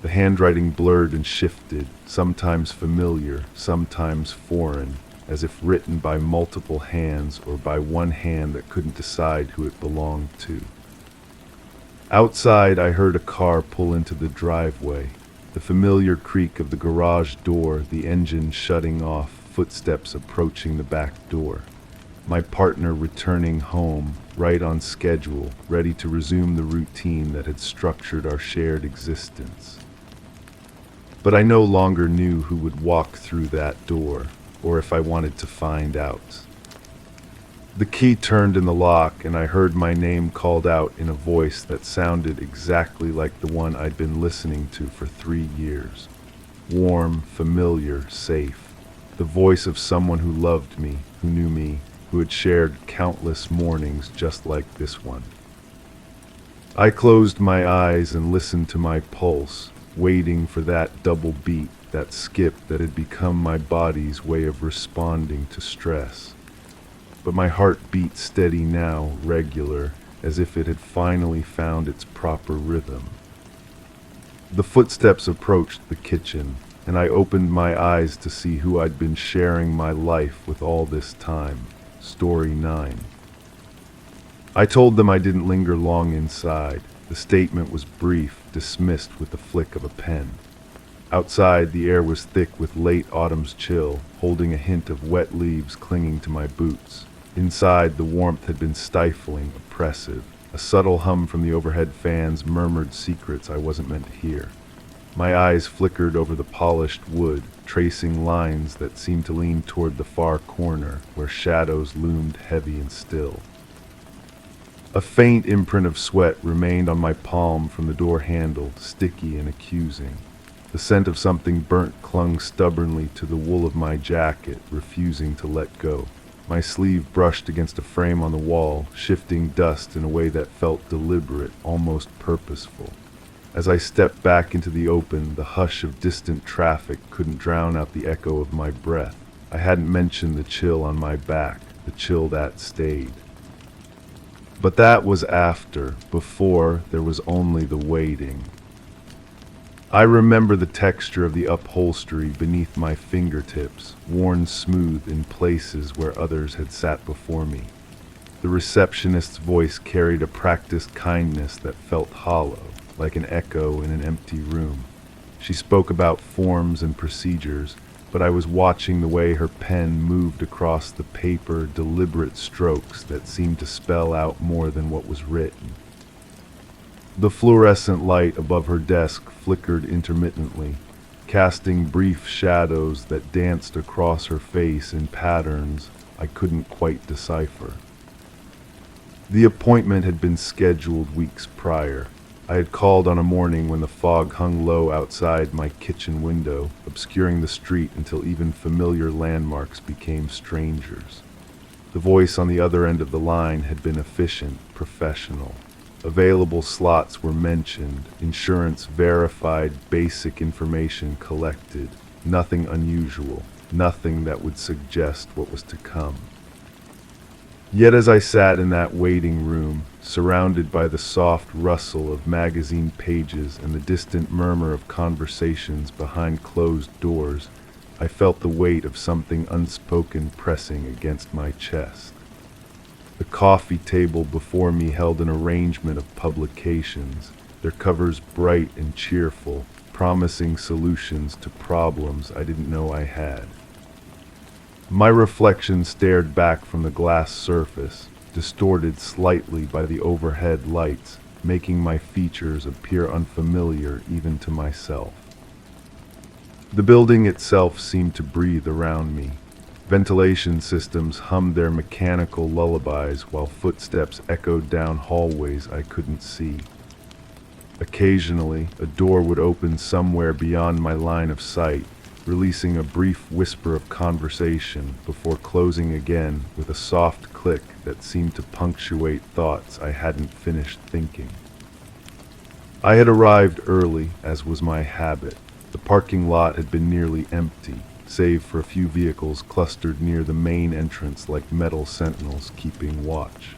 The handwriting blurred and shifted, sometimes familiar, sometimes foreign, as if written by multiple hands or by one hand that couldn't decide who it belonged to. Outside, I heard a car pull into the driveway, the familiar creak of the garage door, the engine shutting off, footsteps approaching the back door. My partner returning home, right on schedule, ready to resume the routine that had structured our shared existence. But I no longer knew who would walk through that door, or if I wanted to find out. The key turned in the lock, and I heard my name called out in a voice that sounded exactly like the one I'd been listening to for 3 years. Warm, familiar, safe. The voice of someone who loved me, who knew me, who had shared countless mornings just like this one. I closed my eyes and listened to my pulse, waiting for that double beat, that skip that had become my body's way of responding to stress. But my heart beat steady now, regular, as if it had finally found its proper rhythm. The footsteps approached the kitchen, and I opened my eyes to see who I'd been sharing my life with all this time. Story 9. I told them I didn't linger long inside. The statement was brief, dismissed with the flick of a pen. Outside, the air was thick with late autumn's chill, holding a hint of wet leaves clinging to my boots. Inside, the warmth had been stifling, oppressive, A subtle hum from the overhead fans murmured secrets I wasn't meant to hear. My eyes flickered over the polished wood, tracing lines that seemed to lean toward the far corner, where shadows loomed heavy and still. A faint imprint of sweat remained on my palm from the door handle, sticky and accusing. The scent of something burnt clung stubbornly to the wool of my jacket, refusing to let go. My sleeve brushed against a frame on the wall, shifting dust in a way that felt deliberate, almost purposeful. As I stepped back into the open, the hush of distant traffic couldn't drown out the echo of my breath. I hadn't mentioned the chill on my back, the chill that stayed. But that was after. Before, there was only the waiting. I remember the texture of the upholstery beneath my fingertips, worn smooth in places where others had sat before me. The receptionist's voice carried a practiced kindness that felt hollow, like an echo in an empty room. She spoke about forms and procedures, but I was watching the way her pen moved across the paper, deliberate strokes that seemed to spell out more than what was written. The fluorescent light above her desk flickered intermittently, casting brief shadows that danced across her face in patterns I couldn't quite decipher. The appointment had been scheduled weeks prior. I had called on a morning when the fog hung low outside my kitchen window, obscuring the street until even familiar landmarks became strangers. The voice on the other end of the line had been efficient, professional. Available slots were mentioned, insurance verified, basic information collected. Nothing unusual, nothing that would suggest what was to come. Yet as I sat in that waiting room, surrounded by the soft rustle of magazine pages and the distant murmur of conversations behind closed doors, I felt the weight of something unspoken pressing against my chest. The coffee table before me held an arrangement of publications, their covers bright and cheerful, promising solutions to problems I didn't know I had. My reflection stared back from the glass surface, distorted slightly by the overhead lights, making my features appear unfamiliar even to myself. The building itself seemed to breathe around me. Ventilation systems hummed their mechanical lullabies while footsteps echoed down hallways I couldn't see. Occasionally, a door would open somewhere beyond my line of sight, releasing a brief whisper of conversation before closing again with a soft click that seemed to punctuate thoughts I hadn't finished thinking. I had arrived early, as was my habit. The parking lot had been nearly empty, save for a few vehicles clustered near the main entrance like metal sentinels keeping watch.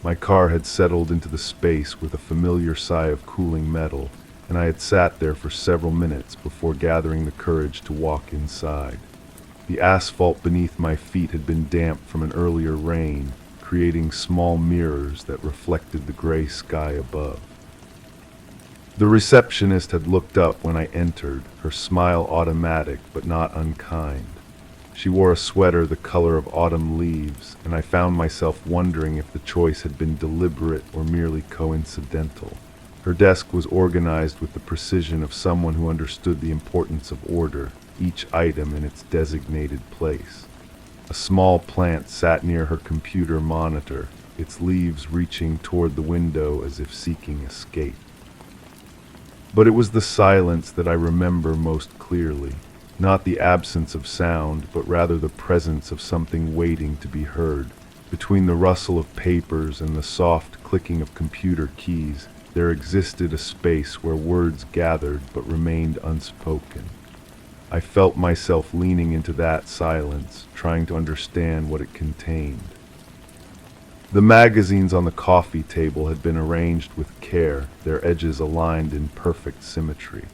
My car had settled into the space with a familiar sigh of cooling metal, and I had sat there for several minutes before gathering the courage to walk inside. The asphalt beneath my feet had been damp from an earlier rain, creating small mirrors that reflected the gray sky above. The receptionist had looked up when I entered, her smile automatic but not unkind. She wore a sweater the color of autumn leaves, and I found myself wondering if the choice had been deliberate or merely coincidental. Her desk was organized with the precision of someone who understood the importance of order, each item in its designated place. A small plant sat near her computer monitor, its leaves reaching toward the window as if seeking escape. But it was the silence that I remember most clearly, not the absence of sound, but rather the presence of something waiting to be heard. Between the rustle of papers and the soft clicking of computer keys, there existed a space where words gathered but remained unspoken. I felt myself leaning into that silence, trying to understand what it contained. The magazines on the coffee table had been arranged with care, their edges aligned in perfect symmetry.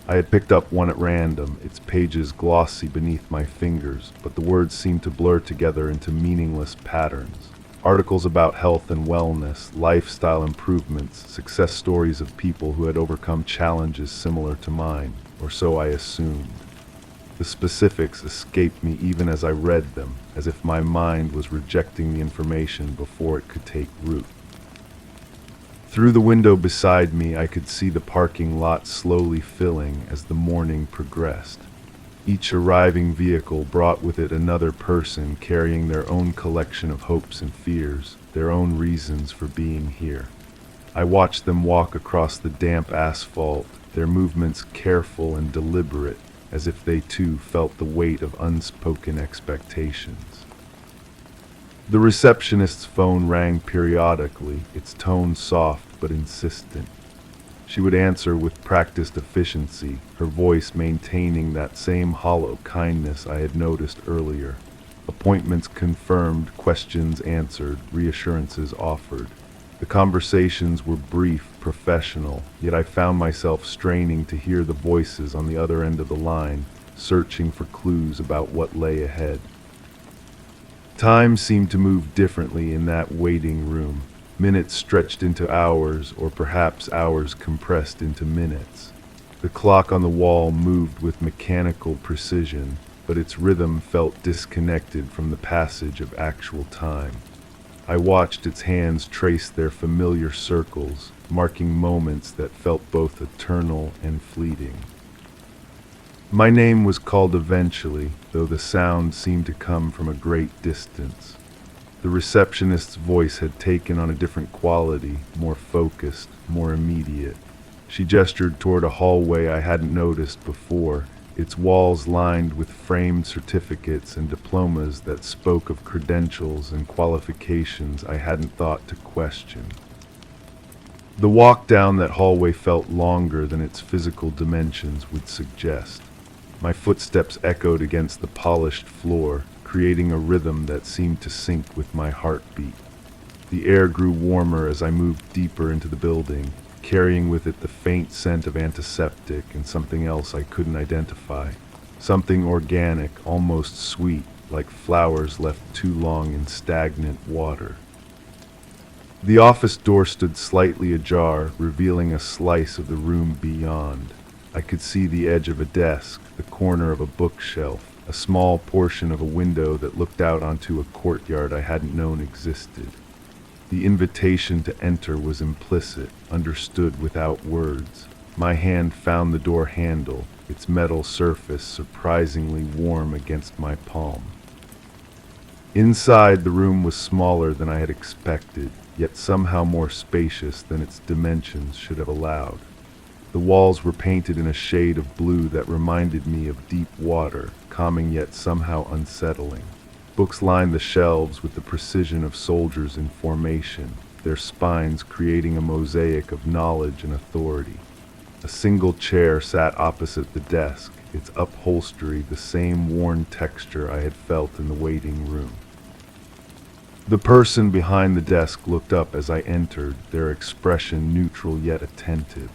I had picked up one at random, its pages glossy beneath my fingers, but the words seemed to blur together into meaningless patterns. Articles about health and wellness, lifestyle improvements, success stories of people who had overcome challenges similar to mine, or so I assumed. The specifics escaped me even as I read them, as if my mind was rejecting the information before it could take root. Through the window beside me, I could see the parking lot slowly filling as the morning progressed. Each arriving vehicle brought with it another person carrying their own collection of hopes and fears, their own reasons for being here. I watched them walk across the damp asphalt, their movements careful and deliberate, as if they too felt the weight of unspoken expectations. The receptionist's phone rang periodically, its tone soft but insistent. She would answer with practiced efficiency, her voice maintaining that same hollow kindness I had noticed earlier. Appointments confirmed, questions answered, reassurances offered. The conversations were brief, professional, yet I found myself straining to hear the voices on the other end of the line, searching for clues about what lay ahead. Time seemed to move differently in that waiting room. Minutes stretched into hours, or perhaps hours compressed into minutes. The clock on the wall moved with mechanical precision, but its rhythm felt disconnected from the passage of actual time. I watched its hands trace their familiar circles, marking moments that felt both eternal and fleeting. My name was called eventually, though the sound seemed to come from a great distance. The receptionist's voice had taken on a different quality, more focused, more immediate. She gestured toward a hallway I hadn't noticed before, its walls lined with framed certificates and diplomas that spoke of credentials and qualifications I hadn't thought to question. The walk down that hallway felt longer than its physical dimensions would suggest. My footsteps echoed against the polished floor, creating a rhythm that seemed to sync with my heartbeat. The air grew warmer as I moved deeper into the building, carrying with it the faint scent of antiseptic and something else I couldn't identify. Something organic, almost sweet, like flowers left too long in stagnant water. The office door stood slightly ajar, revealing a slice of the room beyond. I could see the edge of a desk, the corner of a bookshelf, a small portion of a window that looked out onto a courtyard I hadn't known existed. The invitation to enter was implicit, understood without words. My hand found the door handle, its metal surface surprisingly warm against my palm. Inside, the room was smaller than I had expected, yet somehow more spacious than its dimensions should have allowed. The walls were painted in a shade of blue that reminded me of deep water, calming yet somehow unsettling. Books lined the shelves with the precision of soldiers in formation, their spines creating a mosaic of knowledge and authority. A single chair sat opposite the desk, its upholstery the same worn texture I had felt in the waiting room. The person behind the desk looked up as I entered, their expression neutral yet attentive.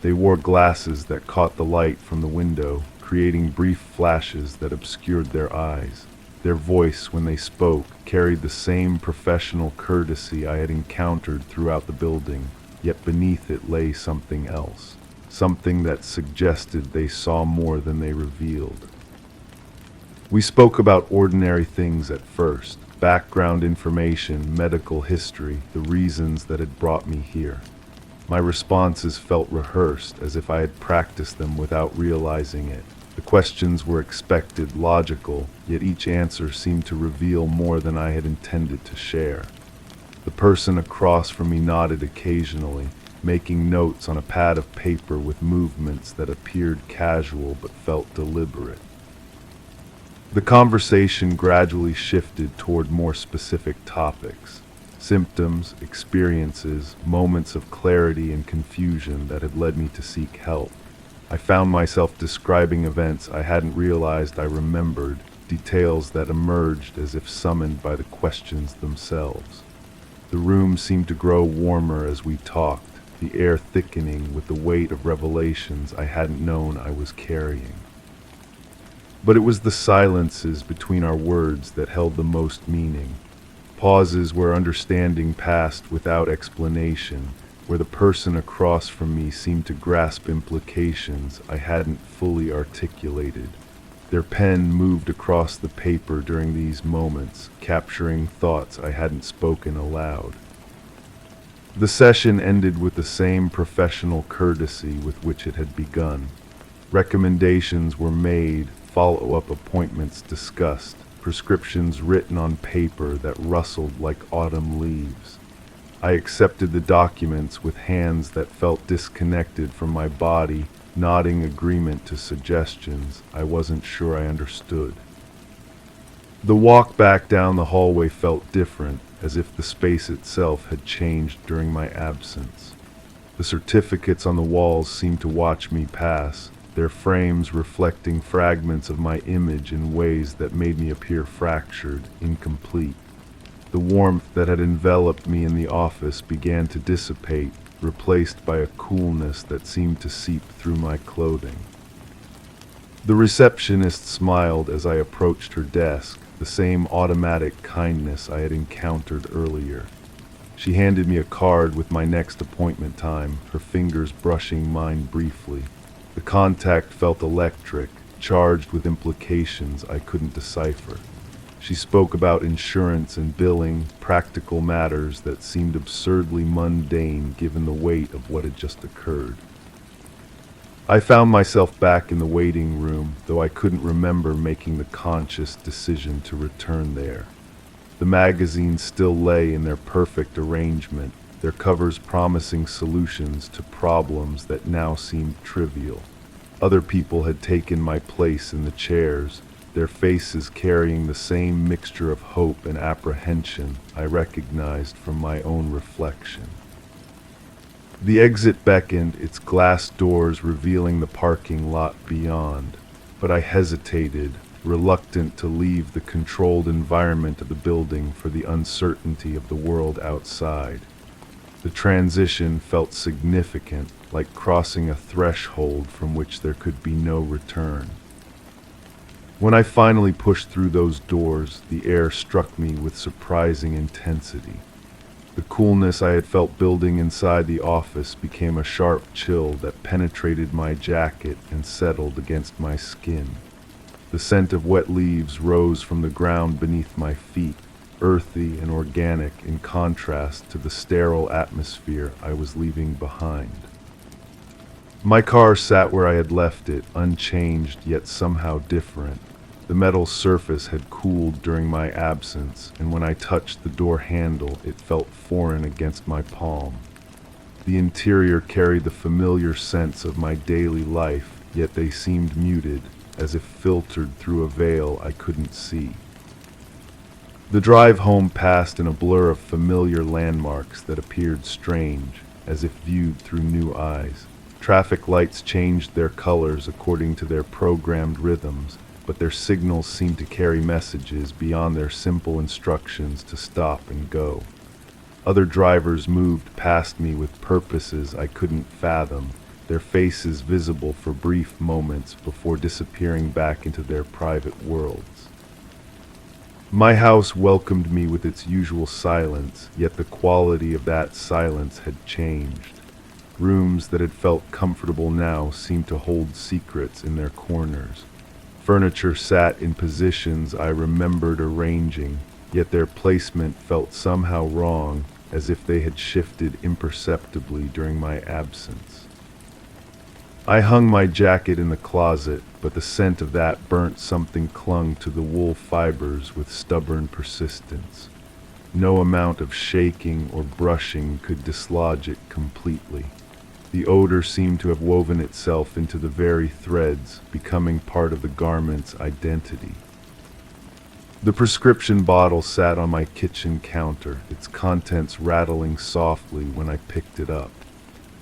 They wore glasses that caught the light from the window, creating brief flashes that obscured their eyes. Their voice, when they spoke, carried the same professional courtesy I had encountered throughout the building, yet beneath it lay something else, something that suggested they saw more than they revealed. We spoke about ordinary things at first, background information, medical history, the reasons that had brought me here. My responses felt rehearsed, as if I had practiced them without realizing it. The questions were expected, logical, yet each answer seemed to reveal more than I had intended to share. The person across from me nodded occasionally, making notes on a pad of paper with movements that appeared casual but felt deliberate. The conversation gradually shifted toward more specific topics. Symptoms, experiences, moments of clarity and confusion that had led me to seek help. I found myself describing events I hadn't realized I remembered, details that emerged as if summoned by the questions themselves. The room seemed to grow warmer as we talked, the air thickening with the weight of revelations I hadn't known I was carrying. But it was the silences between our words that held the most meaning. Pauses where understanding passed without explanation, where the person across from me seemed to grasp implications I hadn't fully articulated. Their pen moved across the paper during these moments, capturing thoughts I hadn't spoken aloud. The session ended with the same professional courtesy with which it had begun. Recommendations were made, follow-up appointments discussed, prescriptions written on paper that rustled like autumn leaves. I accepted the documents with hands that felt disconnected from my body, nodding agreement to suggestions I wasn't sure I understood. The walk back down the hallway felt different, as if the space itself had changed during my absence. The certificates on the walls seemed to watch me pass, their frames reflecting fragments of my image in ways that made me appear fractured, incomplete. The warmth that had enveloped me in the office began to dissipate, replaced by a coolness that seemed to seep through my clothing. The receptionist smiled as I approached her desk, the same automatic kindness I had encountered earlier. She handed me a card with my next appointment time, her fingers brushing mine briefly. The contact felt electric, charged with implications I couldn't decipher. She spoke about insurance and billing, practical matters that seemed absurdly mundane given the weight of what had just occurred. I found myself back in the waiting room, though I couldn't remember making the conscious decision to return there. The magazines still lay in their perfect arrangement, their covers promising solutions to problems that now seemed trivial. Other people had taken my place in the chairs, their faces carrying the same mixture of hope and apprehension I recognized from my own reflection. The exit beckoned, its glass doors revealing the parking lot beyond, but I hesitated, reluctant to leave the controlled environment of the building for the uncertainty of the world outside. The transition felt significant, like crossing a threshold from which there could be no return. When I finally pushed through those doors, the air struck me with surprising intensity. The coolness I had felt building inside the office became a sharp chill that penetrated my jacket and settled against my skin. The scent of wet leaves rose from the ground beneath my feet, earthy and organic in contrast to the sterile atmosphere I was leaving behind. My car sat where I had left it, unchanged yet somehow different. The metal surface had cooled during my absence, and when I touched the door handle, it felt foreign against my palm. The interior carried the familiar scents of my daily life, yet they seemed muted, as if filtered through a veil I couldn't see. The drive home passed in a blur of familiar landmarks that appeared strange, as if viewed through new eyes. Traffic lights changed their colors according to their programmed rhythms, but their signals seemed to carry messages beyond their simple instructions to stop and go. Other drivers moved past me with purposes I couldn't fathom, their faces visible for brief moments before disappearing back into their private worlds. My house welcomed me with its usual silence, yet the quality of that silence had changed. Rooms that had felt comfortable now seemed to hold secrets in their corners. Furniture sat in positions I remembered arranging, yet their placement felt somehow wrong, as if they had shifted imperceptibly during my absence. I hung my jacket in the closet, but the scent of that burnt something clung to the wool fibers with stubborn persistence. No amount of shaking or brushing could dislodge it completely. The odor seemed to have woven itself into the very threads, becoming part of the garment's identity. The prescription bottle sat on my kitchen counter, its contents rattling softly when I picked it up.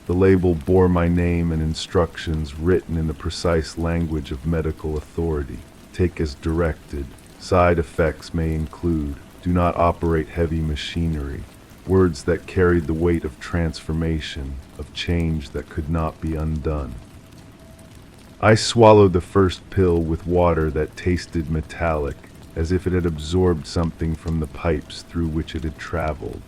The label bore my name and instructions written in the precise language of medical authority. Take as directed. Side effects may include, do not operate heavy machinery. Words that carried the weight of transformation, of change that could not be undone. I swallowed the first pill with water that tasted metallic, as if it had absorbed something from the pipes through which it had traveled.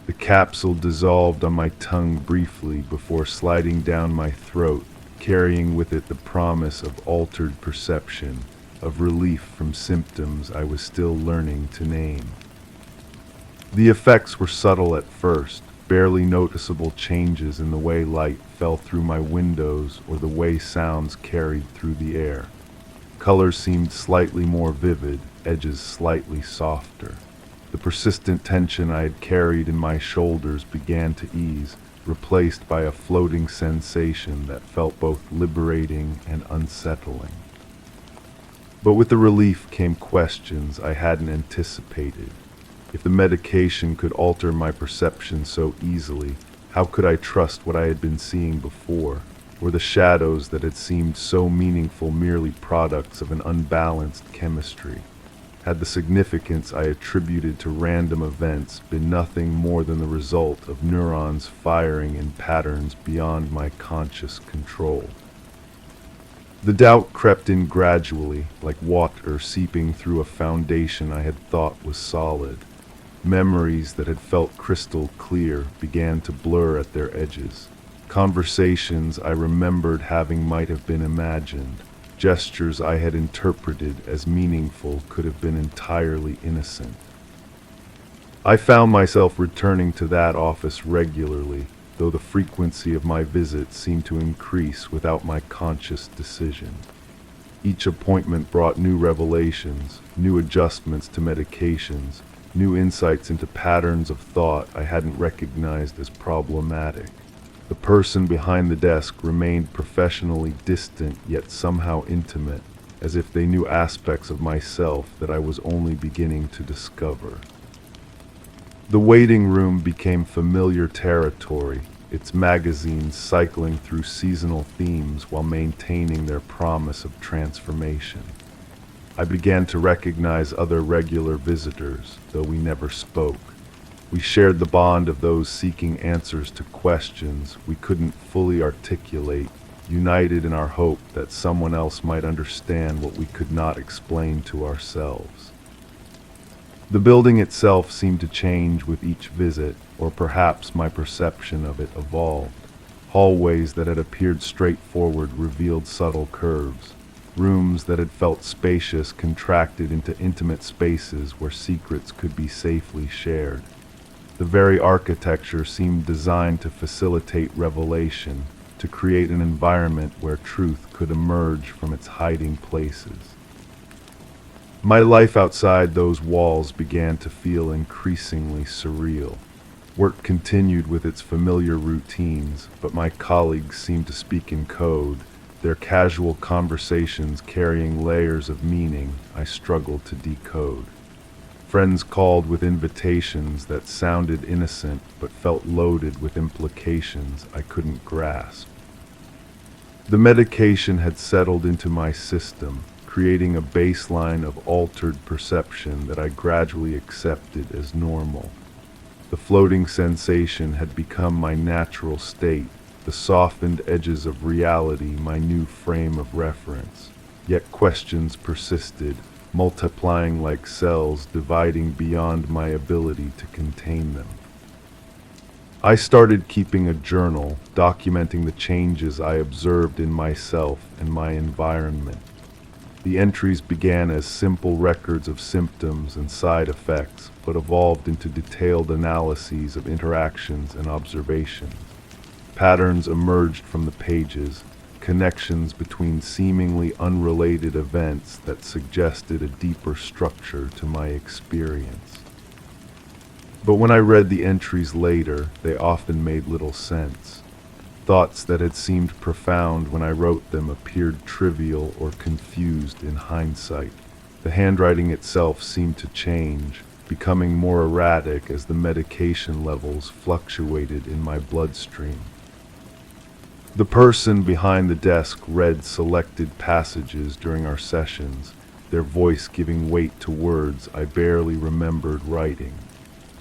The capsule dissolved on my tongue briefly before sliding down my throat, carrying with it the promise of altered perception, of relief from symptoms I was still learning to name. The effects were subtle at first, barely noticeable changes in the way light fell through my windows or the way sounds carried through the air. Colors seemed slightly more vivid, edges slightly softer. The persistent tension I had carried in my shoulders began to ease, replaced by a floating sensation that felt both liberating and unsettling. But with the relief came questions I hadn't anticipated. If the medication could alter my perception so easily, how could I trust what I had been seeing before? Were the shadows that had seemed so meaningful merely products of an unbalanced chemistry? Had the significance I attributed to random events been nothing more than the result of neurons firing in patterns beyond my conscious control? The doubt crept in gradually, like water seeping through a foundation I had thought was solid. Memories that had felt crystal clear began to blur at their edges. Conversations I remembered having might have been imagined. Gestures I had interpreted as meaningful could have been entirely innocent. I found myself returning to that office regularly, though the frequency of my visits seemed to increase without my conscious decision. Each appointment brought new revelations, new adjustments to medications, new insights into patterns of thought I hadn't recognized as problematic. The person behind the desk remained professionally distant yet somehow intimate, as if they knew aspects of myself that I was only beginning to discover. The waiting room became familiar territory, its magazines cycling through seasonal themes while maintaining their promise of transformation. I began to recognize other regular visitors, though we never spoke. We shared the bond of those seeking answers to questions we couldn't fully articulate, united in our hope that someone else might understand what we could not explain to ourselves. The building itself seemed to change with each visit, or perhaps my perception of it evolved. Hallways that had appeared straightforward revealed subtle curves. Rooms that had felt spacious contracted into intimate spaces where secrets could be safely shared. The very architecture seemed designed to facilitate revelation, to create an environment where truth could emerge from its hiding places. My life outside those walls began to feel increasingly surreal. Work continued with its familiar routines, but my colleagues seemed to speak in code, their casual conversations carrying layers of meaning I struggled to decode. Friends called with invitations that sounded innocent but felt loaded with implications I couldn't grasp. The medication had settled into my system, creating a baseline of altered perception that I gradually accepted as normal. The floating sensation had become my natural state, the softened edges of reality my new frame of reference. Yet questions persisted, multiplying like cells dividing beyond my ability to contain them. I started keeping a journal, documenting the changes I observed in myself and my environment. The entries began as simple records of symptoms and side effects, but evolved into detailed analyses of interactions and observations. Patterns emerged from the pages, connections between seemingly unrelated events that suggested a deeper structure to my experience. But when I read the entries later, they often made little sense. Thoughts that had seemed profound when I wrote them appeared trivial or confused in hindsight. The handwriting itself seemed to change, becoming more erratic as the medication levels fluctuated in my bloodstream. The person behind the desk read selected passages during our sessions, their voice giving weight to words I barely remembered writing.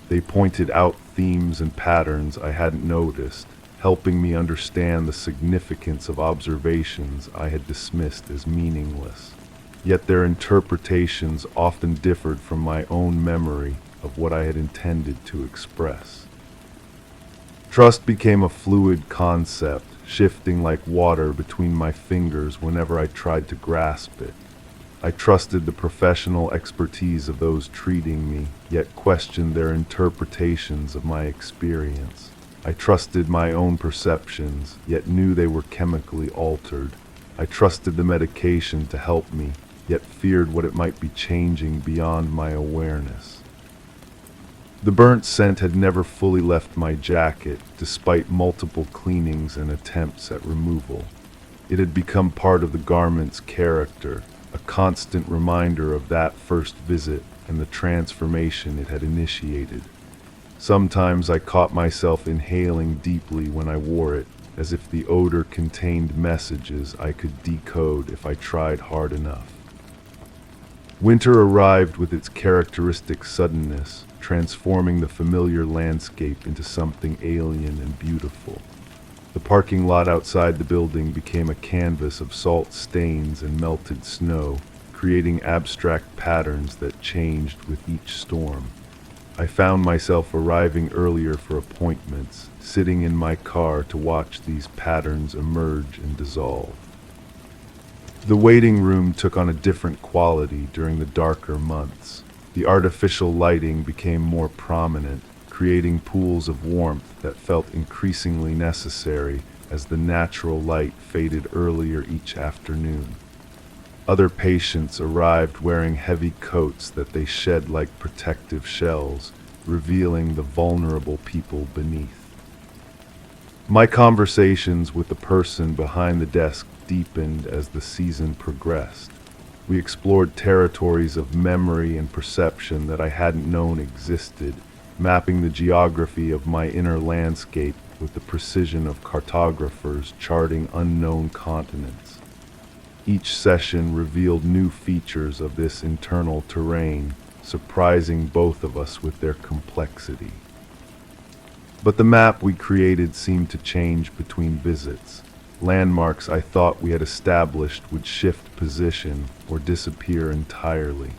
They pointed out themes and patterns I hadn't noticed, helping me understand the significance of observations I had dismissed as meaningless. Yet their interpretations often differed from my own memory of what I had intended to express. Trust became a fluid concept, shifting like water between my fingers whenever I tried to grasp it. I trusted the professional expertise of those treating me, yet questioned their interpretations of my experience. I trusted my own perceptions, yet knew they were chemically altered. I trusted the medication to help me, yet feared what it might be changing beyond my awareness. The burnt scent had never fully left my jacket, despite multiple cleanings and attempts at removal. It had become part of the garment's character, a constant reminder of that first visit and the transformation it had initiated. Sometimes I caught myself inhaling deeply when I wore it, as if the odor contained messages I could decode if I tried hard enough. Winter arrived with its characteristic suddenness, transforming the familiar landscape into something alien and beautiful. The parking lot outside the building became a canvas of salt stains and melted snow, creating abstract patterns that changed with each storm. I found myself arriving earlier for appointments, sitting in my car to watch these patterns emerge and dissolve. The waiting room took on a different quality during the darker months. The artificial lighting became more prominent, creating pools of warmth that felt increasingly necessary as the natural light faded earlier each afternoon. Other patients arrived wearing heavy coats that they shed like protective shells, revealing the vulnerable people beneath. My conversations with the person behind the desk deepened as the season progressed. We explored territories of memory and perception that I hadn't known existed, mapping the geography of my inner landscape with the precision of cartographers charting unknown continents. Each session revealed new features of this internal terrain, surprising both of us with their complexity. But the map we created seemed to change between visits. Landmarks I thought we had established would shift position or disappear entirely.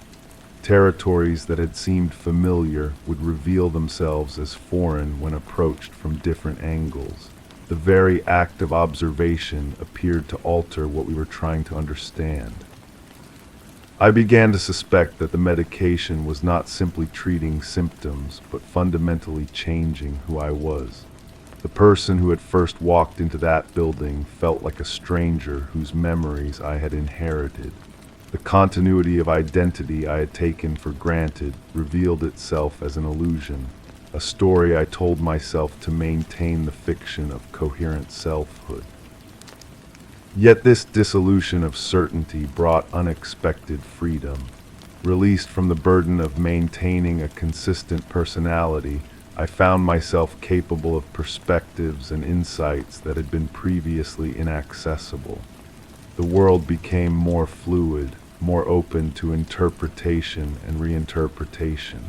Territories that had seemed familiar would reveal themselves as foreign when approached from different angles. The very act of observation appeared to alter what we were trying to understand. I began to suspect that the medication was not simply treating symptoms, but fundamentally changing who I was. The person who had first walked into that building felt like a stranger whose memories I had inherited. The continuity of identity I had taken for granted revealed itself as an illusion, a story I told myself to maintain the fiction of coherent selfhood. Yet this dissolution of certainty brought unexpected freedom. Released from the burden of maintaining a consistent personality, I found myself capable of perspectives and insights that had been previously inaccessible. The world became more fluid, more open to interpretation and reinterpretation.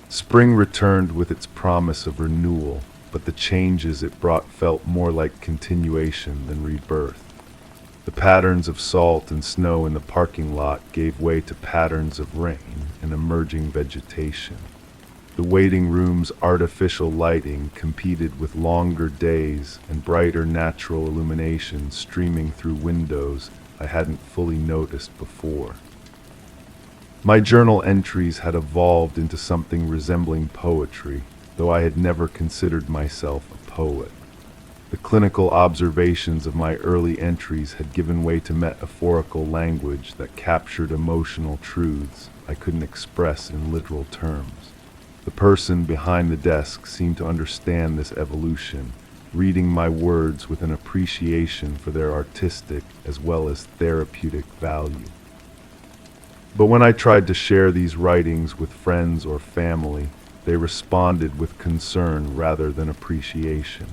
Spring returned with its promise of renewal, but the changes it brought felt more like continuation than rebirth. The patterns of salt and snow in the parking lot gave way to patterns of rain and emerging vegetation. The waiting room's artificial lighting competed with longer days and brighter natural illumination streaming through windows I hadn't fully noticed before. My journal entries had evolved into something resembling poetry, though I had never considered myself a poet. The clinical observations of my early entries had given way to metaphorical language that captured emotional truths I couldn't express in literal terms. The person behind the desk seemed to understand this evolution, reading my words with an appreciation for their artistic as well as therapeutic value. But when I tried to share these writings with friends or family, they responded with concern rather than appreciation.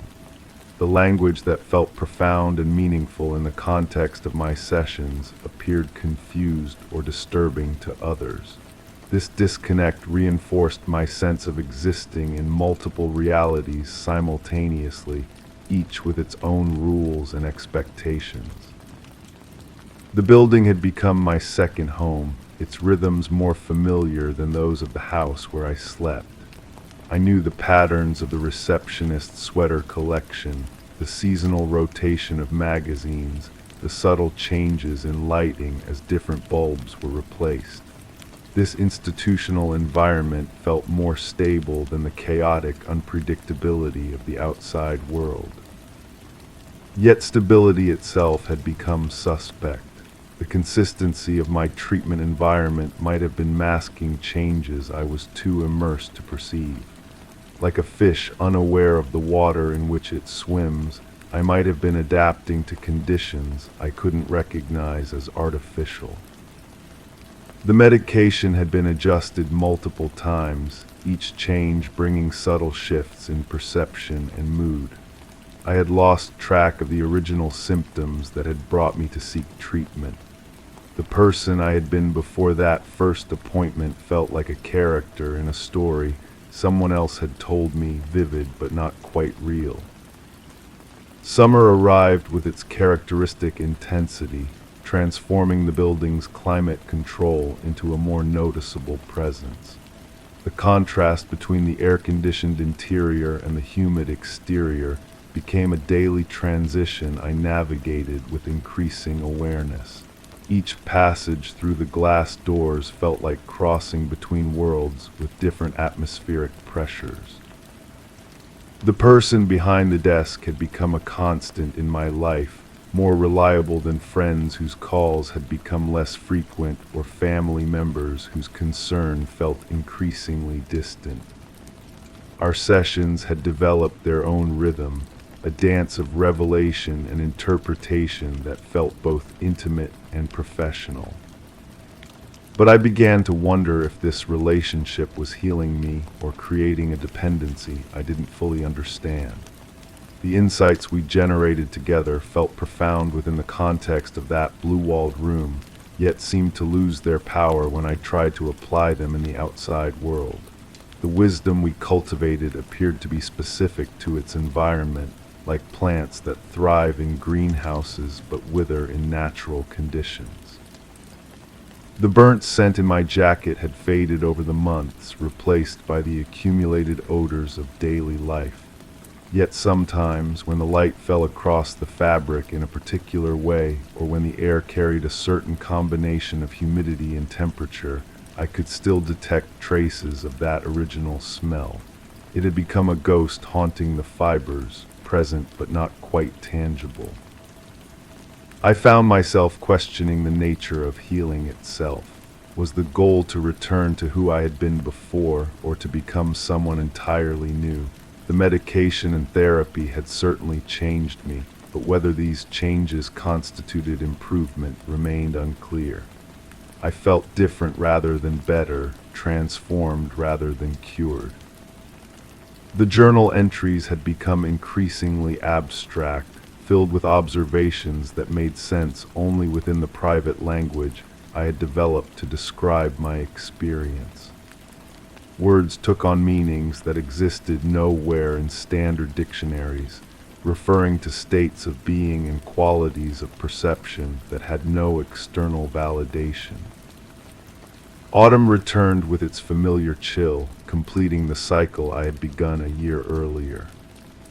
The language that felt profound and meaningful in the context of my sessions appeared confused or disturbing to others. This disconnect reinforced my sense of existing in multiple realities simultaneously, each with its own rules and expectations. The building had become my second home, its rhythms more familiar than those of the house where I slept. I knew the patterns of the receptionist's sweater collection, the seasonal rotation of magazines, the subtle changes in lighting as different bulbs were replaced. This institutional environment felt more stable than the chaotic unpredictability of the outside world. Yet stability itself had become suspect. The consistency of my treatment environment might have been masking changes I was too immersed to perceive. Like a fish unaware of the water in which it swims, I might have been adapting to conditions I couldn't recognize as artificial. The medication had been adjusted multiple times, each change bringing subtle shifts in perception and mood. I had lost track of the original symptoms that had brought me to seek treatment. The person I had been before that first appointment felt like a character in a story someone else had told me, vivid but not quite real. Summer arrived with its characteristic intensity, transforming the building's climate control into a more noticeable presence. The contrast between the air-conditioned interior and the humid exterior became a daily transition I navigated with increasing awareness. Each passage through the glass doors felt like crossing between worlds with different atmospheric pressures. The person behind the desk had become a constant in my life, more reliable than friends whose calls had become less frequent or family members whose concern felt increasingly distant. Our sessions had developed their own rhythm, a dance of revelation and interpretation that felt both intimate and professional. But I began to wonder if this relationship was healing me or creating a dependency I didn't fully understand. The insights we generated together felt profound within the context of that blue-walled room, yet seemed to lose their power when I tried to apply them in the outside world. The wisdom we cultivated appeared to be specific to its environment, like plants that thrive in greenhouses but wither in natural conditions. The burnt scent in my jacket had faded over the months, replaced by the accumulated odors of daily life. Yet sometimes, when the light fell across the fabric in a particular way, or when the air carried a certain combination of humidity and temperature, I could still detect traces of that original smell. It had become a ghost haunting the fibers, present but not quite tangible. I found myself questioning the nature of healing itself. Was the goal to return to who I had been before, or to become someone entirely new? The medication and therapy had certainly changed me, but whether these changes constituted improvement remained unclear. I felt different rather than better, transformed rather than cured. The journal entries had become increasingly abstract, filled with observations that made sense only within the private language I had developed to describe my experience. Words took on meanings that existed nowhere in standard dictionaries, referring to states of being and qualities of perception that had no external validation. Autumn returned with its familiar chill, completing the cycle I had begun a year earlier.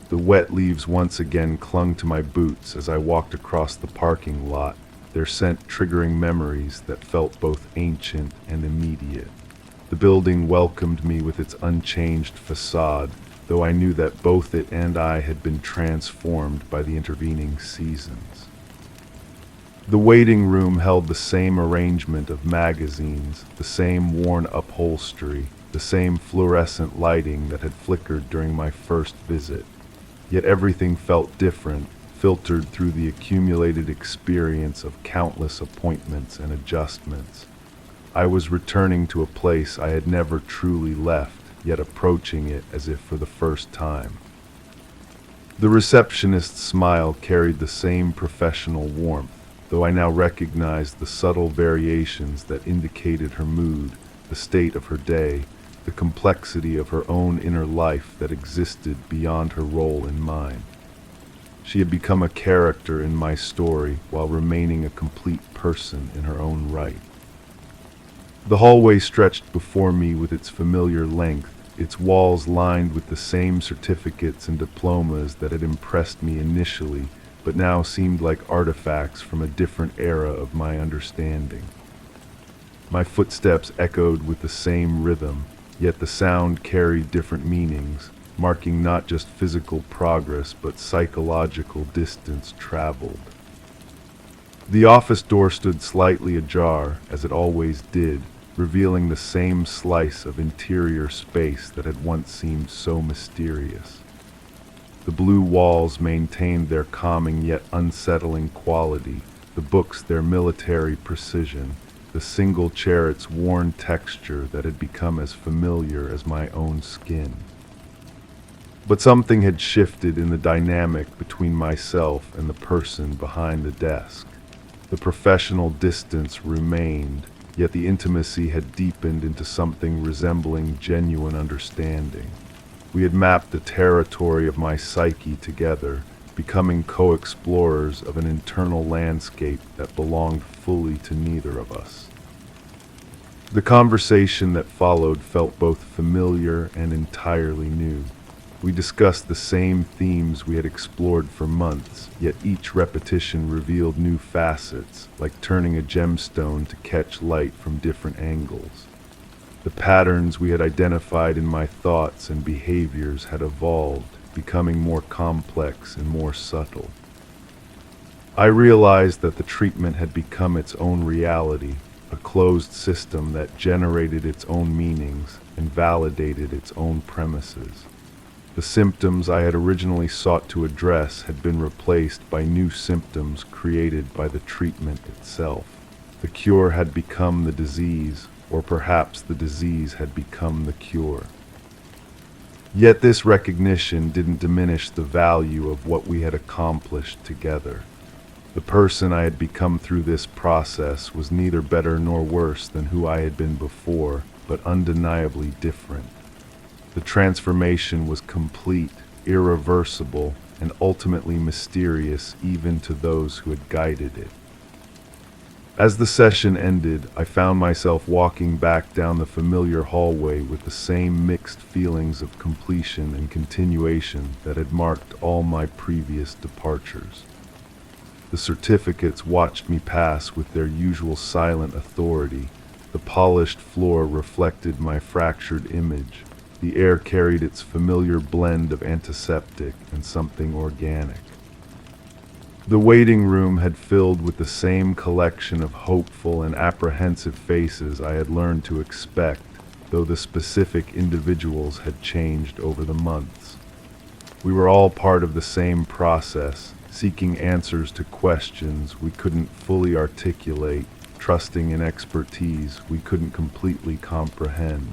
The wet leaves once again clung to my boots as I walked across the parking lot, their scent triggering memories that felt both ancient and immediate. The building welcomed me with its unchanged facade, though I knew that both it and I had been transformed by the intervening seasons. The waiting room held the same arrangement of magazines, the same worn upholstery, the same fluorescent lighting that had flickered during my first visit. Yet everything felt different, filtered through the accumulated experience of countless appointments and adjustments. I was returning to a place I had never truly left, yet approaching it as if for the first time. The receptionist's smile carried the same professional warmth, though I now recognized the subtle variations that indicated her mood, the state of her day, the complexity of her own inner life that existed beyond her role in mine. She had become a character in my story while remaining a complete person in her own right. The hallway stretched before me with its familiar length, its walls lined with the same certificates and diplomas that had impressed me initially, but now seemed like artifacts from a different era of my understanding. My footsteps echoed with the same rhythm, yet the sound carried different meanings, marking not just physical progress but psychological distance traveled. The office door stood slightly ajar, as it always did, revealing the same slice of interior space that had once seemed so mysterious. The blue walls maintained their calming yet unsettling quality, the books their military precision, the single chair its worn texture that had become as familiar as my own skin. But something had shifted in the dynamic between myself and the person behind the desk. The professional distance remained, yet the intimacy had deepened into something resembling genuine understanding. We had mapped the territory of my psyche together, becoming co-explorers of an internal landscape that belonged fully to neither of us. The conversation that followed felt both familiar and entirely new. We discussed the same themes we had explored for months, yet each repetition revealed new facets, like turning a gemstone to catch light from different angles. The patterns we had identified in my thoughts and behaviors had evolved, becoming more complex and more subtle. I realized that the treatment had become its own reality, a closed system that generated its own meanings and validated its own premises. The symptoms I had originally sought to address had been replaced by new symptoms created by the treatment itself. The cure had become the disease, or perhaps the disease had become the cure. Yet this recognition didn't diminish the value of what we had accomplished together. The person I had become through this process was neither better nor worse than who I had been before, but undeniably different. The transformation was complete, irreversible, and ultimately mysterious even to those who had guided it. As the session ended, I found myself walking back down the familiar hallway with the same mixed feelings of completion and continuation that had marked all my previous departures. The certificates watched me pass with their usual silent authority. The polished floor reflected my fractured image. The air carried its familiar blend of antiseptic and something organic. The waiting room had filled with the same collection of hopeful and apprehensive faces I had learned to expect, though the specific individuals had changed over the months. We were all part of the same process, seeking answers to questions we couldn't fully articulate, trusting in expertise we couldn't completely comprehend.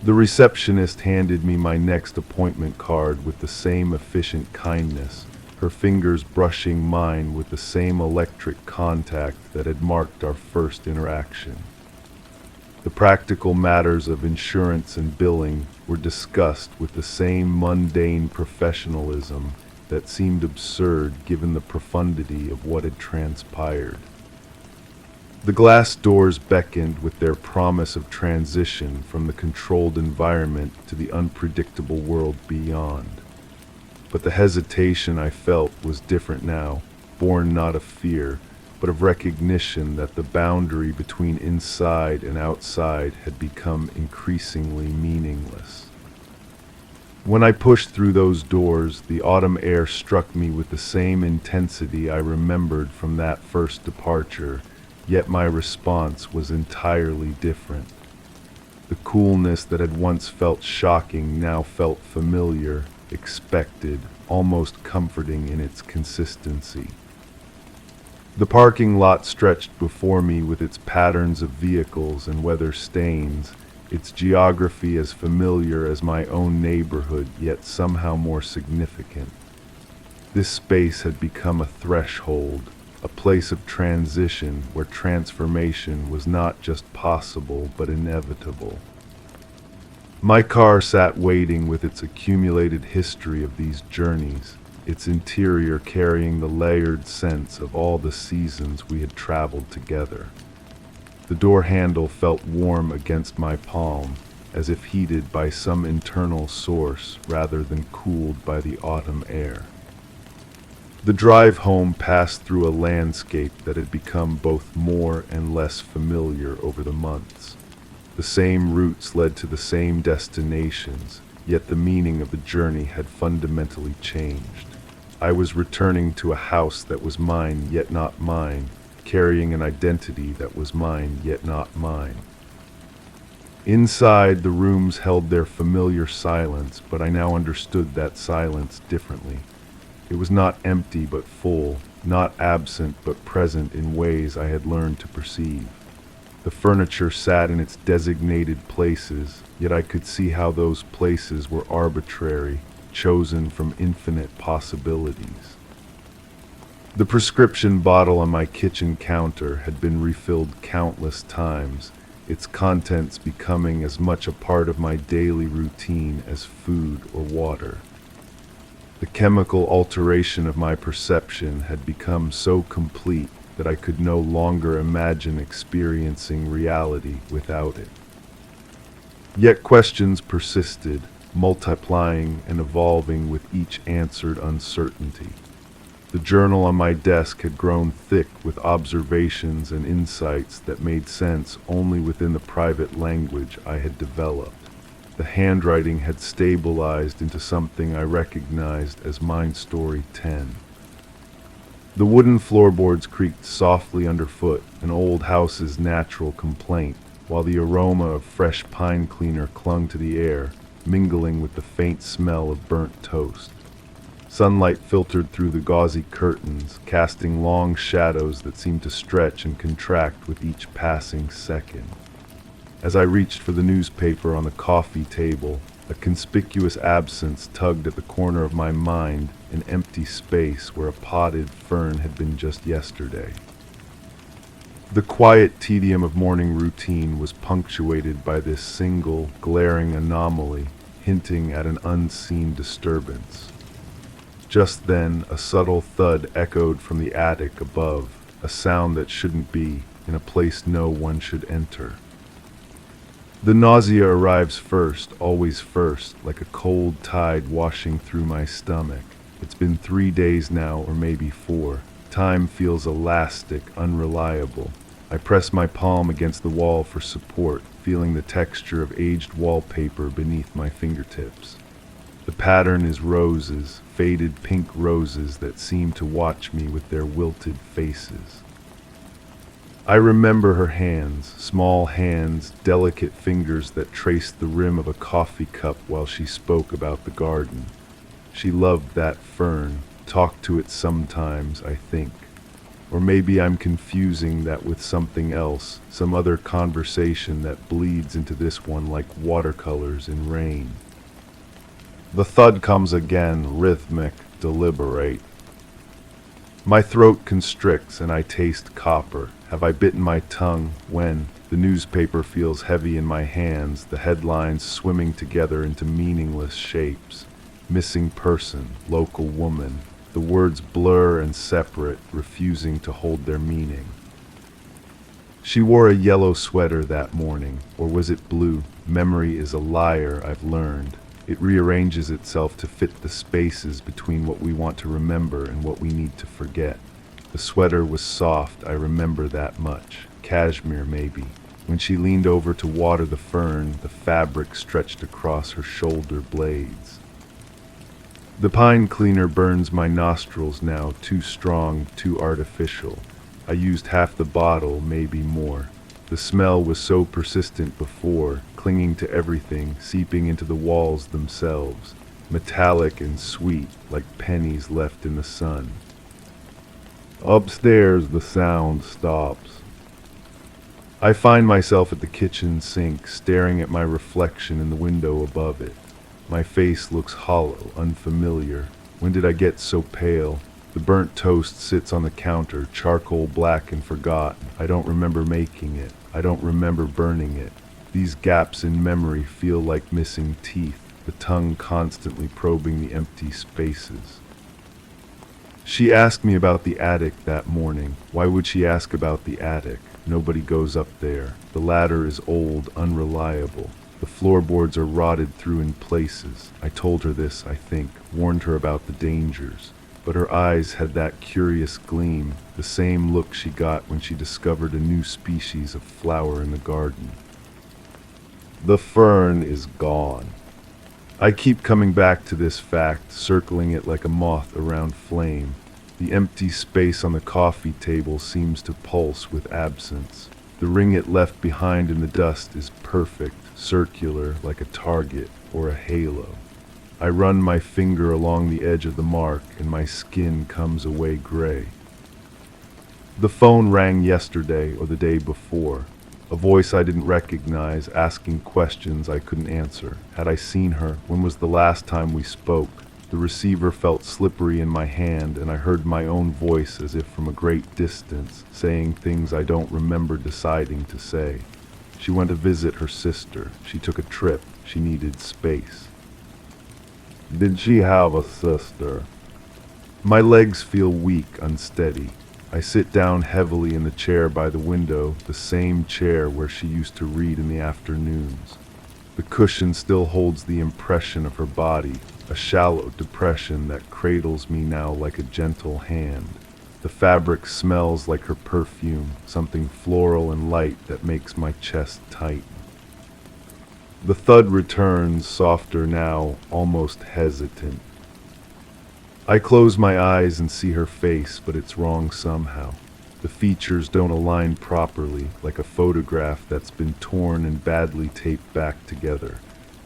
The receptionist handed me my next appointment card with the same efficient kindness, her fingers brushing mine with the same electric contact that had marked our first interaction. The practical matters of insurance and billing were discussed with the same mundane professionalism that seemed absurd given the profundity of what had transpired. The glass doors beckoned with their promise of transition from the controlled environment to the unpredictable world beyond. But the hesitation I felt was different now, born not of fear, but of recognition that the boundary between inside and outside had become increasingly meaningless. When I pushed through those doors, the autumn air struck me with the same intensity I remembered from that first departure, yet my response was entirely different. The coolness that had once felt shocking now felt familiar, expected, almost comforting in its consistency. The parking lot stretched before me with its patterns of vehicles and weather stains, its geography as familiar as my own neighborhood, yet somehow more significant. This space had become a threshold, a place of transition where transformation was not just possible but inevitable. My car sat waiting with its accumulated history of these journeys, its interior carrying the layered sense of all the seasons we had traveled together. The door handle felt warm against my palm, as if heated by some internal source rather than cooled by the autumn air. The drive home passed through a landscape that had become both more and less familiar over the months. The same routes led to the same destinations, yet the meaning of the journey had fundamentally changed. I was returning to a house that was mine yet not mine, carrying an identity that was mine yet not mine. Inside, the rooms held their familiar silence, but I now understood that silence differently. It was not empty but full, not absent but present in ways I had learned to perceive. The furniture sat in its designated places, yet I could see how those places were arbitrary, chosen from infinite possibilities. The prescription bottle on my kitchen counter had been refilled countless times, its contents becoming as much a part of my daily routine as food or water. The chemical alteration of my perception had become so complete that I could no longer imagine experiencing reality without it. Yet questions persisted, multiplying and evolving with each answered uncertainty. The journal on my desk had grown thick with observations and insights that made sense only within the private language I had developed. The handwriting had stabilized into something I recognized as Mind Story 10. The wooden floorboards creaked softly underfoot, an old house's natural complaint, while the aroma of fresh pine cleaner clung to the air, mingling with the faint smell of burnt toast. Sunlight filtered through the gauzy curtains, casting long shadows that seemed to stretch and contract with each passing second. As I reached for the newspaper on the coffee table, a conspicuous absence tugged at the corner of my mind, an empty space where a potted fern had been just yesterday. The quiet tedium of morning routine was punctuated by this single, glaring anomaly, hinting at an unseen disturbance. Just then, a subtle thud echoed from the attic above, a sound that shouldn't be, in a place no one should enter. The nausea arrives first, always first, like a cold tide washing through my stomach. It's been 3 days now, or maybe 4. Time feels elastic, unreliable. I press my palm against the wall for support, feeling the texture of aged wallpaper beneath my fingertips. The pattern is roses, faded pink roses that seem to watch me with their wilted faces. I remember her hands, small hands, delicate fingers that traced the rim of a coffee cup while she spoke about the garden. She loved that fern, talked to it sometimes, I think. Or maybe I'm confusing that with something else, some other conversation that bleeds into this one like watercolors in rain. The thud comes again, rhythmic, deliberate. My throat constricts and I taste copper. Have I bitten my tongue when the newspaper feels heavy in my hands, the headlines swimming together into meaningless shapes? Missing person, local woman. The words blur and separate, refusing to hold their meaning. She wore a yellow sweater that morning, or was it blue? Memory is a liar, I've learned. It rearranges itself to fit the spaces between what we want to remember and what we need to forget. The sweater was soft, I remember that much. Cashmere, maybe. When she leaned over to water the fern, the fabric stretched across her shoulder blades. The pine cleaner burns my nostrils now, too strong, too artificial. I used half the bottle, maybe more. The smell was so persistent before, clinging to everything, seeping into the walls themselves, metallic and sweet, like pennies left in the sun. Upstairs, the sound stops. I find myself at the kitchen sink, staring at my reflection in the window above it. My face looks hollow, unfamiliar. When did I get so pale? The burnt toast sits on the counter, charcoal black and forgotten. I don't remember making it. I don't remember burning it. These gaps in memory feel like missing teeth, the tongue constantly probing the empty spaces. She asked me about the attic that morning. Why would she ask about the attic? Nobody goes up there. The ladder is old, unreliable. The floorboards are rotted through in places. I told her this, I think, warned her about the dangers. but her eyes had that curious gleam, the same look she got when she discovered a new species of flower in the garden. The fern is gone. I keep coming back to this fact, circling it like a moth around flame. The empty space on the coffee table seems to pulse with absence. The ring it left behind in the dust is perfect, circular, like a target or a halo. I run my finger along the edge of the mark and my skin comes away gray. The phone rang yesterday or the day before. A voice I didn't recognize, asking questions I couldn't answer. Had I seen her? When was the last time we spoke? The receiver felt slippery in my hand, and I heard my own voice as if from a great distance, saying things I don't remember deciding to say. She went to visit her sister. She took a trip. She needed space. Did she have a sister? My legs feel weak, unsteady. I sit down heavily in the chair by the window, the same chair where she used to read in the afternoons. The cushion still holds the impression of her body, a shallow depression that cradles me now like a gentle hand. The fabric smells like her perfume, something floral and light that makes my chest tighten. The thud returns, softer now, almost hesitant. I close my eyes and see her face, but it's wrong somehow. The features don't align properly, like a photograph that's been torn and badly taped back together.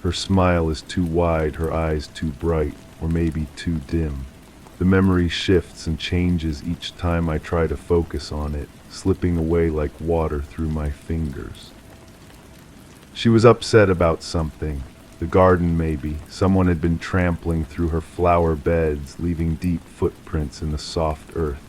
Her smile is too wide, her eyes too bright, or maybe too dim. The memory shifts and changes each time I try to focus on it, slipping away like water through my fingers. She was upset about something. The garden, maybe. Someone had been trampling through her flower beds, leaving deep footprints in the soft earth.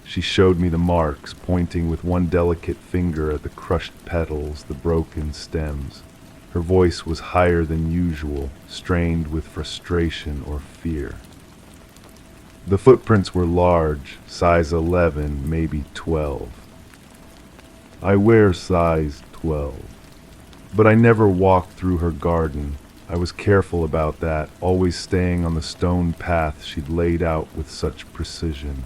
She showed me the marks, pointing with one delicate finger at the crushed petals, the broken stems. Her voice was higher than usual, strained with frustration or fear. The footprints were large, size 11, maybe 12. I wear size 12. But I never walked through her garden. I was careful about that, always staying on the stone path she'd laid out with such precision.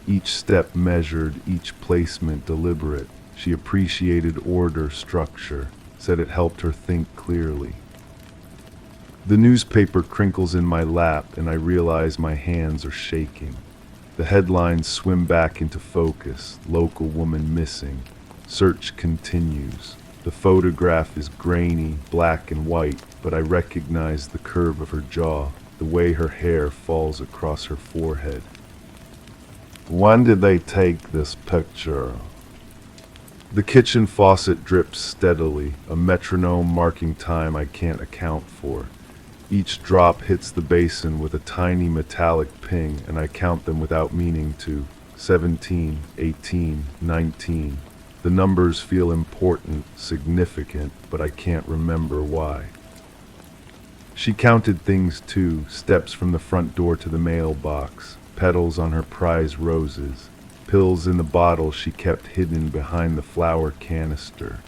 Each step measured, each placement deliberate. She appreciated order, structure, said it helped her think clearly. The newspaper crinkles in my lap and I realize my hands are shaking. The headlines swim back into focus. Local woman missing. Search continues. The photograph is grainy, black and white, but I recognize the curve of her jaw, the way her hair falls across her forehead. When did they take this picture? The kitchen faucet drips steadily, a metronome marking time I can't account for. Each drop hits the basin with a tiny metallic ping, and I count them without meaning to. 17, 18, 19. The numbers feel important, significant, but I can't remember why. She counted things too, steps from the front door to the mailbox, petals on her prize roses, pills in the bottle she kept hidden behind the flower canister,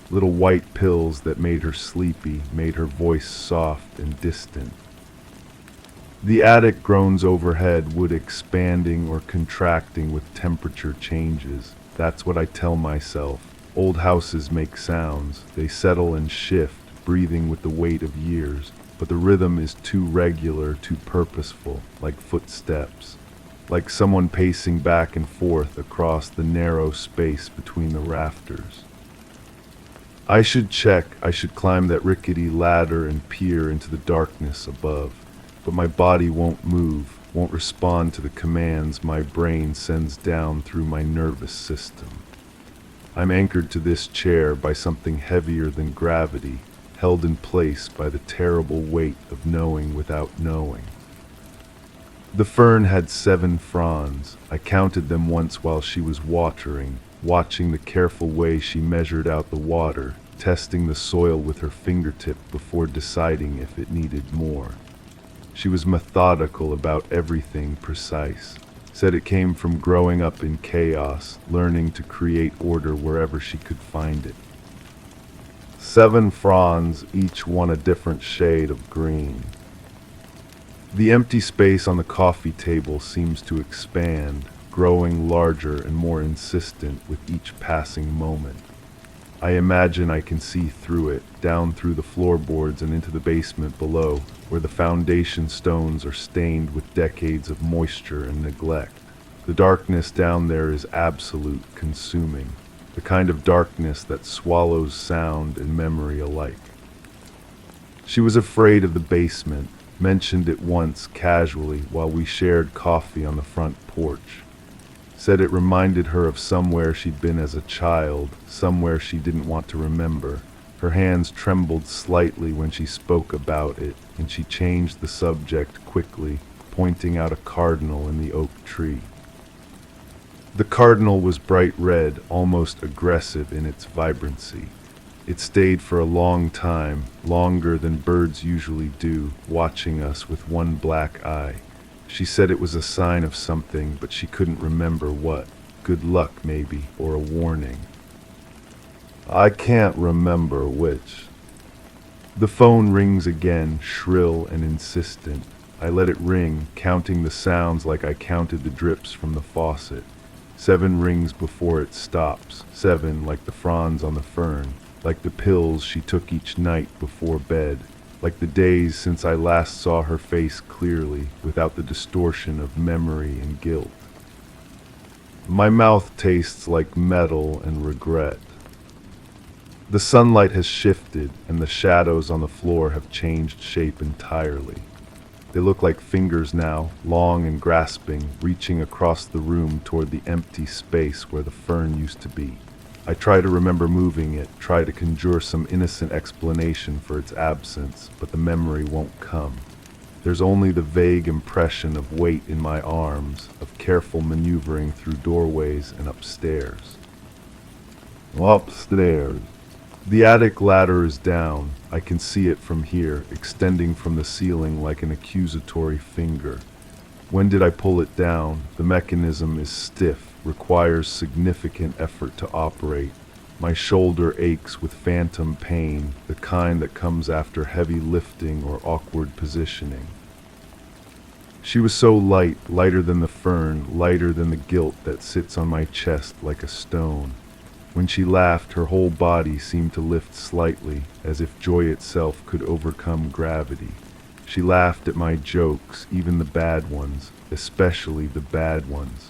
little white pills that made her sleepy, made her voice soft and distant. The attic groans overhead, wood expanding or contracting with temperature changes. That's what I tell myself. Old houses make sounds. They settle and shift, breathing with the weight of years. But the rhythm is too regular, too purposeful, like footsteps. Like someone pacing back and forth across the narrow space between the rafters. I should check. I should climb that rickety ladder and peer into the darkness above. But my body won't move. Won't respond to the commands my brain sends down through my nervous system. I'm anchored to this chair by something heavier than gravity, held in place by the terrible weight of knowing without knowing. The fern had 7 fronds. I counted them once while she was watering, watching the careful way she measured out the water, testing the soil with her fingertip before deciding if it needed more. She was methodical about everything precise. Said it came from growing up in chaos, learning to create order wherever she could find it. 7 fronds, each one a different shade of green. The empty space on the coffee table seems to expand, growing larger and more insistent with each passing moment. I imagine I can see through it, down through the floorboards and into the basement below, where the foundation stones are stained with decades of moisture and neglect. The darkness down there is absolute, consuming, the kind of darkness that swallows sound and memory alike. She was afraid of the basement, mentioned it once casually while we shared coffee on the front porch. Said it reminded her of somewhere she'd been as a child, somewhere she didn't want to remember. Her hands trembled slightly when she spoke about it, and she changed the subject quickly, pointing out a cardinal in the oak tree. The cardinal was bright red, almost aggressive in its vibrancy. It stayed for a long time, longer than birds usually do, watching us with one black eye. She said it was a sign of something, but she couldn't remember what. Good luck, maybe, or a warning. I can't remember which. The phone rings again, shrill and insistent. I let it ring, counting the sounds like I counted the drips from the faucet. 7 rings before it stops, 7 like the fronds on the fern, like the pills she took each night before bed, like the days since I last saw her face clearly, without the distortion of memory and guilt. My mouth tastes like metal and regret. The sunlight has shifted, and the shadows on the floor have changed shape entirely. They look like fingers now, long and grasping, reaching across the room toward the empty space where the fern used to be. I try to remember moving it, try to conjure some innocent explanation for its absence, but the memory won't come. There's only the vague impression of weight in my arms, of careful maneuvering through doorways and upstairs. Upstairs. The attic ladder is down. I can see it from here, extending from the ceiling like an accusatory finger. When did I pull it down? The mechanism is stiff, requires significant effort to operate. My shoulder aches with phantom pain, the kind that comes after heavy lifting or awkward positioning. She was so light, lighter than the fern, lighter than the guilt that sits on my chest like a stone. When she laughed, her whole body seemed to lift slightly, as if joy itself could overcome gravity. She laughed at my jokes, even the bad ones, especially the bad ones.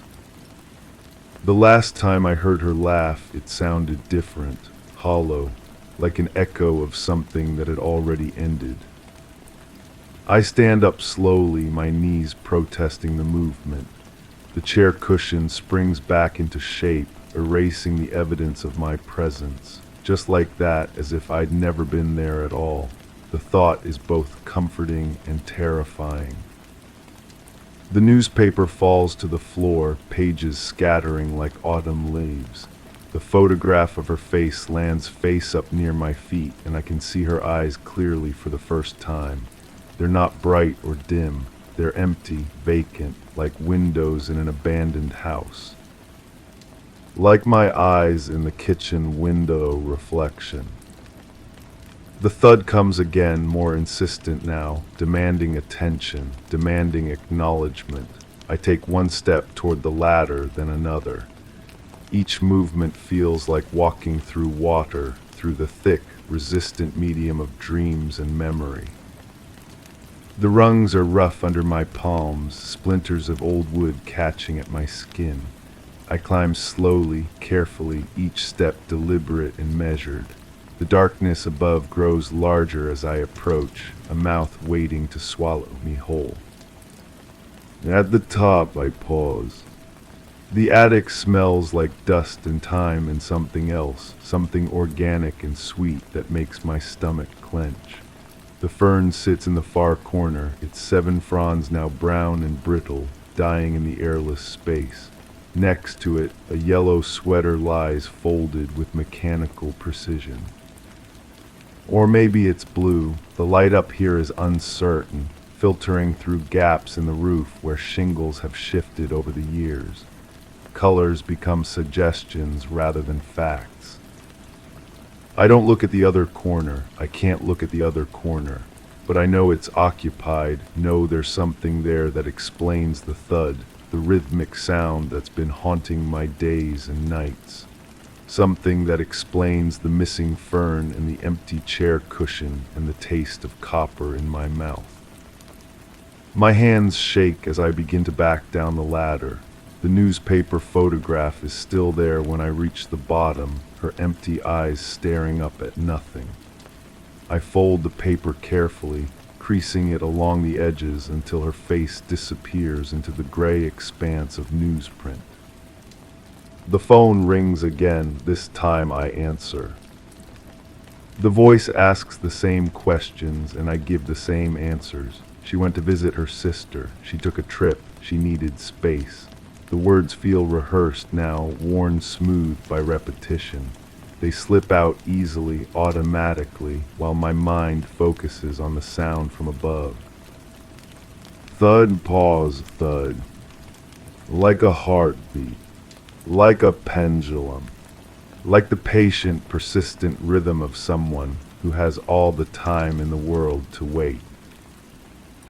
The last time I heard her laugh, it sounded different, hollow, like an echo of something that had already ended. I stand up slowly, my knees protesting the movement. The chair cushion springs back into shape, erasing the evidence of my presence, just like that, as if I'd never been there at all. The thought is both comforting and terrifying. The newspaper falls to the floor, pages scattering like autumn leaves. The photograph of her face lands face up near my feet, and I can see her eyes clearly for the first time. They're not bright or dim. They're empty, vacant, like windows in an abandoned house. Like my eyes in the kitchen window reflection. The thud comes again, more insistent now, demanding attention, demanding acknowledgement. I take one step toward the ladder, then another. Each movement feels like walking through water, through the thick, resistant medium of dreams and memory. The rungs are rough under my palms, splinters of old wood catching at my skin. I climb slowly, carefully, each step deliberate and measured. The darkness above grows larger as I approach, a mouth waiting to swallow me whole. At the top, I pause. The attic smells like dust and time and something else, something organic and sweet that makes my stomach clench. The fern sits in the far corner, its 7 fronds now brown and brittle, dying in the airless space. Next to it, a yellow sweater lies folded with mechanical precision. Or maybe it's blue. The light up here is uncertain, filtering through gaps in the roof where shingles have shifted over the years. Colors become suggestions rather than facts. I don't look at the other corner. I can't look at the other corner. but I know it's occupied, know there's something there that explains the thud, the rhythmic sound that's been haunting my days and nights. Something that explains the missing fern and the empty chair cushion and the taste of copper in my mouth. My hands shake as I begin to back down the ladder. The newspaper photograph is still there when I reach the bottom, her empty eyes staring up at nothing. I fold the paper carefully, creasing it along the edges until her face disappears into the gray expanse of newsprint. The phone rings again. This time I answer. The voice asks the same questions and I give the same answers. She went to visit her sister. She took a trip. She needed space. The words feel rehearsed now, worn smooth by repetition. They slip out easily, automatically, while my mind focuses on the sound from above. Thud, pause, thud. Like a heartbeat. Like a pendulum. Like the patient, persistent rhythm of someone who has all the time in the world to wait.